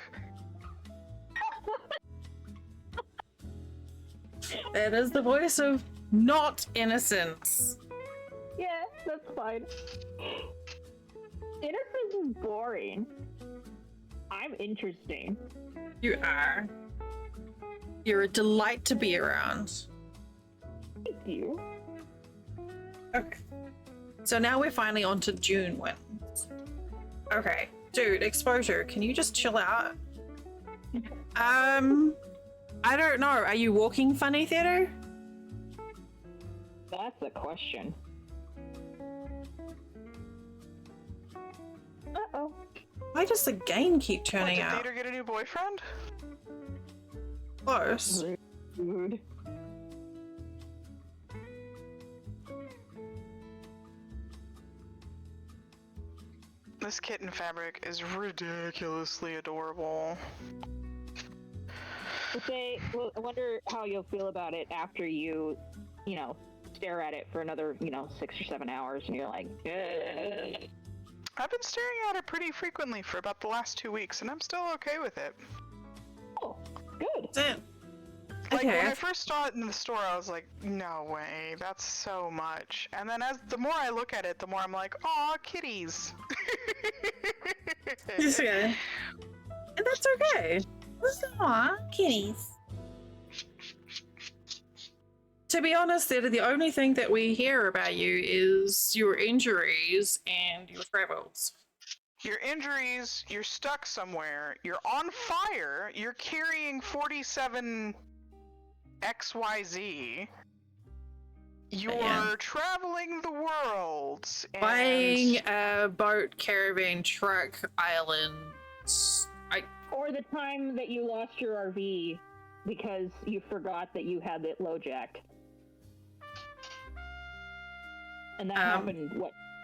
That is the voice of not innocence. Yeah, that's fine. Innocence is boring. I'm interesting. You are. You're a delight to be around. Thank you. Okay. So now we're finally on to June ones. Okay. Dude, exposure, can you just chill out? I don't know. Are you walking funny theater? That's a question. Uh-oh. Why does the game keep What, turning did out? Theater get a new boyfriend? Close. Rude. This kitten fabric is ridiculously adorable. Well, I wonder how you'll feel about it after you stare at it for another, 6 or 7 hours, and you're like, ugh. I've been staring at it pretty frequently for about the last 2 weeks, and I'm still okay with it. Oh, good. That's it. Like, Okay, when I first saw it in the store, I was like, no way, that's so much. And then the more I look at it, the more I'm like, aw, kitties. Yeah. And that's okay. Aw, kitties. To be honest, the only thing that we hear about you is your injuries and your travels. Your injuries, you're stuck somewhere, you're on fire, you're carrying 47 XYZ, you're traveling the world, and... Buying a boat, caravan, truck, island. Or the time that you lost your RV because you forgot that you had it low jacked. And that happened,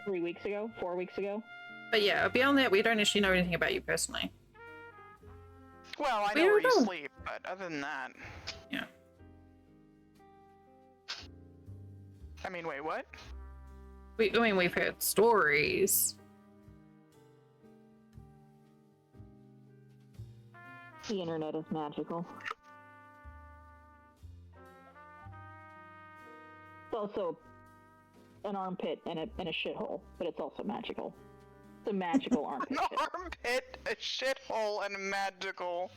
3 weeks ago? 4 weeks ago? But yeah, beyond that, we don't actually know anything about you personally. Well, I know where you sleep, but other than that... Yeah. I mean, wait, what? We've heard stories. The internet is magical. It's also an armpit and a shithole, but it's also magical. It's a magical armpit. An armpit, a shithole, and a magical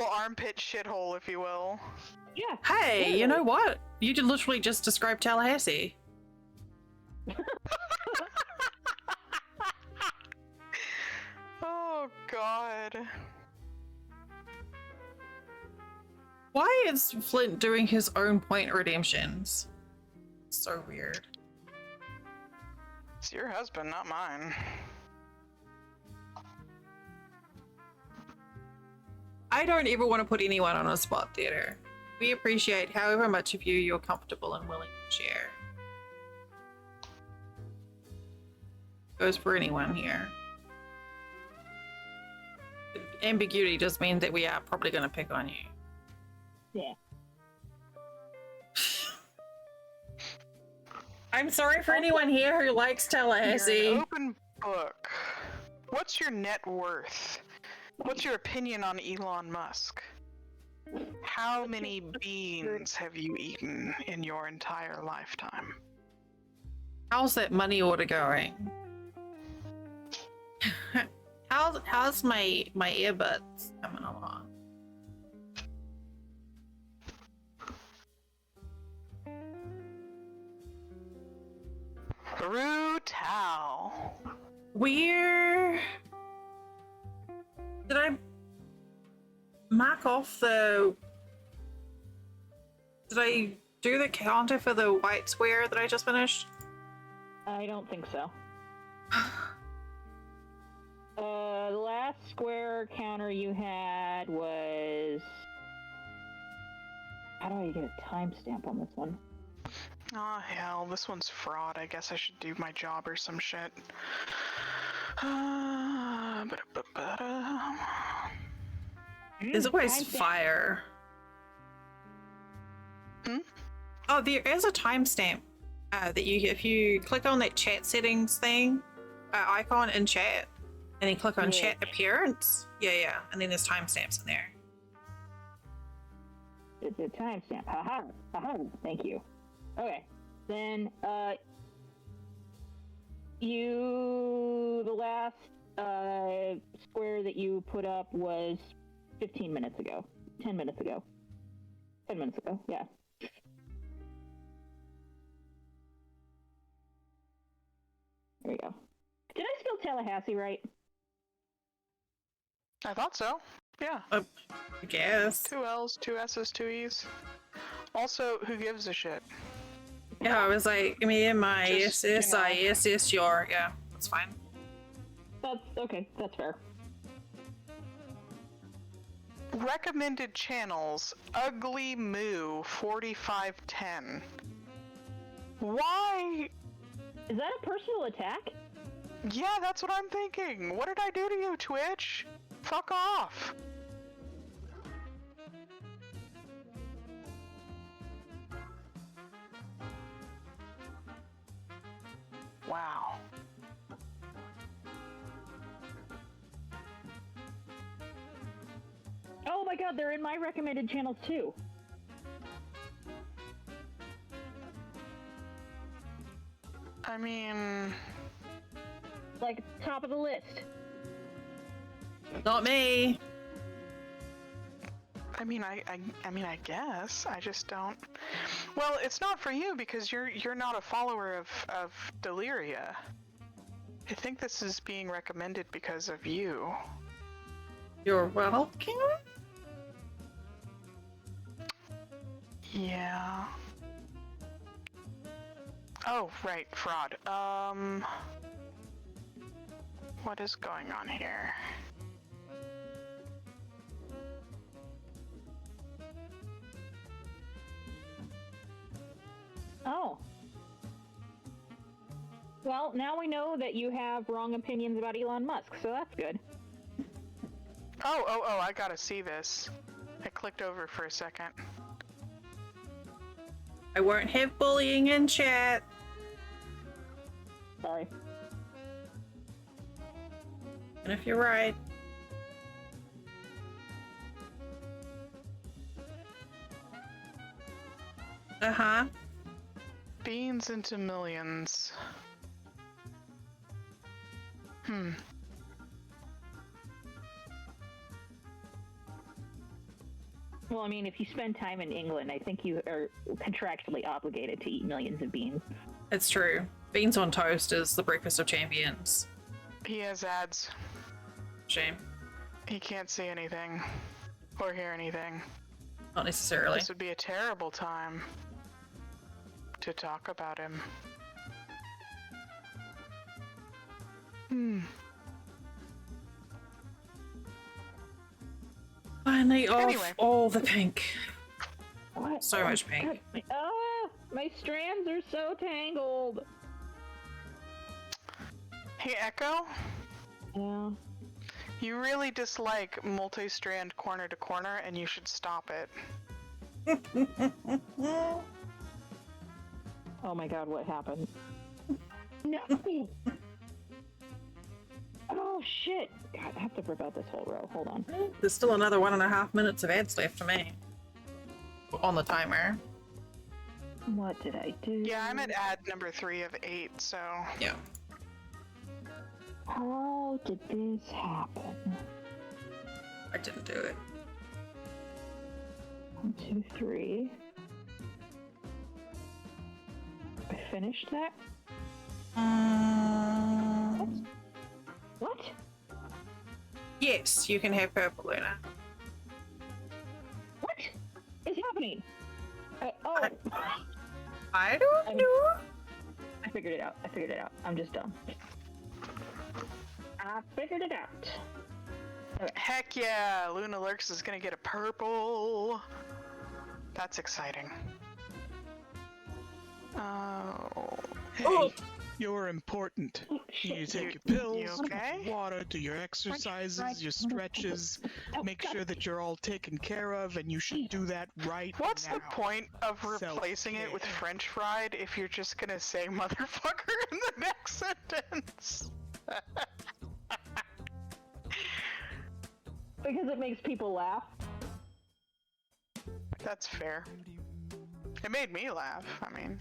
armpit shithole, if you will. Yeah. Hey, literally. you know what? You did literally just describe Tallahassee. Oh, God. Why is Flint doing his own point redemptions? So weird. It's your husband, not mine. I don't ever want to put anyone on a spot, theater. We appreciate however much of you you're comfortable and willing to share. Goes for anyone here. Ambiguity just means that we are probably going to pick on you. Yeah. I'm sorry for anyone here who likes Tallahassee. You're an open book. What's your net worth? What's your opinion on Elon Musk? How many beans have you eaten in your entire lifetime? How's that money order going? How's my earbuds coming along? Brutal. Did I mark off the... Did I do the counter for the white square that I just finished? I don't think so. The last square counter you had was... How do I get a timestamp on this one? Oh hell, this one's fraud. I guess I should do my job or some shit. There's always Timestamp. fire. Hmm? Oh, there is a timestamp that if you click on that chat settings thing, icon in chat, and then click on chat appearance. Yeah, and then there's timestamps in there. It's a timestamp. Haha. Thank you. Okay. Then, the last square that you put up was 15 minutes ago. 10 minutes ago. 10 minutes ago, yeah. There we go. Did I spell Tallahassee right? I thought so. Yeah. I guess. 2 L's, 2 S's, 2 E's. Also, who gives a shit? Yeah, I was like, me and my Just, SS, your, yeah, that's fine. That's okay, that's fair. Recommended channels, Ugly Moo 4510. Why? Is that a personal attack? Yeah, that's what I'm thinking. What did I do to you, Twitch? Fuck off. Wow. Oh my god, they're in my recommended channels too. I mean, Like, top of the list. Not me. I mean, I guess. I just don't. Well, it's not for you because you're not a follower of Deliria. I think this is being recommended because of you. You're welcome. Yeah. Oh, right, fraud. What is going on here? Oh. Well, now we know that you have wrong opinions about Elon Musk, so that's good. Oh, I gotta see this. I clicked over for a second. I won't have bullying in chat. Sorry. And if you're right. Uh-huh. Beans into millions. Well, I mean, if you spend time in England, I think you are contractually obligated to eat millions of beans. It's true. Beans on toast is the breakfast of champions. He has ads. Shame. He can't see anything. Or hear anything. Not necessarily. This would be a terrible time to talk about him. Finally off Anyway. all the pink. What? So much pink. My strands are so tangled. Hey, Echo? Yeah. You really dislike multi-strand corner to corner, and you should stop it. Oh my god, what happened? No! Oh shit! God, I have to rip out this whole row. Hold on. There's still another 1.5 minutes of ads left for me. On the timer. What did I do? Yeah, I'm at ad number 3 of 8, so... Yeah. How did this happen? I didn't do it. 1, 2, 3. I finished that? What? Yes, you can have purple, Luna. What is happening? I I don't know. I figured it out. I'm just dumb. I figured it out. Heck yeah! Luna Lurks is gonna get a purple! That's exciting. Hey, you're important. You take your pills, you okay? drink water, do your exercises, your stretches, make sure that you're all taken care of, and you should do that right What's now. the point of replacing it with French fried if you're just gonna say motherfucker in the next sentence? Because it makes people laugh. That's fair. It made me laugh, I mean.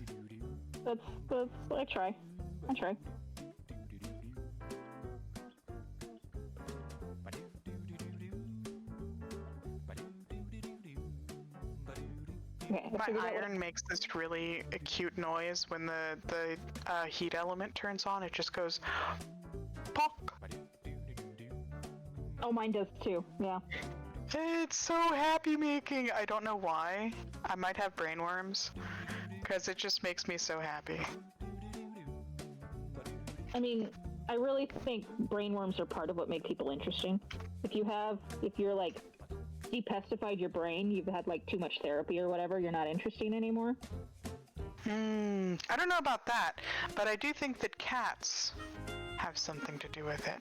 That's I try. Okay, I My figured out what- iron makes this really cute noise when the heat element turns on. It just goes pok. Oh, mine does too. Yeah. It's so happy making. I don't know why. I might have brainworms because it just makes me so happy. I mean, I really think brainworms are part of what make people interesting. If you're like depestified your brain, you've had like too much therapy or whatever, you're not interesting anymore. I don't know about that, but I do think that cats have something to do with it.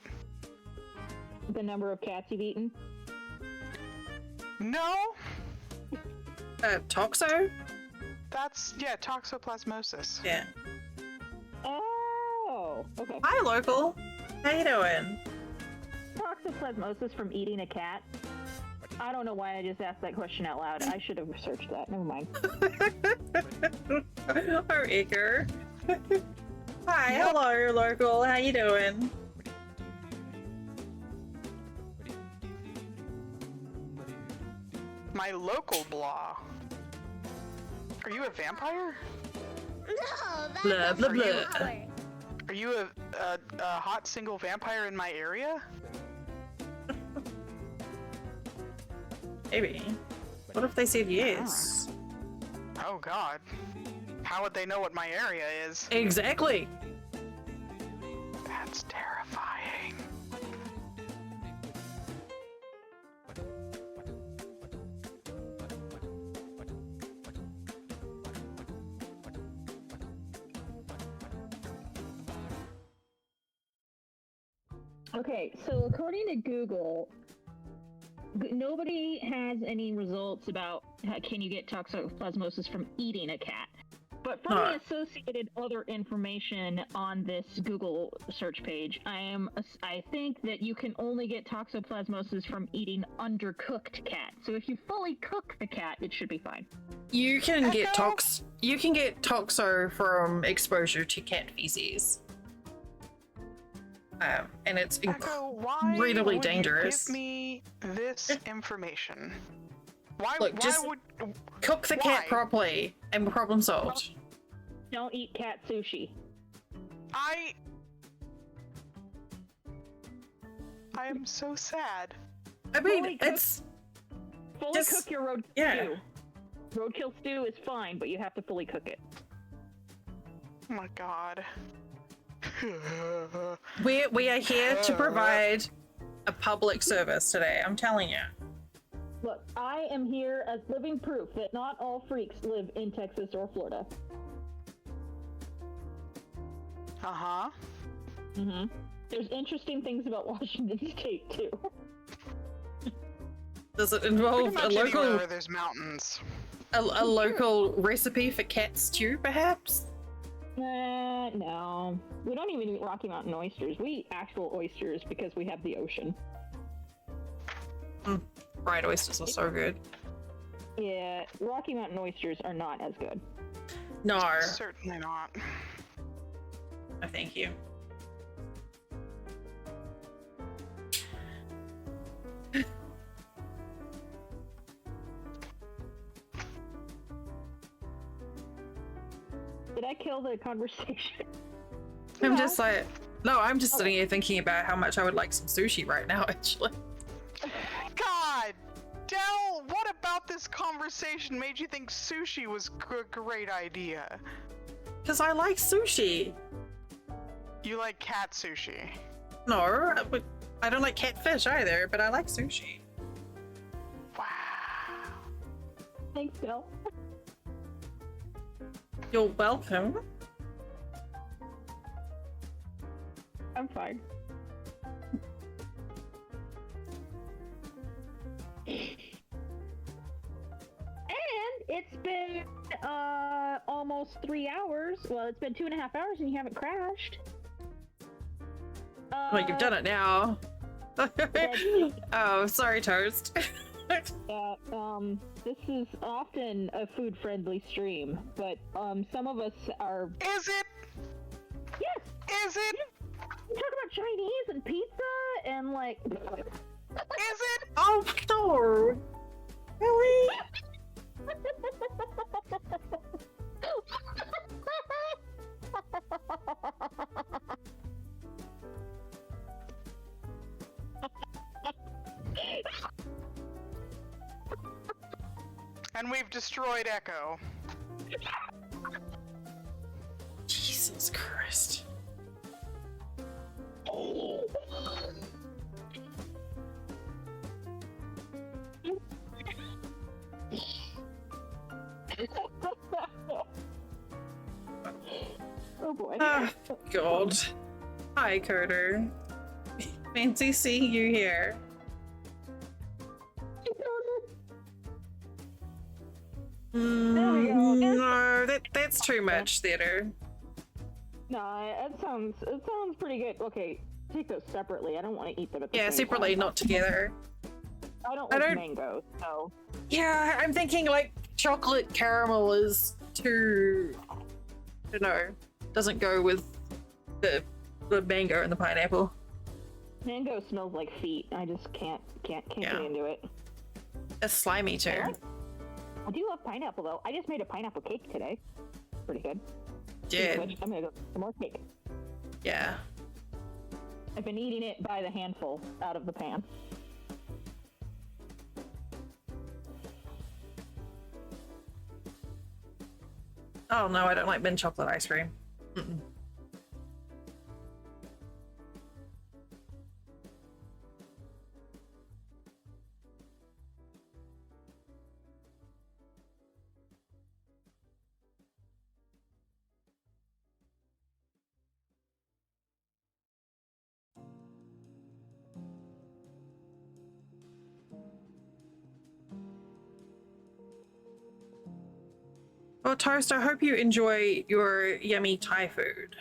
The number of cats you've eaten? No, Toxo? that's toxoplasmosis. Yeah. Oh, okay. Hi, local. How you doing? Toxoplasmosis from eating a cat? I don't know why I just asked that question out loud. I should have researched that. Never mind. Our Iker. Hi, hello, local. How you doing? My local blah. Are you a vampire? No, that's Blah, blah, Are you- blah. flower. Are you a hot single vampire in my area? Maybe. What if they said yes? Oh god. How would they know what my area is? Exactly. That's terrifying. Okay, so according to Google, nobody has any results about can you get toxoplasmosis from eating a cat. But from the associated other information on this Google search page, I think that you can only get toxoplasmosis from eating undercooked cat. So if you fully cook the cat, it should be fine. You can get Echo? You can get toxo from exposure to cat feces. And it's Echo, why incredibly would dangerous. you give me this information? Why? Look, why just would? cook the cat why? properly, and problem solved. Don't eat cat sushi. I am so sad. I mean, Fully cook- it's Fully Just- cook your roadkill yeah. stew. Roadkill stew is fine, but you have to fully cook it. Oh my god. we are here to provide a public service today. I'm telling you. Look, I am here as living proof that not all freaks live in Texas or Florida. Uh-huh. Mm-hmm. There's interesting things about Washington State, too. Does it Pretty involve a much anywhere local where there's mountains. a local recipe for cat stew, perhaps? No. We don't even eat Rocky Mountain oysters. We eat actual oysters because we have the ocean. Fried oysters are so good. Yeah, Rocky Mountain oysters are not as good. No, Certainly not. no, thank you. Did I kill the conversation? I'm just like, no, I'm just sitting here thinking about how much I would like some sushi right now, actually. God! Del, what about this conversation made you think sushi was a great idea? Because I like sushi. You like cat sushi. No, I don't like catfish either, but I like sushi. Wow. Thanks, Bill. You're welcome. I'm fine. And it's been almost 3 hours. Well, it's been 2.5 hours and you haven't crashed. Well, you've done it now. Oh, sorry, Toast. This is often a food-friendly stream, but some of us are. Is it? Yes, Is it? we talk about Chinese and pizza and like. Is it? Oh, no. Really? And we've destroyed Echo. Jesus Christ. Oh boy. Ah, God. Hi, Carter. Fancy seeing you here. There we go. No, that's too much theater. No, it sounds pretty good. Okay, take those separately. I don't want to eat them at the Yeah, same separately, time. not together. I don't I like don't- mangoes, so Yeah, I'm thinking like chocolate caramel is too, I don't know, doesn't go with the mango and the pineapple. mango smells like feet. I just can't Yeah. get into it. It's slimy too. I do love pineapple though. I just made a pineapple cake today. Pretty good. Yeah, I'm gonna go some more cake. yeah. I've been eating it by the handful out of the pan. Oh no, I don't like mint chocolate ice cream. Mm-mm. Well, Toast, I hope you enjoy your yummy Thai food.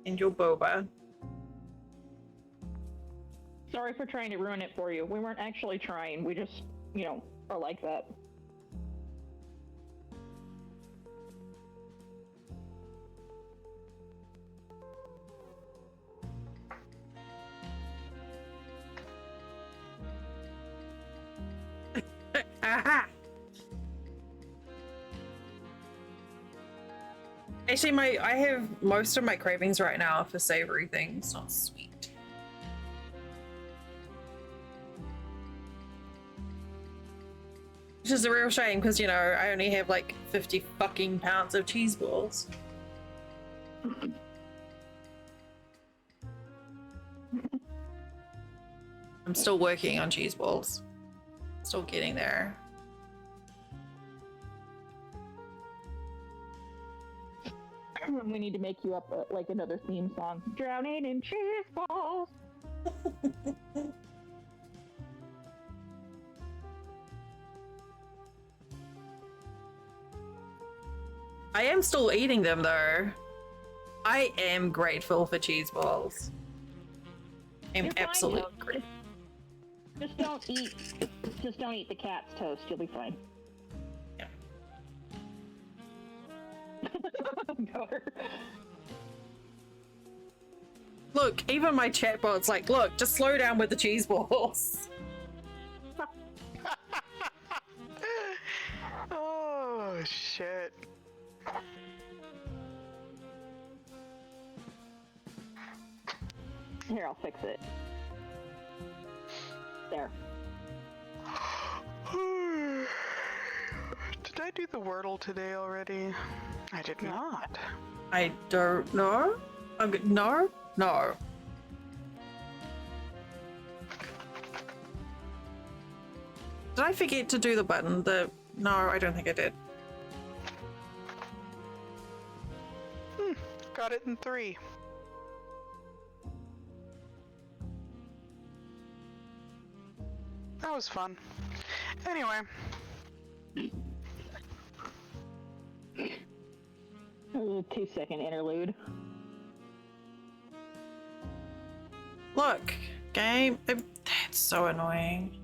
And your boba. Sorry for trying to ruin it for you. We weren't actually trying. We just, are like that. Aha! Actually, I have most of my cravings right now for savory things, not sweet. Which is a real shame because, I only have like 50 fucking pounds of cheese balls. I'm still working on cheese balls. Still getting there. We need to make you up like another theme song. Drowning in cheese balls. I am still eating them though. I am grateful for cheese balls. I'm You're fine, absolutely Toast. grateful. Just don't eat the cat's toast. You'll be fine. Yeah. Look, even my chatbot's like, look, just slow down with the cheese balls. Oh, shit. Here, I'll fix it. There. Did I do the Wordle today already? I did not. I don't know. No. Did I forget to do the button? No, I don't think I did. Got it in 3. That was fun. Anyway. A little 2-second interlude. Look, game. That's so annoying.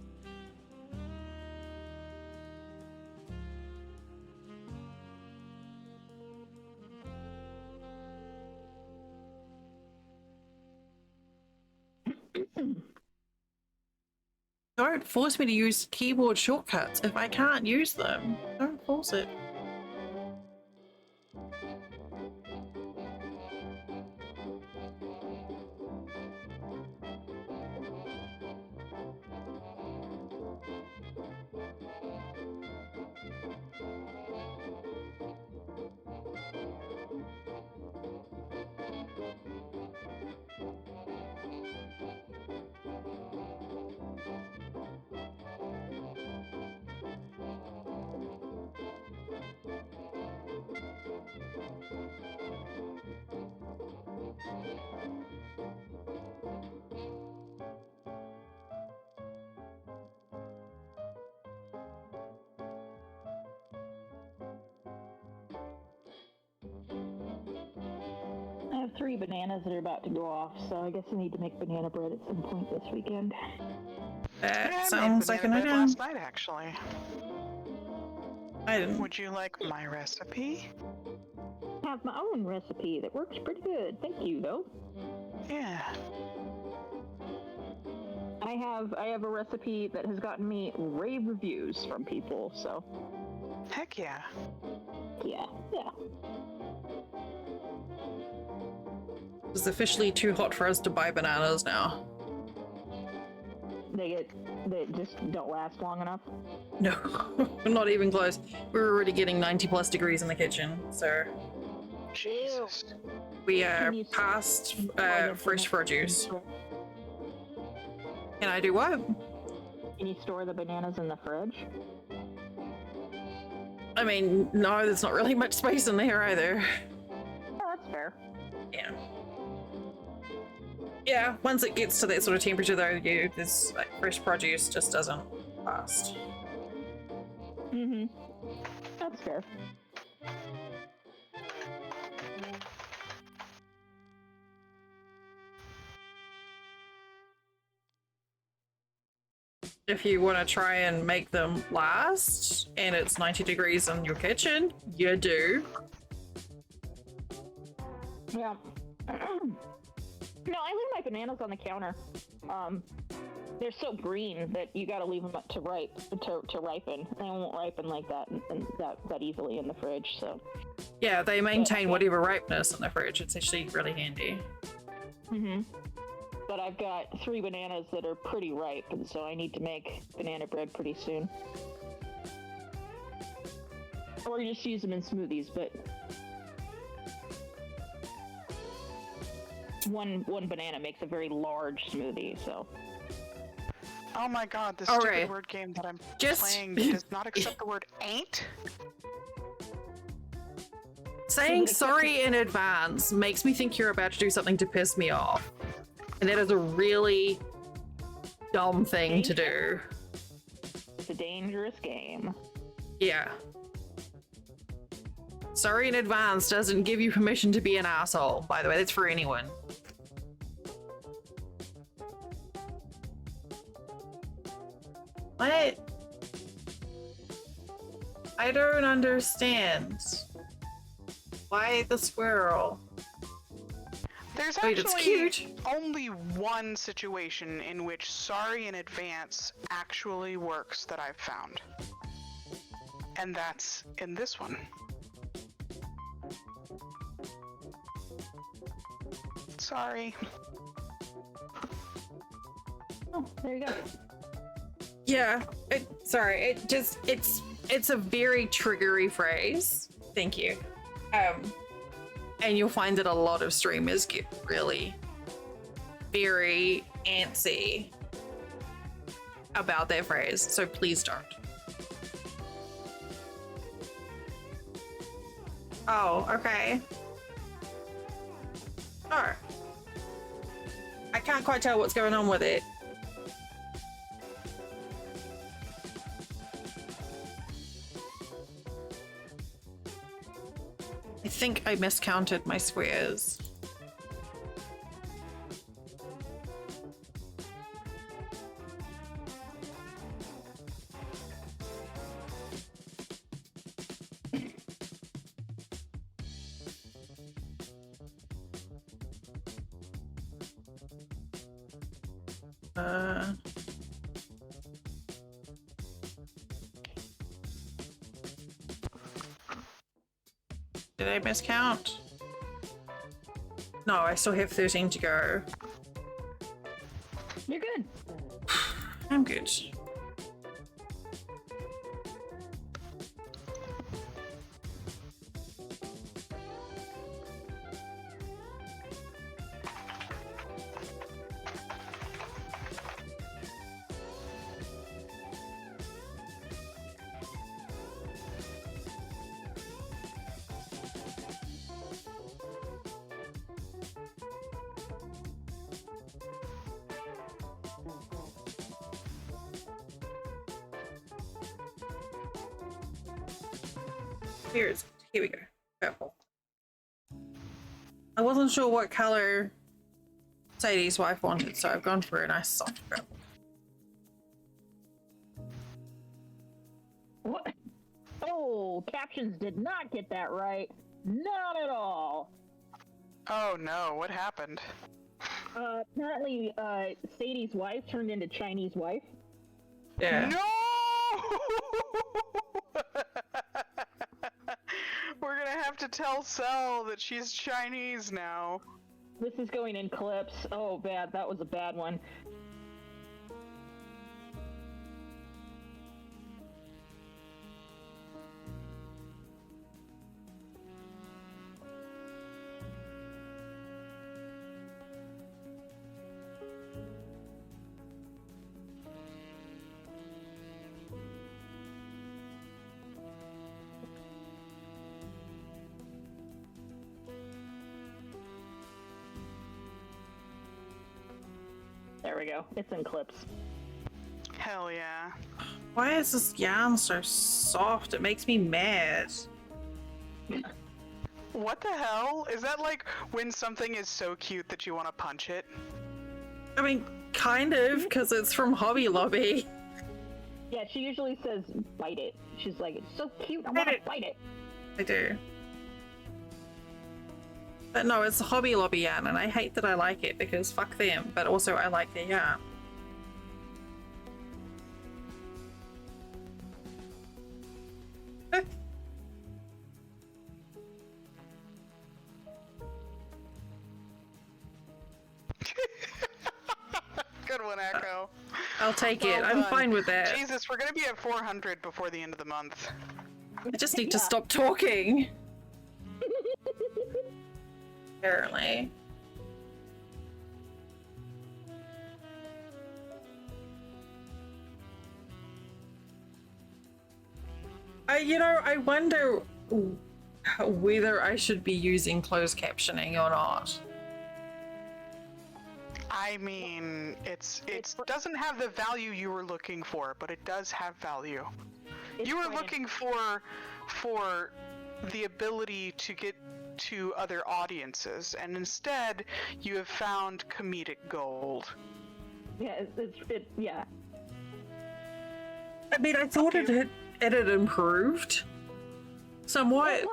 Don't force me to use keyboard shortcuts if I can't use them. Don't force it. 3 bananas that are about to go off, so I guess I need to make banana bread at some point this weekend. That Yeah, I sounds made like an banana bread idea. last night, actually. I didn't. Would you like my recipe? I have my own recipe that works pretty good. Thank you, though. Yeah. I have a recipe that has gotten me rave reviews from people, so Heck yeah. yeah. It's officially too hot for us to buy bananas now. They just don't last long enough. No, not even close. We're already getting 90 plus degrees in the kitchen, so Jesus. we are Can you past them fresh in produce. the- Can I do what? Can you store the bananas in the fridge? I mean, no, there's not really much space in there either. Oh, that's fair. Yeah. Yeah, once it gets to that sort of temperature though, this like fresh produce just doesn't last. Mm-hmm. That's fair. If you want to try and make them last and it's 90 degrees in your kitchen, you do. Yeah. No, I leave my bananas on the counter. They're so green that you got to leave them up to ripen. They won't ripen like that and that easily in the fridge. So. Yeah, they maintain whatever ripeness in the fridge. It's actually really handy. Mhm. But I've got 3 bananas that are pretty ripe, and so I need to make banana bread pretty soon. Or just use them in smoothies, but one banana makes a very large smoothie, so. Oh my god, this All stupid right. word game that I'm Just- playing does not accept the word ain't? Saying sorry in advance makes me think you're about to do something to piss me off. And that is a really dumb thing to do. It's a dangerous game. Yeah. Sorry in advance doesn't give you permission to be an asshole. By the way, that's for anyone. What? I don't understand. Why the squirrel? There's Wait, it's actually cute. only one situation in which sorry in advance actually works that I've found. And that's in this one. Sorry. Oh, there you go. Yeah, it's a very triggery phrase. Thank you. And you'll find that a lot of streamers get really very antsy about that phrase, so please don't. Oh, okay. Oh. I can't quite tell what's going on with it. I think I miscounted my squares. Did I miscount? No, I still have 13 to go. You're good. I'm good. Here we go. Purple. I wasn't wasn't sure what color Sadie's wife wanted, so I've gone for a nice soft purple. What? Oh, captions did not get that right. Not at all. Oh no, what happened? Apparently, Sadie's wife turned into Chinese wife. Yeah. No! We're gonna have to tell Cell that she's Chinese now. This is going in clips. Oh, bad. That was a bad one. There we go. It's in clips. Hell yeah. Why is this yarn so soft? It makes me mad. What the hell? Is that like when something is so cute that you want to punch it? I mean, kind of, because it's from Hobby Lobby. Yeah, she usually says, bite it. She's like, it's so cute, I want to bite it. I do. But no, it's Hobby Lobby yarn, and I hate that I like it because fuck them, but also I like their yarn. Good one, Echo. I'll take it. Well I'm done. fine with that. Jesus, we're gonna be at 400 before the end of the month. I just need to stop talking. Apparently. I wonder whether I should be using closed captioning or not. I mean, it doesn't have the value you were looking for, but it does have value. You were looking for the ability to get to other audiences, and instead you have found comedic gold. Yeah, yeah. I mean, I thought it had improved somewhat. It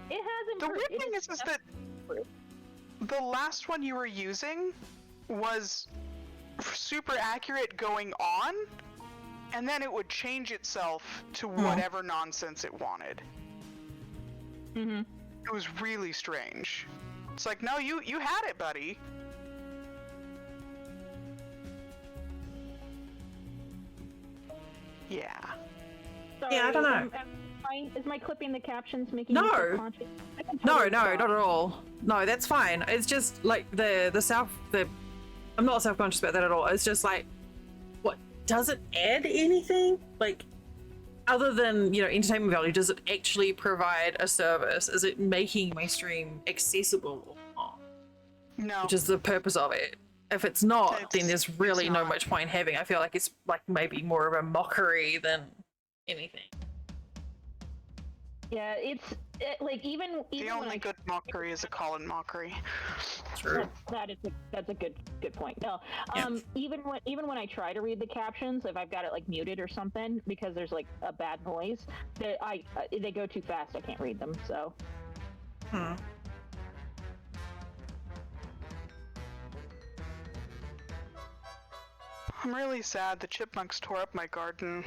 has The improved. weird thing is that the last one you were using was super accurate going on, and then it would change itself to whatever nonsense it wanted. Mm-hmm. It was really strange. It's like, no, you had it, buddy. Yeah. Sorry, Yeah, I don't know. Is my clipping the captions making No. you subconscious? I can No, totally no, stop. not at all. No, that's fine. It's just like I'm not self-conscious about that at all. It's just like, what, does it add anything? Like, other than, entertainment value, does it actually provide a service? Is it making my stream accessible or not? No. Which is the purpose of it. If it's not, then there's really it's no not. much point having. I feel like it's like maybe more of a mockery than anything. Yeah, like even The when only I good mockery is a call-in mockery. True. that's a good point. No, Yeah. even when I try to read the captions, if I've got it like muted or something because there's like a bad noise, they go too fast. I can't read them. So. I'm really sad the chipmunks tore up my garden,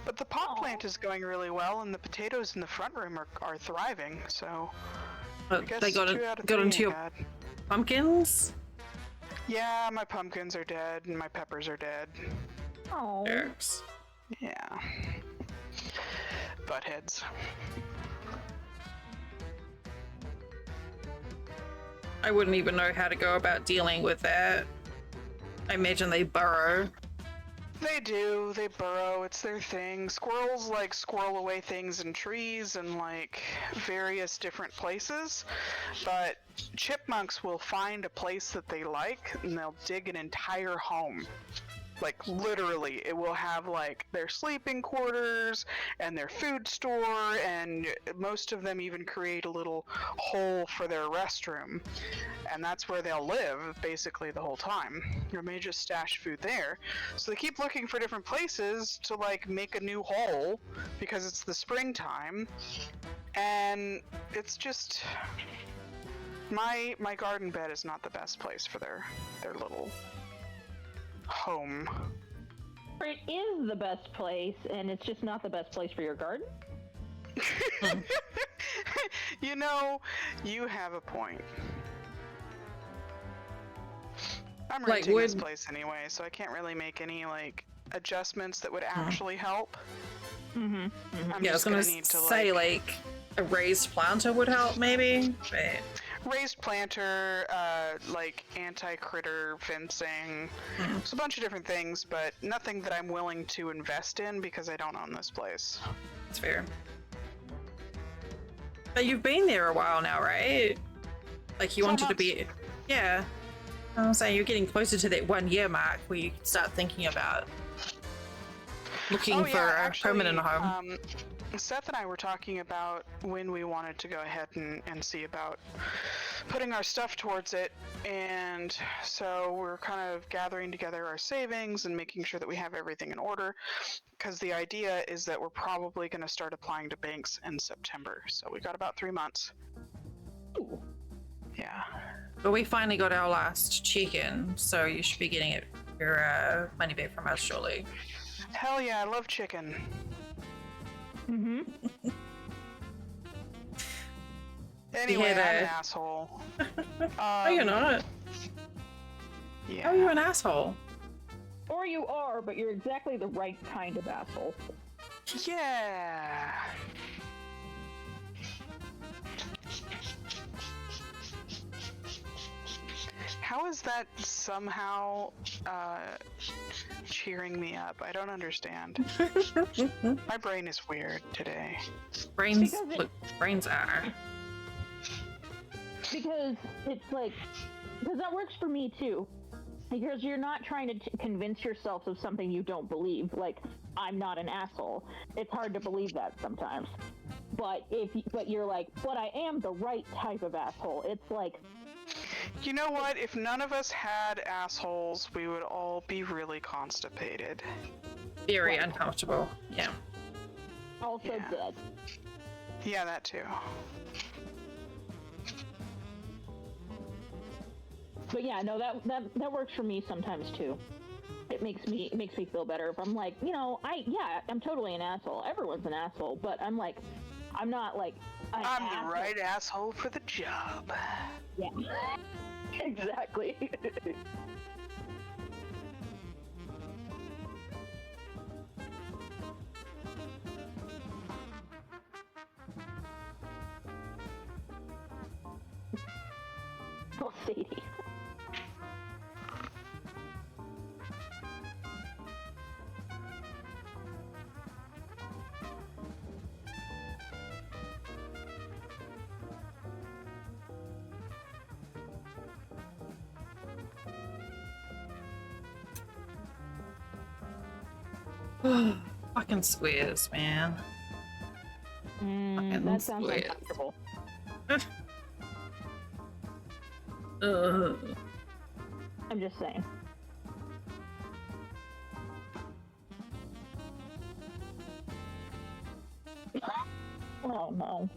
but the pot plant is going really well, and the potatoes in the front room are thriving. So I guess They got 2 out of got 3 into ain't your bad. pumpkins? Yeah, my pumpkins are dead, and my peppers are dead. Oh. Yes. Yeah. Buttheads. I wouldn't even know how to go about dealing with that. I imagine they burrow. They do. They burrow. It's their thing. Squirrels like squirrel away things in trees and like various different places, but chipmunks will find a place that they like and they'll dig an entire home. Like literally, it will have like their sleeping quarters and their food store, and most of them even create a little hole for their restroom. And that's where they'll live basically the whole time. Or may just stash food there. So they keep looking for different places to like make a new hole because it's the springtime. And it's just my garden bed is not the best place for their little home. It is the best place, and it's just not the best place for your garden. You know, you have a point. I'm Like, renting this place anyway, so I can't really make any like adjustments that would actually help. Mm-hmm. I'm Yeah, I was just gonna need to say like a raised planter would help, maybe. But raised planter, like anti-critter fencing. It's a bunch of different things, but nothing that I'm willing to invest in because I don't own this place. it's fair. But you've been there a while now, right? Like you wanted to be, yeah. I was saying you're getting closer to that 1 year mark where you can start thinking about looking for a permanent home. Seth and I were talking about when we wanted to go ahead and see about putting our stuff towards it, and so we're kind of gathering together our savings and making sure that we have everything in order, because the idea is that we're probably going to start applying to banks in September, so we got about 3 months. Ooh. Yeah. But we finally got our last chicken, so you should be getting your money back from us shortly. Hell yeah, I love chicken. Mm-hmm. Anyway, had I'm a- an asshole. Oh, you're not. Yeah. Oh, you're an asshole. Or you are, but you're exactly the right kind of asshole. Yeah. How is that somehow cheering me up? I don't understand. My brain is weird today. Brains, Because look, brains are. Because it's like, because that works for me too. Because you're not trying to convince yourself of something you don't believe. Like, I'm not an asshole. It's hard to believe that sometimes. But but you're like, but I am the right type of asshole. It's like, You know what? If none of us had assholes, we would all be really constipated. Very uncomfortable. Yeah. also Yeah. dead. Yeah, that too. But yeah, no, that works for me sometimes too. It makes me feel better if I'm like, I'm totally an asshole. Everyone's an asshole, but I'm like, I'm not like an I'm asshole. the right asshole for the job. Yeah. Exactly. Oh, Sadie. Fucking squares, man. Fucking That sounds squares. uncomfortable. Ugh. I'm just saying. Oh no.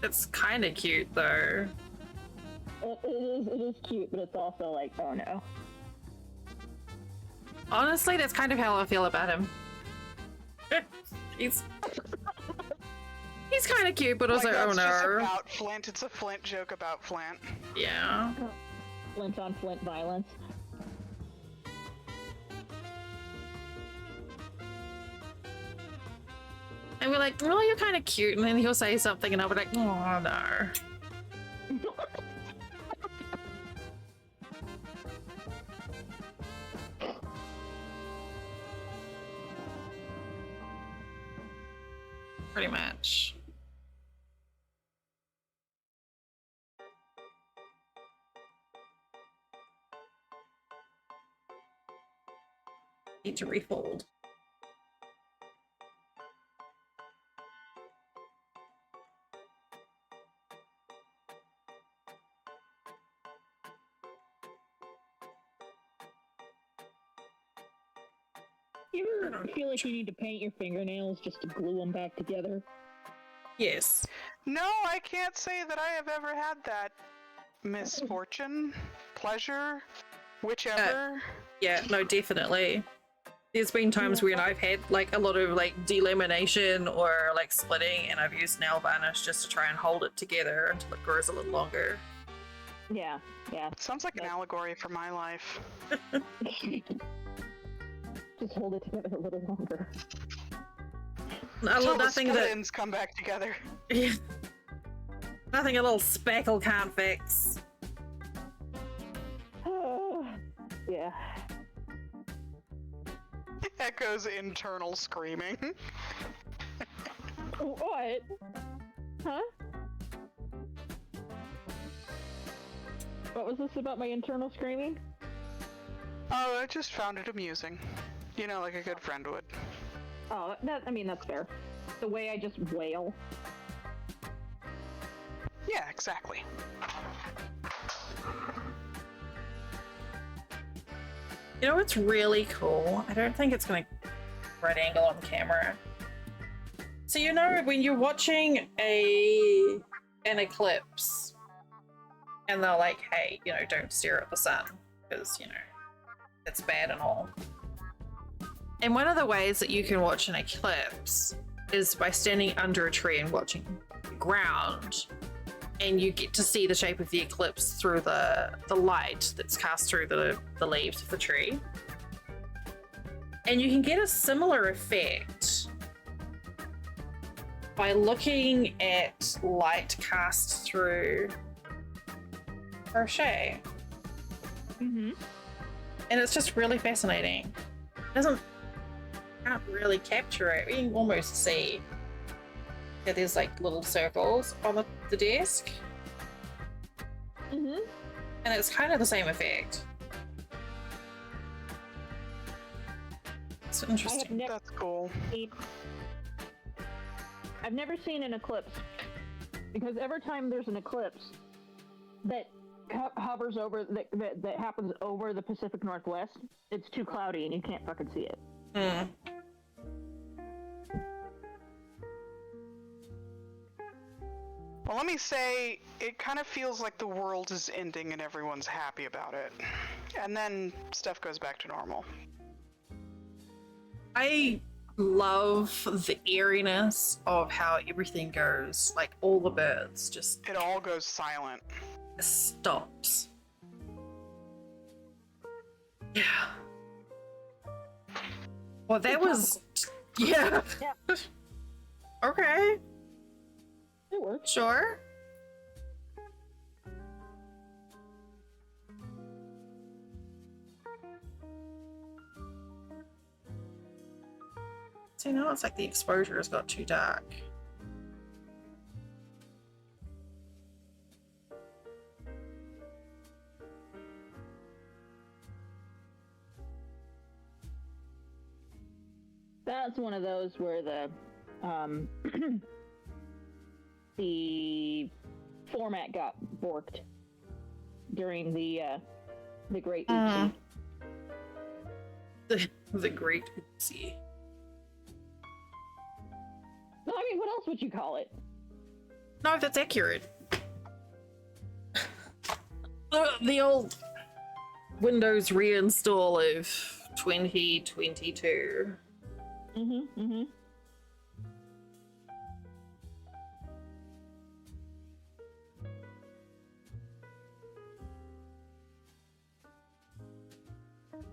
It's kind of cute though. It is cute, but it's also like, oh no. Honestly, that's kind of how I feel about him. he's kind of cute, but also, Like, oh that's just no. about Flint. It's a Flint joke about Flint. Yeah. Flint on Flint violence. And we're like, oh, you're kind of cute, and then he'll say something, and I'll be like, oh no. Pretty much. Need to refold. You ever feel like you need to paint your fingernails just to glue them back together? Yes. No, I can't say that I have ever had that misfortune, pleasure, whichever. Yeah, no, definitely. There's been times when I've had like a lot of like delamination or like splitting, and I've used nail varnish just to try and hold it together until it grows a little longer. Yeah, yeah. Sounds like an allegory for my life. Just hold it together a little longer. Until the Nothing split that ends come back together. yeah, nothing a little speckle can't fix. Yeah. Echoes internal screaming. What? Huh? What was this about my internal screaming? Oh, I just found it amusing. You know, like a good friend would. Oh, I mean, that's fair. The way I just wail. Yeah, exactly. You know what's really cool? I don't think it's going to right angle on camera. So you know when you're watching an eclipse and they're like, hey, you know, don't stare at the sun because, you know, it's bad and all. And one of the ways that you can watch an eclipse is by standing under a tree and watching the ground. And you get to see the shape of the eclipse through the light that's cast through the leaves of the tree. And you can get a similar effect by looking at light cast through crochet. Mm-hmm. And it's just really fascinating. Can't really capture it. You can almost see that there's like little circles on the desk. Mm-hmm. And it's kind of the same effect. It's interesting. That's cool. I've never seen an eclipse because every time there's an eclipse that hovers over that happens over the Pacific Northwest, it's too cloudy and you can't fucking see it. Mm. Well, let me say, it kind of feels like the world is ending and everyone's happy about it. And then stuff goes back to normal. I love the eeriness of how everything goes. Like all the birds just It all goes silent. stops. Yeah. Well, that was yeah. Yeah. Okay. It works. Sure. See, now it's like the exposure has got too dark. That's one of those where the the format got borked during the Great Oopsie. The Great Oopsie. No, I mean, what else would you call it? No, that's accurate. The old Windows reinstall of 2022. Mm-hmm, mm-hmm.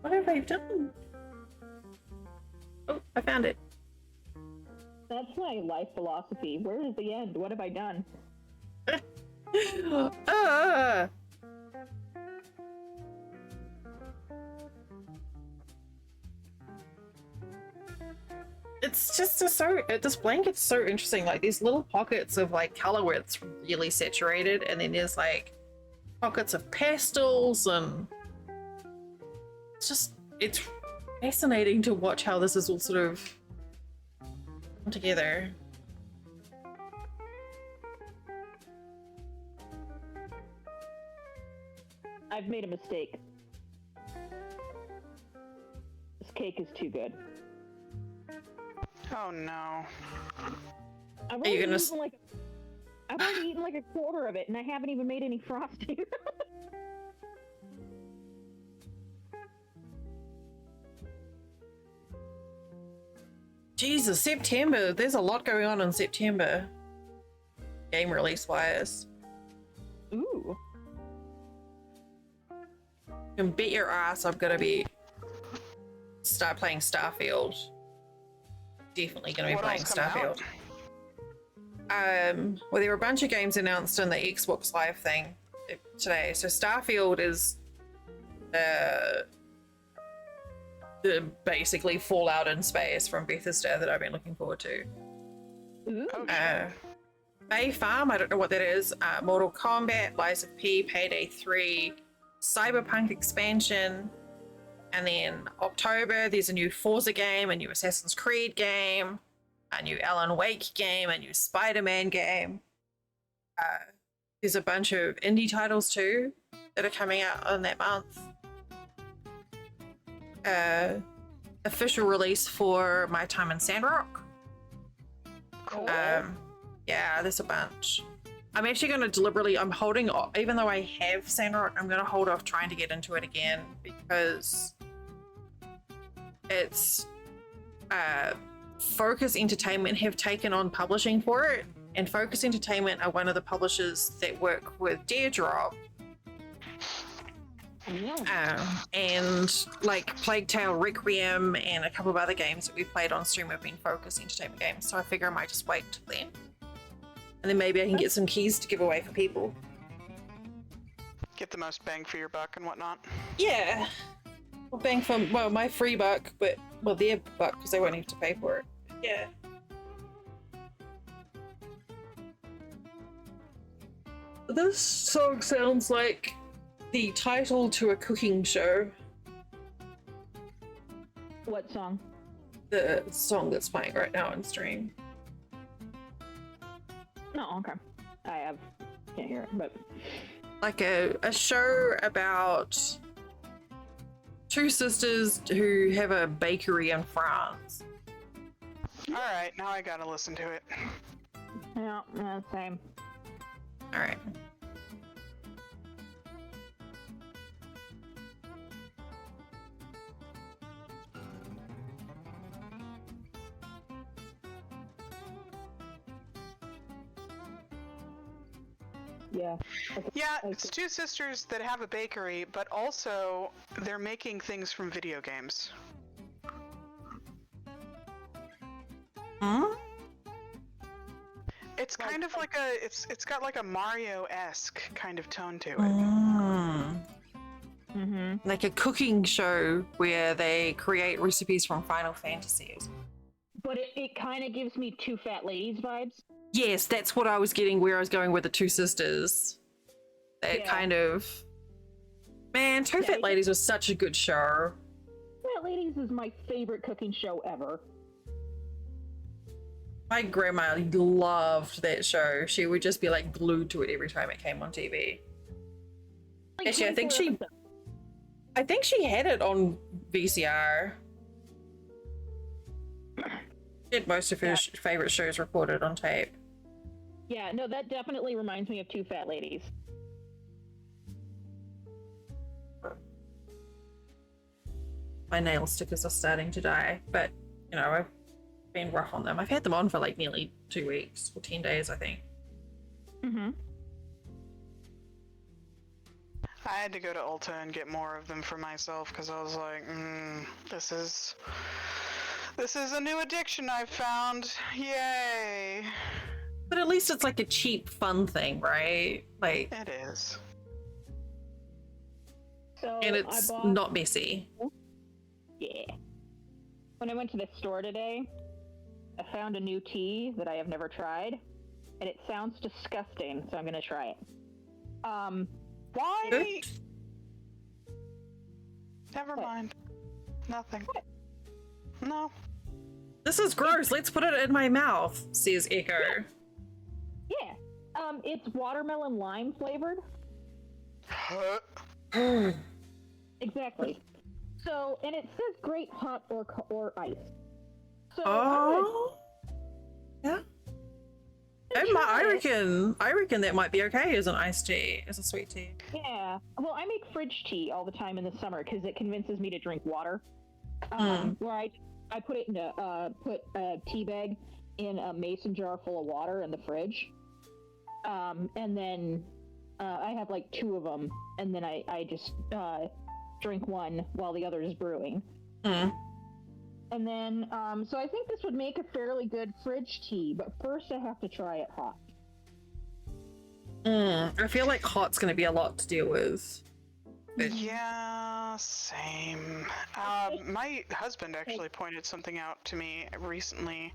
What have I done? Oh, I found it. That's my life philosophy. Where is the end? What have I done? It's just this blanket's so interesting. Like these little pockets of like color where it's really saturated, and then there's like pockets of pastels, and it's fascinating to watch how this is all sort of come together. I've made a mistake. This cake is too good. Oh no. I've Are you already gonna eaten like I've already eaten like a quarter of it, and I haven't even made any frosting. Jesus, September. There's a lot going on in September. Game release wise. Ooh. You can bet your ass I'm gonna start playing Starfield. Definitely gonna be What playing else coming Starfield. Well, there were a bunch of games announced in the Xbox Live thing today. So Starfield is the basically Fallout in space from Bethesda that I've been looking forward to. Ooh. Oh shit. Bay Farm, I don't know what that is. Mortal Kombat, Lies of P, Payday 3, Cyberpunk expansion, and then October there's a new Forza game, a new Assassin's Creed game, a new Alan Wake game, a new Spider-Man game. There's a bunch of indie titles too that are coming out in that month. Official release for My Time in Sandrock. Cool. Yeah, there's a bunch. I'm actually going to deliberately, I'm holding off, even though I have Sandrock, I'm going to hold off trying to get into it again because it's Focus Entertainment have taken on publishing for it, and Focus Entertainment are one of the publishers that work with Deerdrop. And like Plague Tale Requiem and a couple of other games that we played on stream have been Focus Entertainment games, so I figure I might just wait till then. And then maybe I can get some keys to give away for people. Get the most bang for your buck and whatnot. Yeah. Well, bang for, well, my free buck, but, well, their buck because they won't have to pay for it. Yeah. This song sounds like the title to a cooking show. What song? The song that's playing right now on stream. No, okay. Can't hear it, but Like a show about two sisters who have a bakery in France. Alright, now I gotta listen to it. yeah, same. All right. Yeah. Yeah, it's two sisters that have a bakery, but also they're making things from video games. Huh? It's kind of like it's got like a Mario-esque kind of tone to it. Mm-hmm. Like a cooking show where they create recipes from Final Fantasies. But it kind of gives me Two Fat Ladies vibes. Yes, that's what I was getting where I was going with the two sisters. That Yeah. kind of... Man, Two Fat Ladies was such a good show. Fat Ladies is my favorite cooking show ever. My grandma loved that show. She would just be like glued to it every time it came on TV. Like, Actually, I think 24 episodes. she had it on VCR. She had most of her favorite shows recorded on tape. Yeah, no, that definitely reminds me of Two Fat Ladies. My nail stickers are starting to die, but you know, I've been rough on them. I've had them on for like nearly 2 weeks or 10 days, I think. Mm-hmm. I had to go to Ulta and get more of them for myself because I was like, this is a new addiction I've found. Yay! But at least it's like a cheap, fun thing, right? Like, It is. So and it's I bought, not messy. Yeah. When I went to the store today, I found a new tea that I have never tried, and it sounds disgusting, so I'm gonna try it. Why? Good. Never mind. Nothing. No. This is gross. Let's put it in my mouth, says Echo. Yeah. It's watermelon lime flavored. Huh? Exactly. So, and it says great hot or ice. So Oh. Yeah. I reckon that might be okay as an iced tea, as a sweet tea. Yeah. Well, I make fridge tea all the time in the summer because it convinces me to drink water. Where I put it in put a tea bag in a mason jar full of water in the fridge. And then I have like 2 of them, and then I just drink one while the other is brewing. And then, so I think this would make a fairly good fridge tea, but first I have to try it hot. I feel like hot's going to be a lot to deal with. Yeah, same. My husband actually pointed something out to me recently,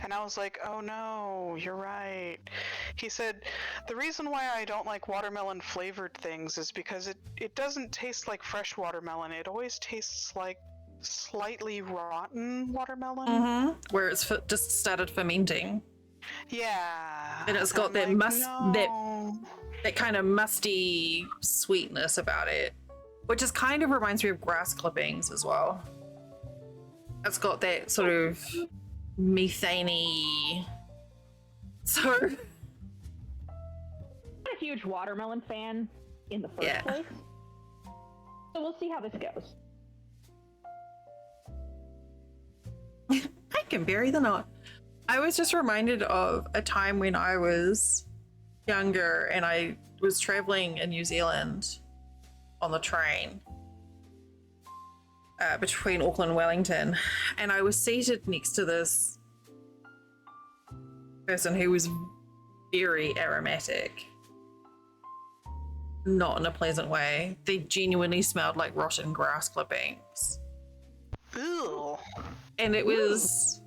and I was like, oh no, you're right. He said, the reason why I don't like watermelon flavored things is because it doesn't taste like fresh watermelon. It always tastes like slightly rotten watermelon. Where it's just started fermenting. Yeah. And it's got that that kind of musty sweetness about it. Which is kind of reminds me of grass clippings as well. It's got that sort of methane-y. So I'm not a huge watermelon fan in the first place. So we'll see how this goes. I can bury the knot. I was just reminded of a time when I was younger and I was traveling in New Zealand on the train between Auckland and Wellington, and I was seated next to this person who was very aromatic, not in a pleasant way. They genuinely smelled like rotten grass clippings. Ew. And it was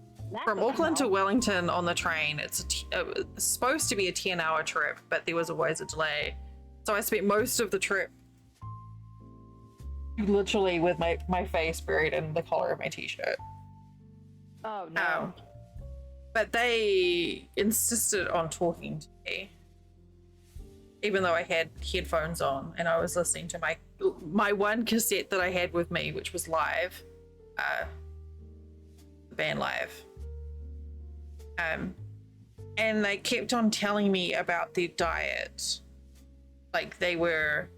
from Auckland to smell. Wellington on the train. It's supposed to be a 10-hour trip, but there was always a delay. So I spent most of the trip literally with my face buried in the collar of my t-shirt. Oh no. But they insisted on talking to me, even though I had headphones on and I was listening to my one cassette that I had with me, which was Live, the band Live. And they kept on telling me about their diet, like they were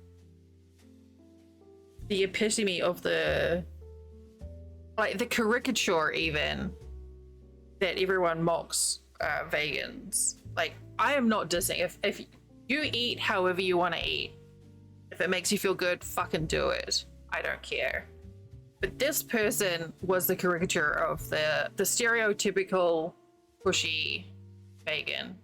the epitome of the caricature, even that everyone mocks vegans. Like, I am not dissing. If you eat however you want to eat, if it makes you feel good, fucking do it. I don't care. But this person was the caricature of the stereotypical pushy vegan.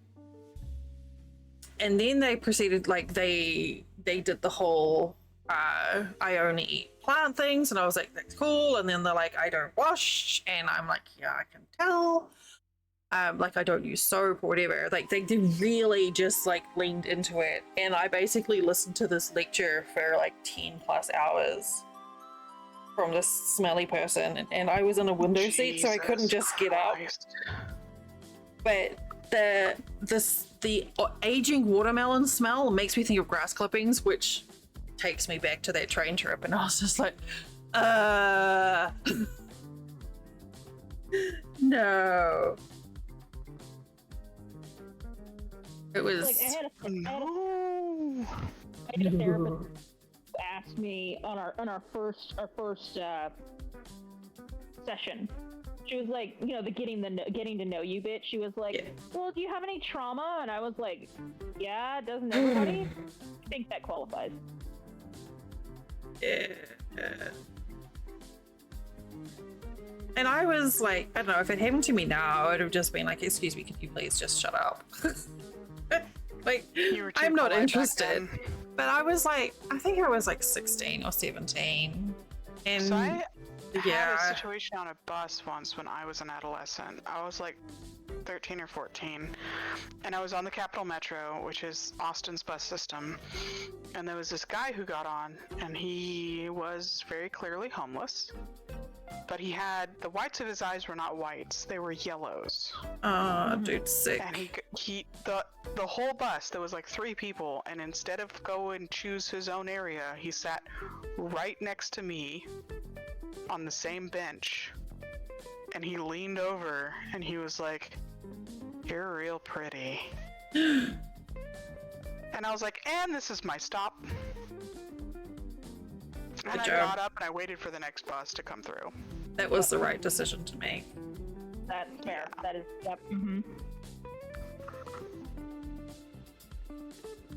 And then they proceeded, like, they did the whole I only eat plant things, and I was like, that's cool. And then they're like, I don't wash, and I'm like, yeah, I can tell. Like, I don't use soap or whatever. Like, they really just like leaned into it, and I basically listened to this lecture for like 10 plus hours from this smelly person, and I was in a window seat, so I couldn't just get up. But the aging watermelon smell makes me think of grass clippings, which takes me back to that train trip, and I was just like, no. It was Like, I had a therapist who asked me on our first session. She was like, you know, the getting to know you bit. She was like, well, do you have any trauma? And I was like, yeah, doesn't everybody? I think that qualifies. And I was like, I don't know, if it happened to me now, I would have just been like, excuse me, could you please just shut up? Like, I'm not interested. But I was like, I think I was like 16 or 17. And so I had a situation on a bus once when I was an adolescent. I was like 13 or 14, and I was on the Capital Metro, which is Austin's bus system, and there was this guy who got on, and he was very clearly homeless, but he had the whites of his eyes were not whites; they were yellows. Dude, sick. And the whole bus, there was like 3 people, and instead of go and choose his own area, he sat right next to me on the same bench, and he leaned over and he was like, "You're real pretty." And I was like, "And this is my stop." And I got up and I waited for the next bus to come through. That was the right decision to make. That's fair. Yeah. That is, yep. Mm-hmm.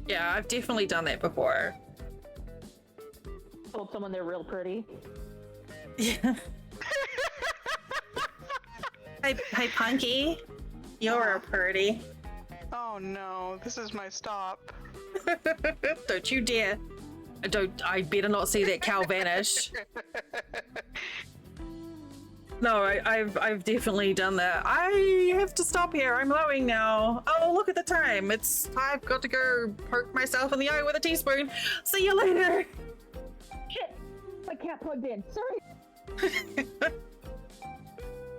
Yeah, I've definitely done that before. Told someone they're real pretty. Yeah. Hey, Punky. You're pretty. Oh no, this is my stop. Don't you dare. I better not see that cow vanish. No, I've definitely done that. I have to stop here. I'm lowing now. Oh, look at the time. I've got to go poke myself in the eye with a teaspoon. See you later. Shit! My cat plugged in. Sorry.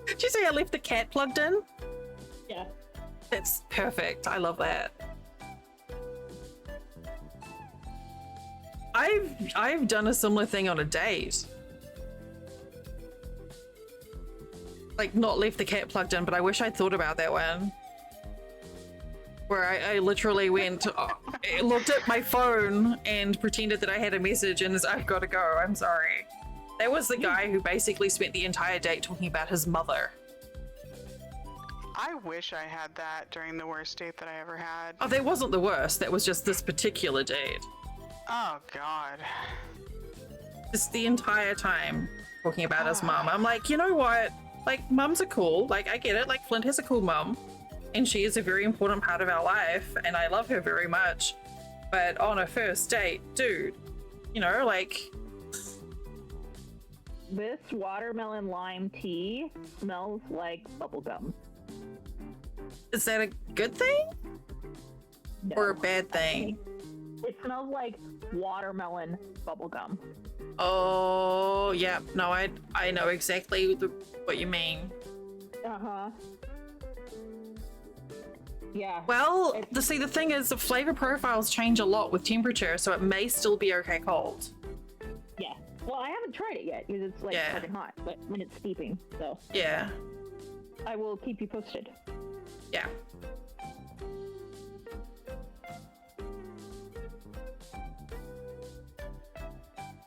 Did you say I left the cat plugged in? Yeah. That's perfect. I love that. I've done a similar thing on a date. Like, not left the cat plugged in, but I wish I'd thought about that one. Where I literally went, looked at my phone and pretended that I had a message and I've got to go, I'm sorry. That was the guy who basically spent the entire date talking about his mother. I wish I had that during the worst date that I ever had. Oh, that wasn't the worst. That was just this particular date. Oh god. Just the entire time talking about his mum. I'm like, you know what? Like, mums are cool. Like, I get it. Like, Flint has a cool mum. And she is a very important part of our life. And I love her very much. But on a first date, dude, you know, like... This watermelon lime tea smells like bubblegum. Is that a good thing? No. Or a bad thing? It smells like watermelon bubblegum. Oh, yeah. No, I know exactly what you mean. Uh-huh. Yeah. Well, the thing is, the flavor profiles change a lot with temperature, so it may still be okay cold. Yeah. Well, I haven't tried it yet because it's like Yeah. fucking hot, but when it's steeping, so Yeah. I will keep you posted. Yeah.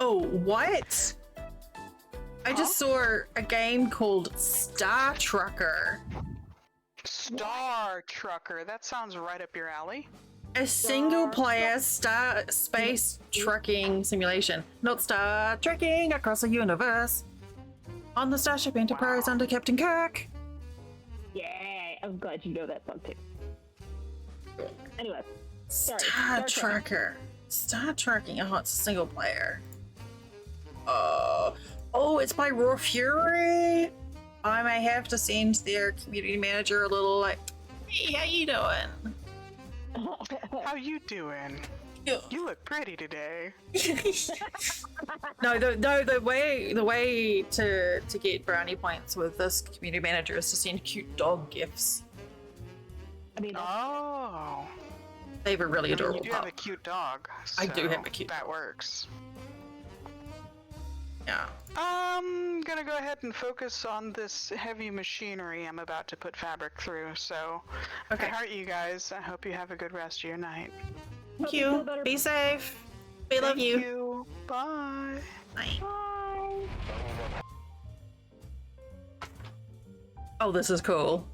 Oh, what? I just saw a game called Star Trucker. Star Trucker. That sounds right up your alley. A single player space trucking simulation. Not star trekking across the universe. On the Starship Enterprise under Captain Kirk. Yeah, I'm glad you know that song too. Anyway, sorry. Star Trucker. Star Trekking. Oh, it's a single player. Oh, it's by Raw Fury. I may have to send their community manager a little like, hey, how you doing? How you doing? Yeah. You look pretty today. No, the way to get brownie points with this community manager is to send cute dog gifts. I mean, Oh. They have a really You adorable do have pup. a cute dog. I do so have a cute That dog. works. Yeah. I'm gonna go ahead and focus on this heavy machinery I'm about to put fabric through, so Okay. I heart you guys. I hope you have a good rest of your night. Thank Hope you feel you. better. Be safe. We love Thank you. you. Bye. Bye. bye. Oh, this is cool.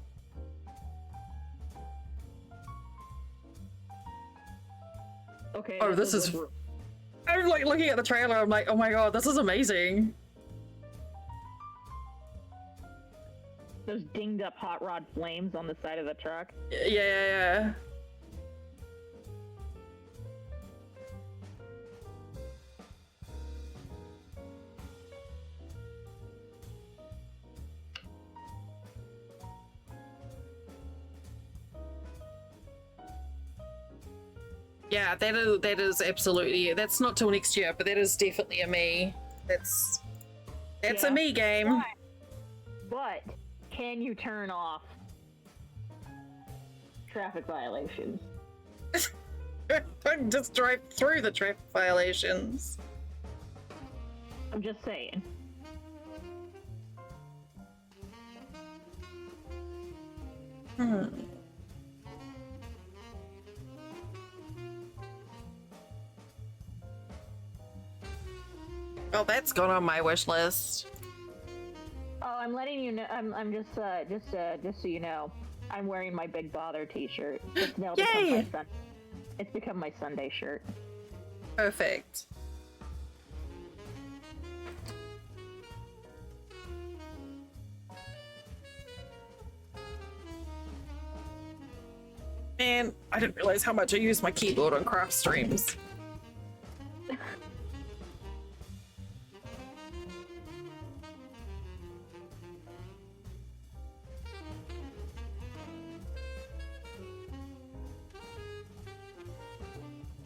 Okay. Oh, this is. I'm like looking at the trailer. I'm like, oh my god, this is amazing. those dinged up hot rod flames on the side of the truck. Yeah. Yeah, that is absolutely, that's not till next year, but that is definitely a me. That's It's Yeah. a me game. But can you turn off traffic violations? Just drive through the traffic violations. I'm just saying. Hmm. Well, that's gone on my wish list. Oh, I'm letting you know. I'm just so you know, I'm wearing my Big Bother T-shirt. It's now become Yay! It's become my Sunday shirt. Perfect. Man, I didn't realize how much I use my keyboard on craft streams.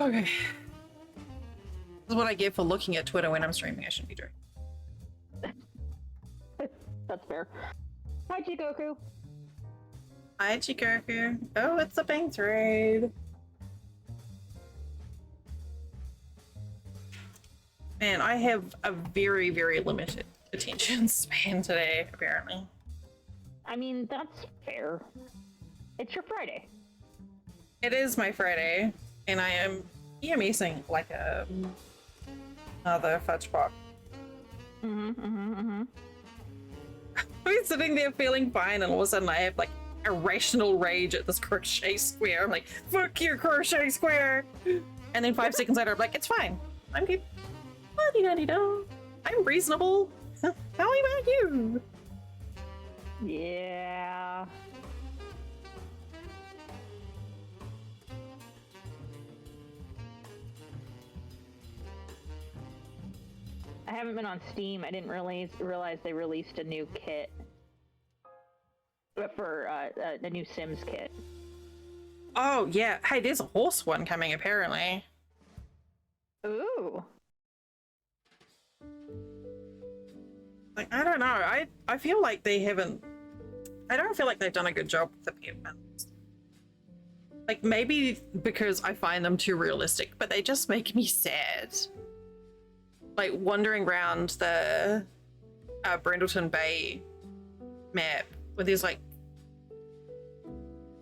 Okay. This is what I get for looking at Twitter when I'm streaming. I shouldn't be doing. That's fair. Hi, Jigoku. Hi, Chikoku. Oh, it's a bank raid. Man, I have a very, very limited attention span today, apparently. I mean, that's fair. It's your Friday. It is my Friday, and I am EMSing like a another fudge pop. Mm-hmm. I'm sitting there feeling fine, and all of a sudden I have like irrational rage at this crochet square. I'm like, fuck you, crochet square! And then 5 seconds later, I'm like, it's fine. I'm good. La-di-da-di-da. I'm reasonable. How about you? Yeah. I haven't been on Steam. I didn't realize they released a new kit. For a new Sims kit. Oh, yeah. Hey, there's a horse one coming, apparently. Ooh. Like, I don't know. I feel like they haven't... I don't feel like they've done a good job with the peppermints. Like, maybe because I find them too realistic, but they just make me sad. Like, wandering around the Brindleton Bay map, where there's like,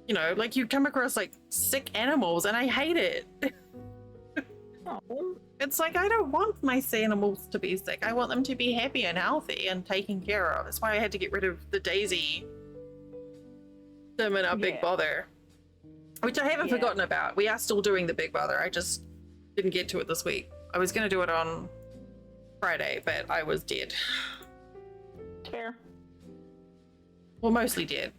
you know, like you come across like sick animals and I hate it. Oh. It's like, I don't want my sea animals to be sick. I want them to be happy and healthy and taken care of. That's why I had to get rid of the Daisy, them and our Big Bother, which I haven't forgotten about. We are still doing the Big Bother. I just didn't get to it this week. I was going to do it on Friday, but I was dead. Fair. Well, mostly dead.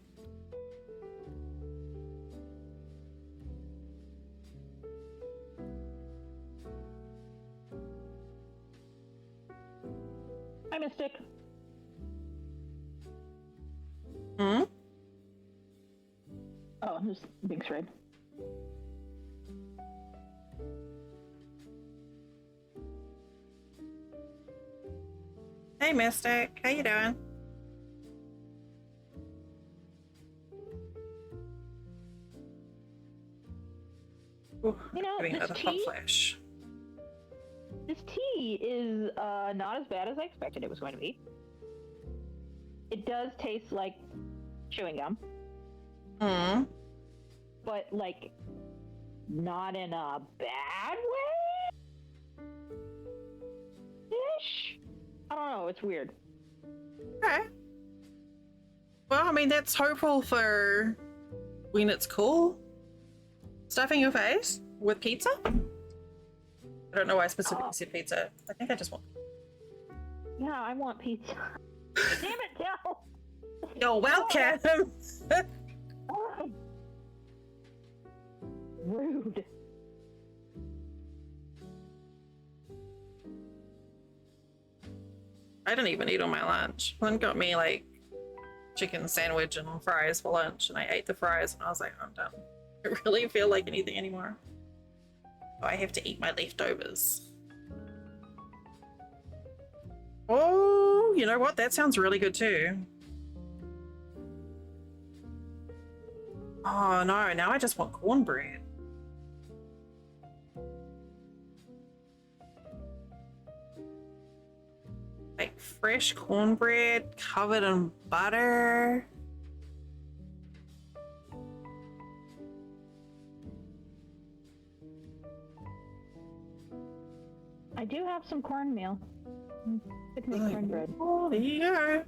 Hi, Mystic. Hmm? Oh, there's Big Shred. Hey, Mystic. How you doing? Ooh, You know, getting this another hot tea, flash. this tea is not as bad as I expected it was going to be. It does taste like chewing gum, Hmm. but like not in a bad way. Ish. I don't know. It's weird. Okay. Well, I mean, that's hopeful for when it's cool. Stuffing your face with pizza? I don't know why I specifically said pizza. I think I just want... Yeah, I want pizza. Damn it, Dell! You're welcome! Rude. I didn't even eat on my lunch. Lynn got me like chicken sandwich and fries for lunch, and I ate the fries and I was like, I'm done. I don't really feel like anything anymore. So I have to eat my leftovers. Oh Oh, you know what? That sounds really good too. Oh no, now I just want cornbread. Like fresh cornbread covered in butter. I do have some cornmeal. Could make cornbread. Oh, there you go.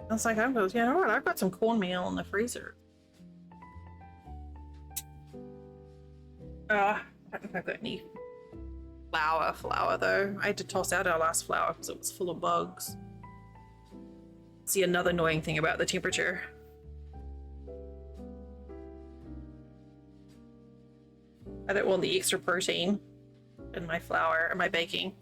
I was like, you know what? I've got some cornmeal in the freezer. I don't think I've got any flour though. I had to toss out our last flour because it was full of bugs. See, another annoying thing about the temperature. I don't want the extra protein in my flour or my baking.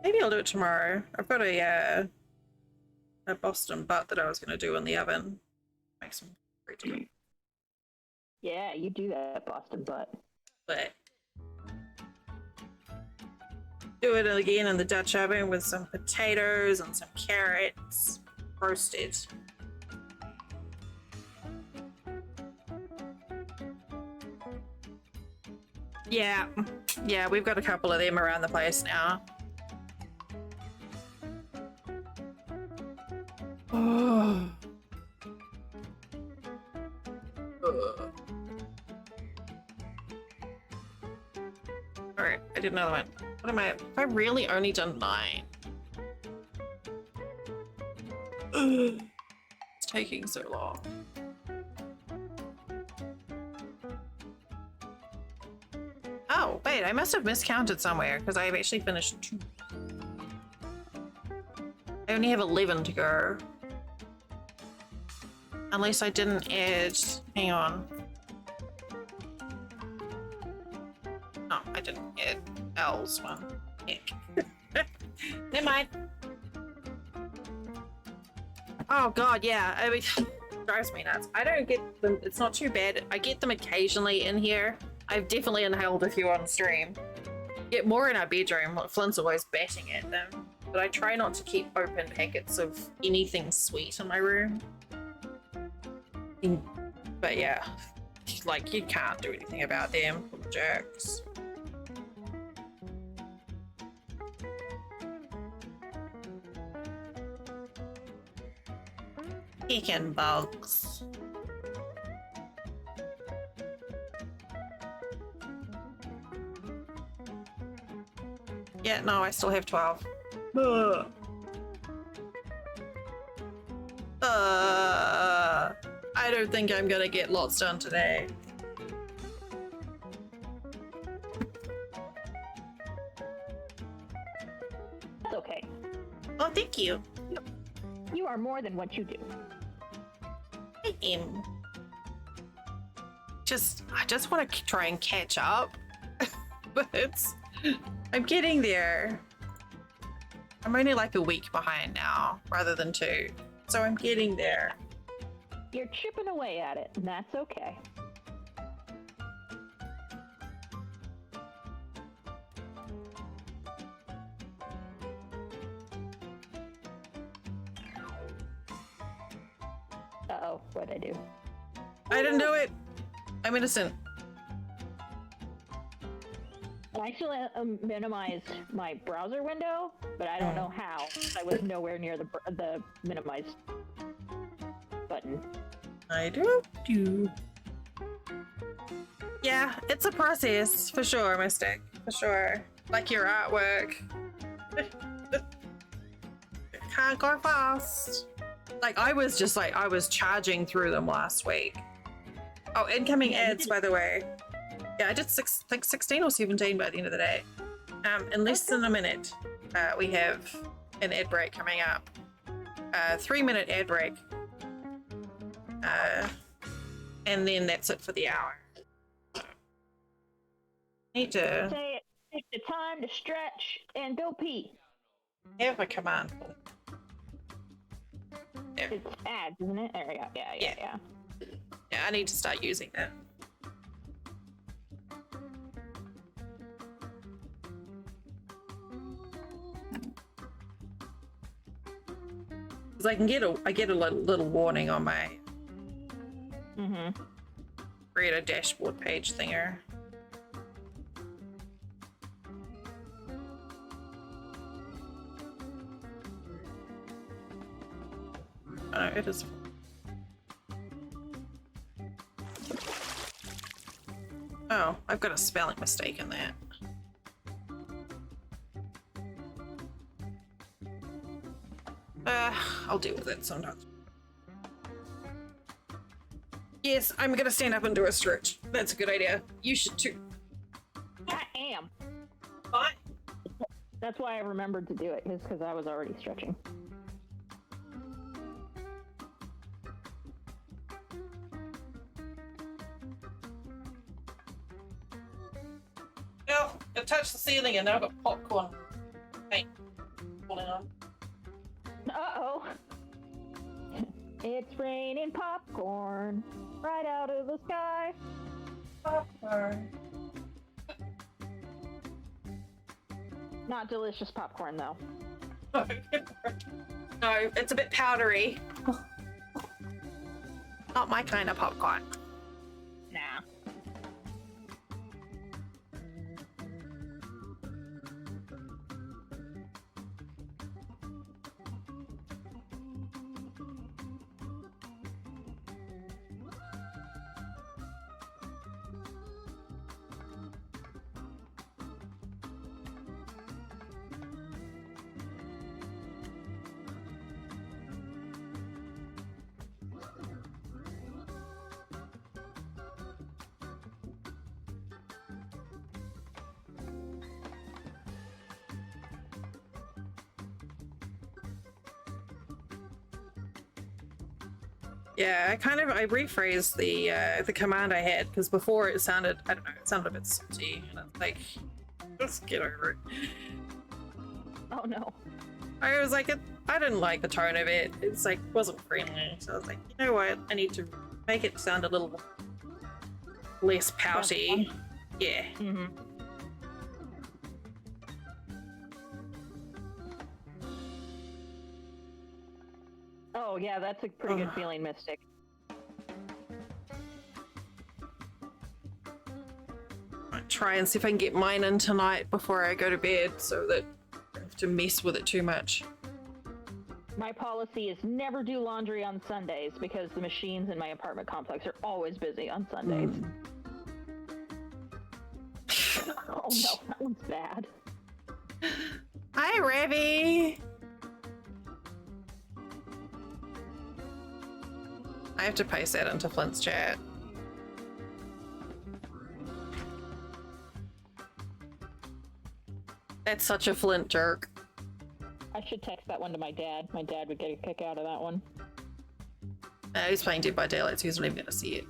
Maybe I'll do it tomorrow. I've got a Boston butt that I was going to do in the oven. Make some great to go. Yeah, you do that Boston butt. But do it again in the Dutch oven with some potatoes and some carrots roasted. Yeah, we've got a couple of them around the place now. Oh. Alright, I did another one. What am I? Have I really only done 9? It's taking so long. Oh, wait, I must have miscounted somewhere because I've actually finished 2. I only have 11 to go. Unless I didn't add... Hang on. Oh, I didn't add L's one. Heck. Never mind. Oh god, yeah. I mean, drives me nuts. I don't get them. It's not too bad. I get them occasionally in here. I've definitely inhaled a few on stream. Get more in our bedroom. Flint's always batting at them. But I try not to keep open packets of anything sweet in my room. But yeah, like you can't do anything about them, little jerks. Kicking bugs. Yeah, no, I still have 12. I don't think I'm gonna get lots done today. That's okay. Oh, thank you. You are more than what you do. I am. I just want to try and catch up, but I'm getting there. I'm only like a week behind now, rather than 2, so I'm getting there. You're chipping away at it, and that's okay. Uh-oh, what'd I do? I didn't do it. I'm innocent. I actually minimized my browser window, but I don't know how. I was nowhere near the minimized button. I do. Yeah, it's a process for sure, Mystic. For sure. Like your artwork. Can't go fast. Like I was charging through them last week. Oh, incoming ads, by the way. Yeah, I did 16 or 17 by the end of the day. In less than a minute, we have an ad break coming up. 3-minute ad break. And then that's it for the hour. Need to Say it. Take the time to stretch and go pee. have a command. It's ads, isn't it? There we go. Yeah. Yeah, I need to start using that. Because I get a little warning on my create a dashboard page thinger. Oh, it is. Oh, I've got a spelling mistake in that. I'll deal with it sometimes. Yes, I'm gonna stand up and do a stretch. That's a good idea. You should too. I am. Fine. That's why I remembered to do it, is because I was already stretching. Oh, I touched the ceiling and now I've got popcorn paint falling on. Uh-oh. It's raining popcorn right out of the sky. Popcorn. Not delicious popcorn, though. No, it's a bit powdery. Not my kind of popcorn. Nah. Yeah, I rephrased the command I had because before it sounded, I don't know, it sounded a bit salty, and it's like, just get over it. Oh no. I was like, I didn't like the tone of it. It's like wasn't friendly, so I was like, you know what? I need to make it sound a little less pouty. Yeah. Mm-hmm. Oh yeah, that's a pretty good feeling, Mystic. I'll try and see if I can get mine in tonight before I go to bed, so that I don't have to mess with it too much. My policy is never do laundry on Sundays because the machines in my apartment complex are always busy on Sundays. Oh no, that one's bad. Hi, Ravi. I have to paste that into Flint's chat. That's such a Flint jerk. I should text that one to my dad. My dad would get a kick out of that one. He's playing Dead by Daylight, so he's not even gonna see it.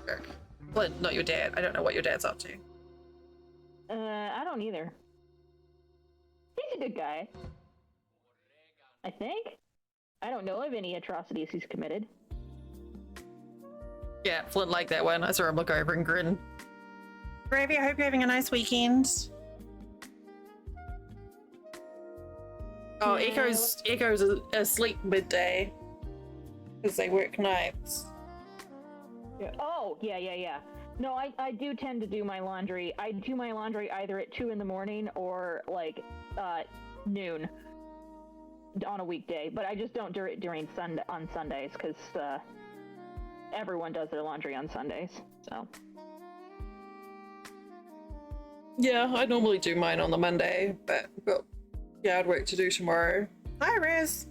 Jerk. Flint, not your dad. I don't know what your dad's up to. I don't either. He's a good guy. I think. I don't know of any atrocities he's committed. Yeah, Flint liked that one. I saw him look over and grin. Gravy, I hope you're having a nice weekend. Oh, Yeah. Echo's asleep midday because they work nights. Yeah. Oh, yeah. No, I do tend to do my laundry. I do my laundry either at 2 in the morning or like noon on a weekday. But I just don't do it during on Sundays because everyone does their laundry on Sundays. So. Yeah, I normally do mine on the Monday, but I've got yard work to do tomorrow. Hi, Riz.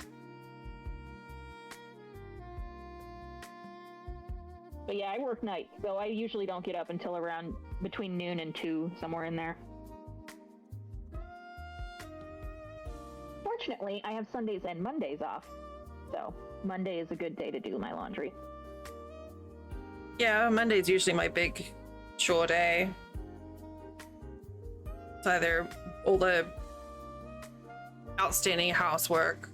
But yeah, I work nights, so I usually don't get up until around between noon and 2, somewhere in there. Fortunately, I have Sundays and Mondays off, so Monday is a good day to do my laundry. Yeah, Monday's usually my big chore day. It's either all the outstanding housework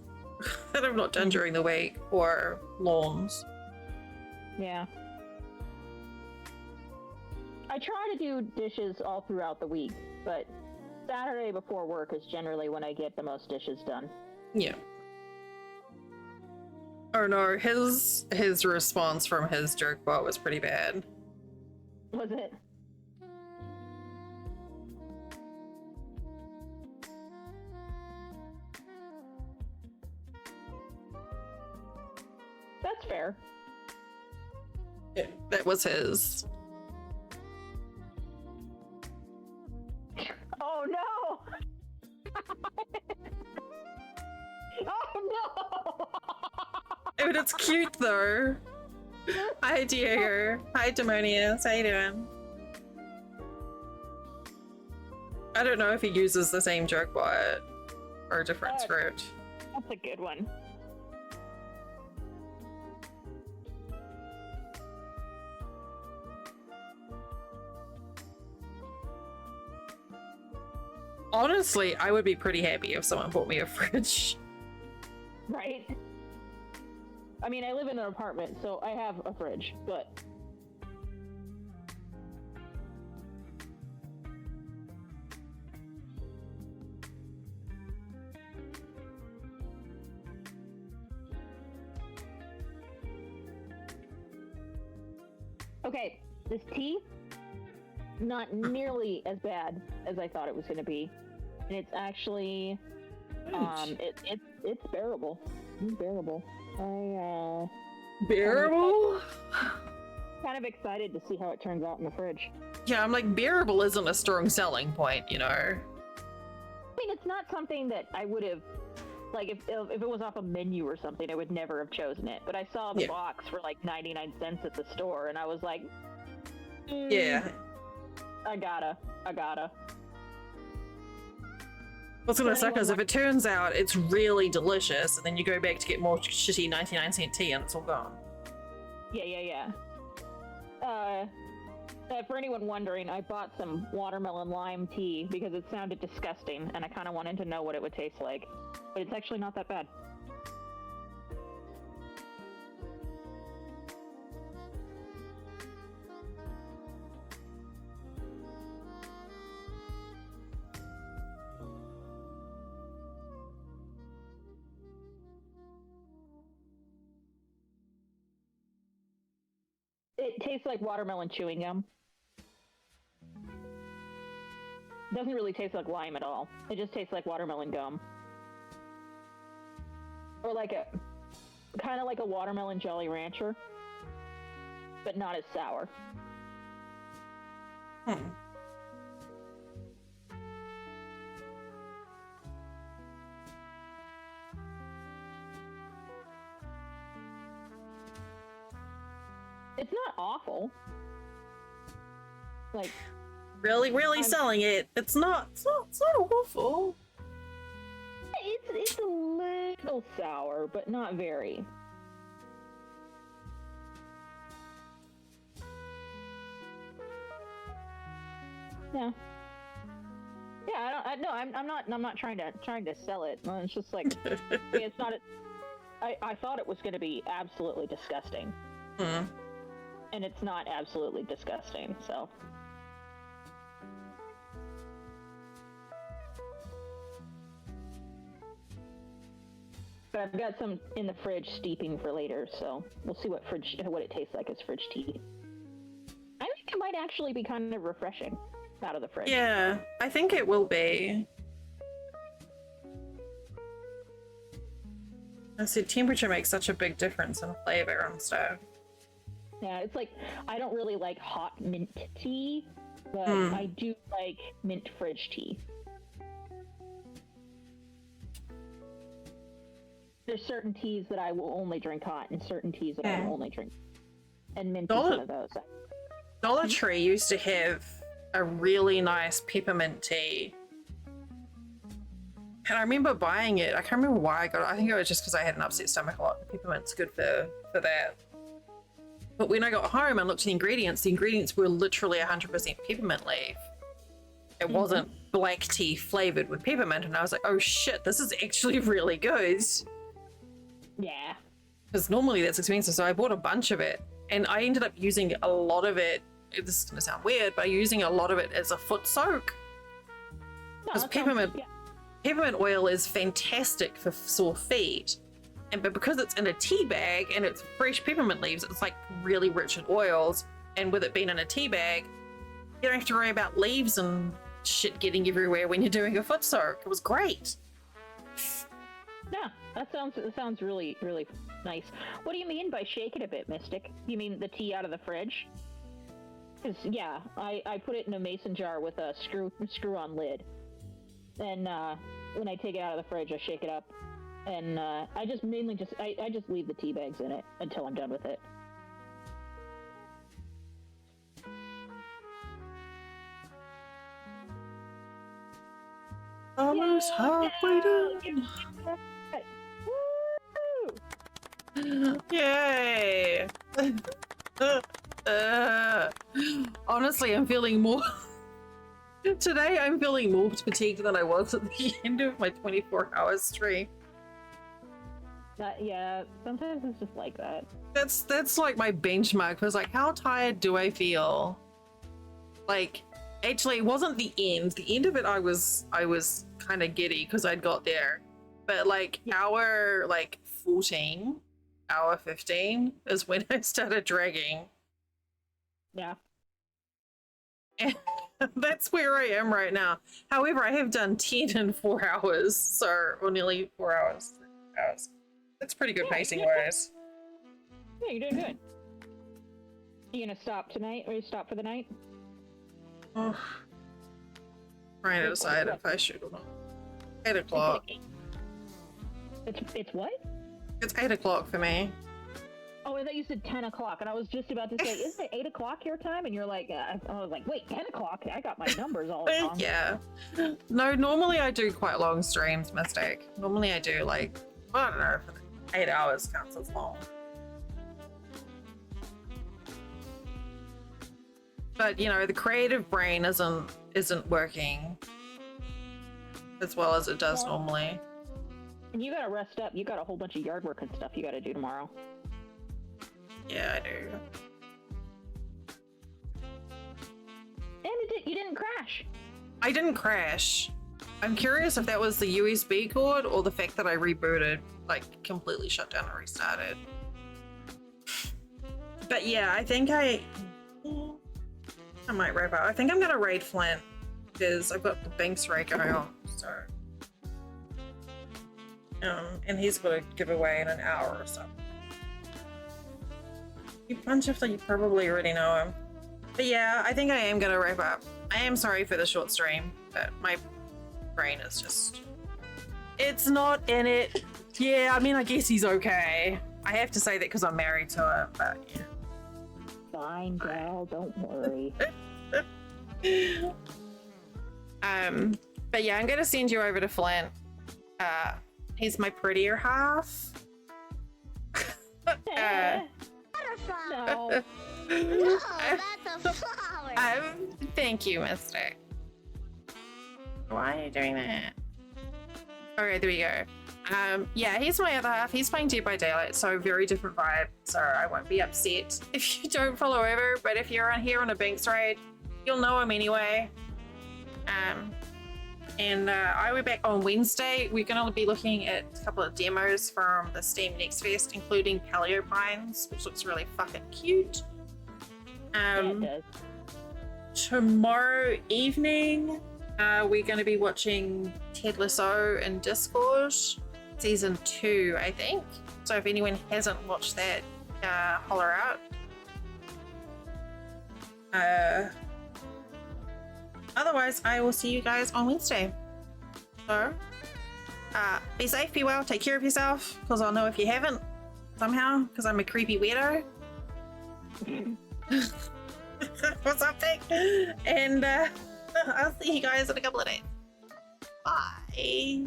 that I've not done during the week, or lawns. Yeah. I try to do dishes all throughout the week, but Saturday before work is generally when I get the most dishes done. Yeah. Oh no, his response from his joke bot was pretty bad. Was it? That's fair. Yeah, that was his. Oh no! Oh no! But it's cute though. Hi Diego. Hi Demonius. How you doing? I don't know if he uses the same joke bot or a different script. That's a good one. Honestly, I would be pretty happy if someone bought me a fridge. Right? I mean, I live in an apartment, so I have a fridge, but... Okay, this tea, not nearly as bad as I thought it was going to be. And it's actually, it's bearable. It's bearable. Bearable? Kind of excited to see how it turns out in the fridge. Yeah, I'm like, bearable isn't a strong selling point, you know? I mean, it's not something that I would have, like, if it was off a menu or something, I would never have chosen it. But I saw the box for like 99 cents at the store, and I was like, yeah. I gotta. What's gonna suck is if it turns out it's really delicious, and then you go back to get more shitty 99-cent tea and it's all gone. Yeah. For anyone wondering, I bought some watermelon lime tea because it sounded disgusting, and I kind of wanted to know what it would taste like. But it's actually not that bad. It tastes like watermelon chewing gum. Doesn't really taste like lime at all. It just tastes like watermelon gum. Or like kind of like a watermelon Jolly Rancher, but not as sour. It's not awful. Like, really selling it. It's not awful. It's a little sour, but not very. Yeah. Yeah, I'm not trying to sell it. It's just like, it's not. I thought it was going to be absolutely disgusting. And it's not absolutely disgusting, so. But I've got some in the fridge steeping for later, so we'll see what it tastes like as fridge tea. I think it might actually be kind of refreshing out of the fridge. Yeah, I think it will be. I said temperature makes such a big difference in flavor and stuff. Yeah, it's like, I don't really like hot mint tea, but I do like mint fridge tea. There's certain teas that I will only drink hot, and certain teas that I will only drink. And mint is one of those. Dollar Tree used to have a really nice peppermint tea. And I remember buying it. I can't remember why I got it. I think it was just because I had an upset stomach a lot. Peppermint's good for that. But when I got home and looked at the ingredients were literally 100% peppermint leaf. It wasn't black tea flavored with peppermint, and I was like, oh shit, this is actually really good. Yeah. Because normally that's expensive, so I bought a bunch of it, and I ended up using a lot of it. This is gonna sound weird, but using a lot of it as a foot soak. No, Because that peppermint sounds- peppermint oil is fantastic for sore feet, but because it's in a tea bag and it's fresh peppermint leaves, it's like really rich in oils. And with it being in a tea bag, you don't have to worry about leaves and shit getting everywhere when you're doing a foot soak. It was great. Yeah, that sounds really, really nice. What do you mean by shake it a bit, Mystic? You mean the tea out of the fridge? Because, yeah, I put it in a mason jar with a screw-on lid. And when I take it out of the fridge, I shake it up. And I just mainly I just leave the tea bags in it until I'm done with it. Almost halfway done. Woo! Yay! Honestly, I'm feeling more. Today, I'm feeling more fatigued than I was at the end of my 24-hour stream. Yeah, sometimes it's just like that. That's like my benchmark. I was like, how tired do I feel? Like, actually, it wasn't the end. The end of it, I was kind of giddy because I'd got there. But like hour 14, hour 15 is when I started dragging. Yeah. And that's where I am right now. However, I have done 10 in 4 hours, or nearly 4 hours. That's pretty good pacing wise. Yeah, you're doing good. You gonna stop tonight, or you stop for the night? Oh, trying to decide if I should or not. 8 o'clock. It's what? It's 8 o'clock for me. Oh, I thought you said 10 o'clock, and I was just about to say, isn't it 8 o'clock your time? And you're like, I was like, wait, 10 o'clock? I got my numbers all wrong. Yeah. No, normally I do quite long streams, Mistake. Normally I do like, I don't know, 8 hours counts as long. But you know, the creative brain isn't working as well as it does normally. And you gotta rest up. You got a whole bunch of yard work and stuff you gotta do tomorrow. Yeah, I do. And you didn't crash. I didn't crash. I'm curious if that was the USB cord or the fact that I rebooted, like completely shut down and restarted. But yeah, I think I might wrap up. I think I'm gonna raid Flint because I've got the Binks raid going on, so and he's got a giveaway in an hour or so. A bunch of you probably already know him. But yeah, I think I am gonna wrap up. I am sorry for the short stream, but my brain is just, it's not in it. Yeah, I mean, I guess he's okay. I have to say that because I'm married to it, but yeah. Fine, girl, don't worry. But yeah, I'm gonna send you over to Flint. He's my prettier half. No. No, that's a flower. Thank you, Mystic. Why are you doing that? Okay, there we go. Yeah, he's my other half. He's playing Dead by Daylight, so very different vibe. So I won't be upset if you don't follow over. But if you're on here on a Binks raid, you'll know him anyway. I will be back on Wednesday. We're going to be looking at a couple of demos from the Steam Next Fest, including Paleo Pines, which looks really fucking cute. Yeah, it does. Tomorrow evening, we're going to be watching Ted Lasso in Discord, season 2, I think. So if anyone hasn't watched that, holler out. Otherwise, I will see you guys on Wednesday. So, be safe, be well, take care of yourself, because I'll know if you haven't, somehow, because I'm a creepy weirdo. Or something. And I'll see you guys in a couple of days. Bye.